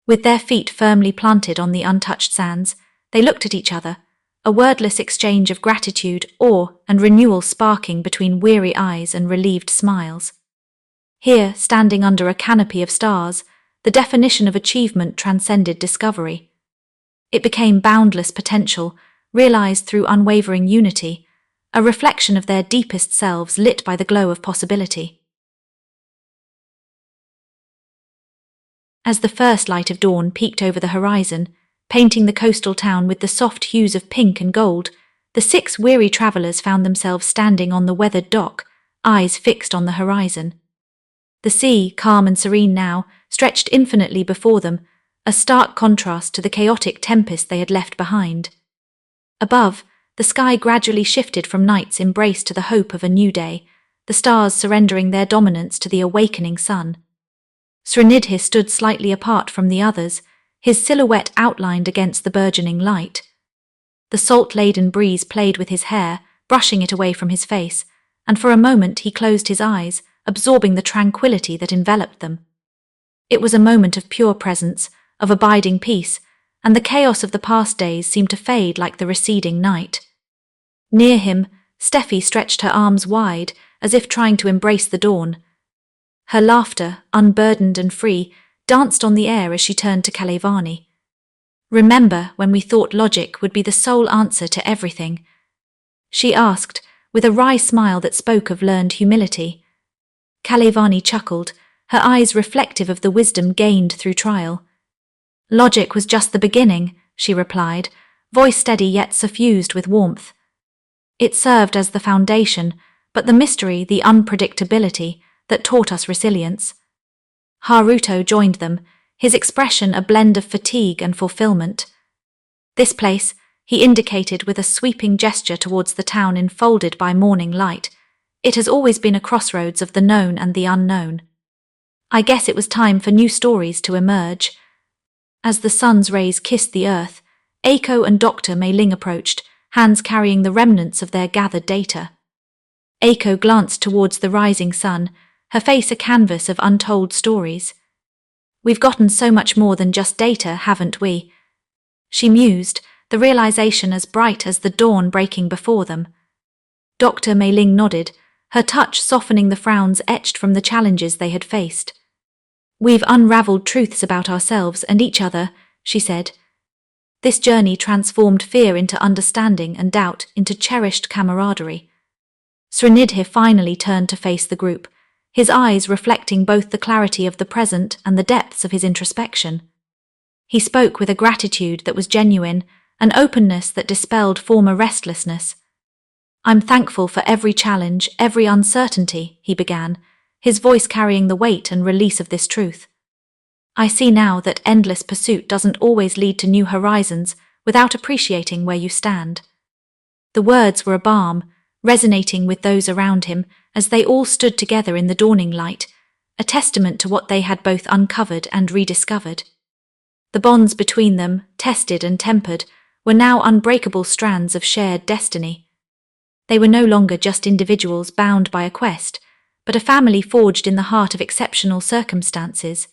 With their feet firmly planted on the untouched sands, they looked at each other, a wordless exchange of gratitude, awe, and renewal sparking between weary eyes and relieved smiles. Here, standing under a canopy of stars, the definition of achievement transcended discovery. It became boundless potential, realized through unwavering unity, a reflection of their deepest selves lit by the glow of possibility. As the first light of dawn peeked over the horizon, painting the coastal town with the soft hues of pink and gold, the 6 weary travellers found themselves standing on the weathered dock, eyes fixed on the horizon. The sea, calm and serene now, stretched infinitely before them, a stark contrast to the chaotic tempest they had left behind. Above, the sky gradually shifted from night's embrace to the hope of a new day, the stars surrendering their dominance to the awakening sun. Srinidhi stood slightly apart from the others, his silhouette outlined against the burgeoning light. The salt-laden breeze played with his hair, brushing it away from his face, and for a moment he closed his eyes, absorbing the tranquility that enveloped them. It was a moment of pure presence, of abiding peace, and the chaos of the past days seemed to fade like the receding night. Near him, Steffi stretched her arms wide, as if trying to embrace the dawn. Her laughter, unburdened and free, danced on the air as she turned to Kalevani. "Remember when we thought logic would be the sole answer to everything?" she asked, with a wry smile that spoke of learned humility. Kalevani chuckled, her eyes reflective of the wisdom gained through trial. "Logic was just the beginning," she replied, voice steady yet suffused with warmth. "It served as the foundation, but the mystery, the unpredictability, that taught us resilience." Haruto joined them, his expression a blend of fatigue and fulfillment. "This place," he indicated with a sweeping gesture towards the town enfolded by morning light, "it has always been a crossroads of the known and the unknown. I guess it was time for new stories to emerge." As the sun's rays kissed the earth, Eiko and Dr. Mei Ling approached, hands carrying the remnants of their gathered data. Eiko glanced towards the rising sun, her face a canvas of untold stories. "We've gotten so much more than just data, haven't we?" she mused, the realization as bright as the dawn breaking before them. Dr. Mei Ling nodded, her touch softening the frowns etched from the challenges they had faced. "We've unraveled truths about ourselves and each other," she said. This journey transformed fear into understanding and doubt into cherished camaraderie. Srinidhi finally turned to face the group, his eyes reflecting both the clarity of the present and the depths of his introspection. He spoke with a gratitude that was genuine, an openness that dispelled former restlessness. "I'm thankful for every challenge, every uncertainty," he began, his voice carrying the weight and release of this truth. "I see now that endless pursuit doesn't always lead to new horizons without appreciating where you stand." The words were a balm, resonating with those around him as they all stood together in the dawning light, a testament to what they had both uncovered and rediscovered. The bonds between them, tested and tempered, were now unbreakable strands of shared destiny. They were no longer just individuals bound by a quest, but a family forged in the heart of exceptional circumstances.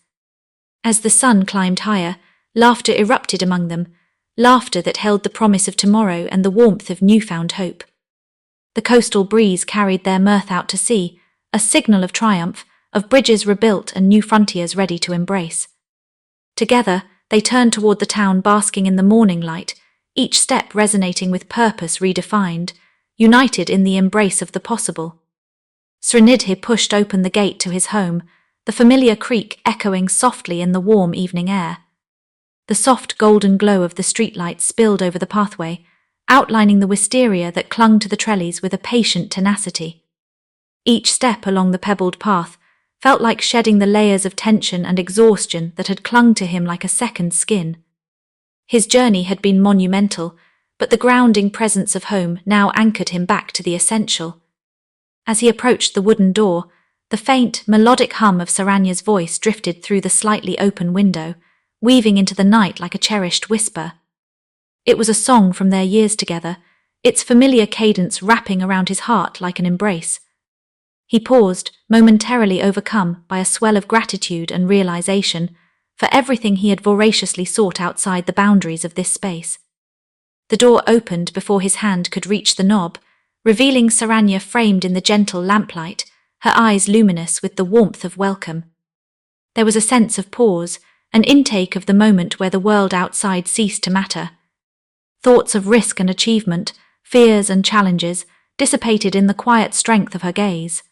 As the sun climbed higher, laughter erupted among them, laughter that held the promise of tomorrow and the warmth of newfound hope. The coastal breeze carried their mirth out to sea, a signal of triumph, of bridges rebuilt and new frontiers ready to embrace. Together, they turned toward the town basking in the morning light, each step resonating with purpose redefined, united in the embrace of the possible. Srinidhi pushed open the gate to his home, the familiar creak echoing softly in the warm evening air. The soft golden glow of the streetlights spilled over the pathway, outlining the wisteria that clung to the trellis with a patient tenacity. Each step along the pebbled path felt like shedding the layers of tension and exhaustion that had clung to him like a second skin. His journey had been monumental, but the grounding presence of home now anchored him back to the essential. As he approached the wooden door, the faint, melodic hum of Saranya's voice drifted through the slightly open window, weaving into the night like a cherished whisper. It was a song from their years together, its familiar cadence wrapping around his heart like an embrace. He paused, momentarily overcome by a swell of gratitude and realization for everything he had voraciously sought outside the boundaries of this space. The door opened before his hand could reach the knob, revealing Saranya framed in the gentle lamplight, her eyes luminous with the warmth of welcome. There was a sense of pause, an intake of the moment where the world outside ceased to matter. Thoughts of risk and achievement, fears and challenges, dissipated in the quiet strength of her gaze.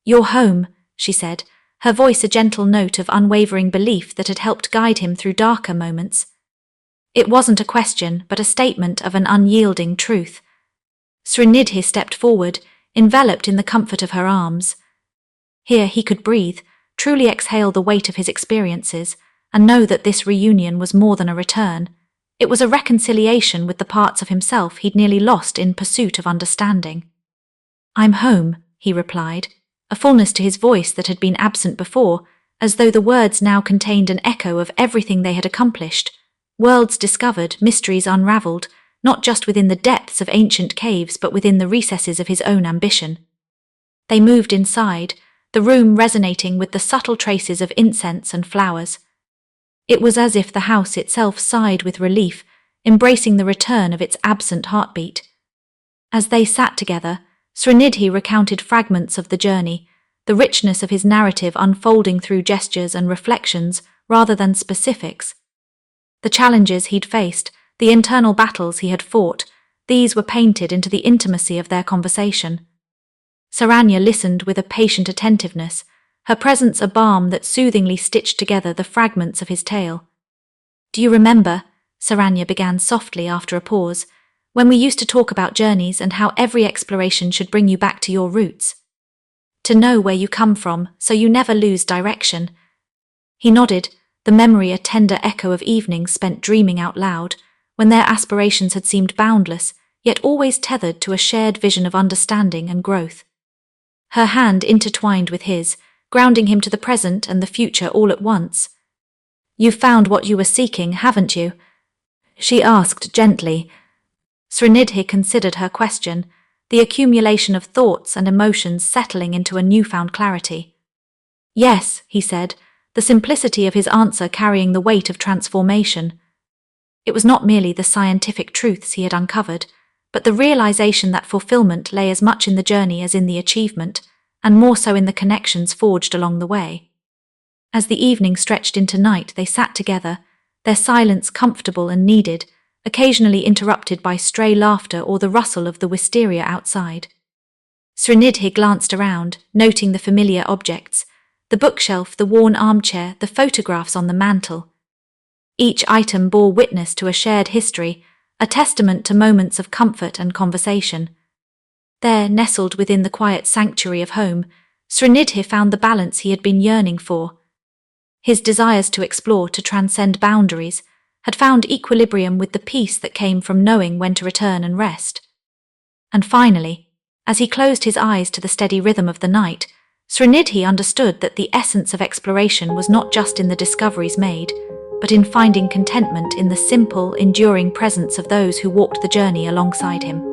"You're home," she said, her voice a gentle note of unwavering belief that had helped guide him through darker moments. It wasn't a question, but a statement of an unyielding truth. Srinidhi stepped forward, enveloped in the comfort of her arms. Here he could breathe, truly exhale the weight of his experiences, and know that this reunion was more than a return. It was a reconciliation with the parts of himself he'd nearly lost in pursuit of understanding. "I'm home," he replied, a fullness to his voice that had been absent before, as though the words now contained an echo of everything they had accomplished. Worlds discovered, mysteries unravelled, not just within the depths of ancient caves but within the recesses of his own ambition. They moved inside, the room resonating with the subtle traces of incense and flowers. It was as if the house itself sighed with relief, embracing the return of its absent heartbeat. As they sat together, Srinidhi recounted fragments of the journey, the richness of his narrative unfolding through gestures and reflections rather than specifics. The challenges he'd faced, the internal battles he had fought, these were painted into the intimacy of their conversation. Saranya listened with a patient attentiveness, her presence a balm that soothingly stitched together the fragments of his tale. "Do you remember," Saranya began softly after a pause, "when we used to talk about journeys and how every exploration should bring you back to your roots? To know where you come from, so you never lose direction." He nodded, the memory a tender echo of evenings spent dreaming out loud, when their aspirations had seemed boundless, yet always tethered to a shared vision of understanding and growth. Her hand intertwined with his, grounding him to the present and the future all at once. "You've found what you were seeking, haven't you?" she asked gently. Srinidhi considered her question, the accumulation of thoughts and emotions settling into a newfound clarity. "Yes," he said, the simplicity of his answer carrying the weight of transformation. It was not merely the scientific truths he had uncovered, but the realization that fulfillment lay as much in the journey as in the achievement, and more so in the connections forged along the way. As the evening stretched into night, they sat together, their silence comfortable and needed, occasionally interrupted by stray laughter or the rustle of the wisteria outside. Srinidhi glanced around, noting the familiar objects, the bookshelf, the worn armchair, the photographs on the mantel. Each item bore witness to a shared history, a testament to moments of comfort and conversation. There, nestled within the quiet sanctuary of home, Srinidhi found the balance he had been yearning for. His desires to explore, to transcend boundaries, had found equilibrium with the peace that came from knowing when to return and rest. And finally, as he closed his eyes to the steady rhythm of the night, Srinidhi understood that the essence of exploration was not just in the discoveries made, but in finding contentment in the simple, enduring presence of those who walked the journey alongside him.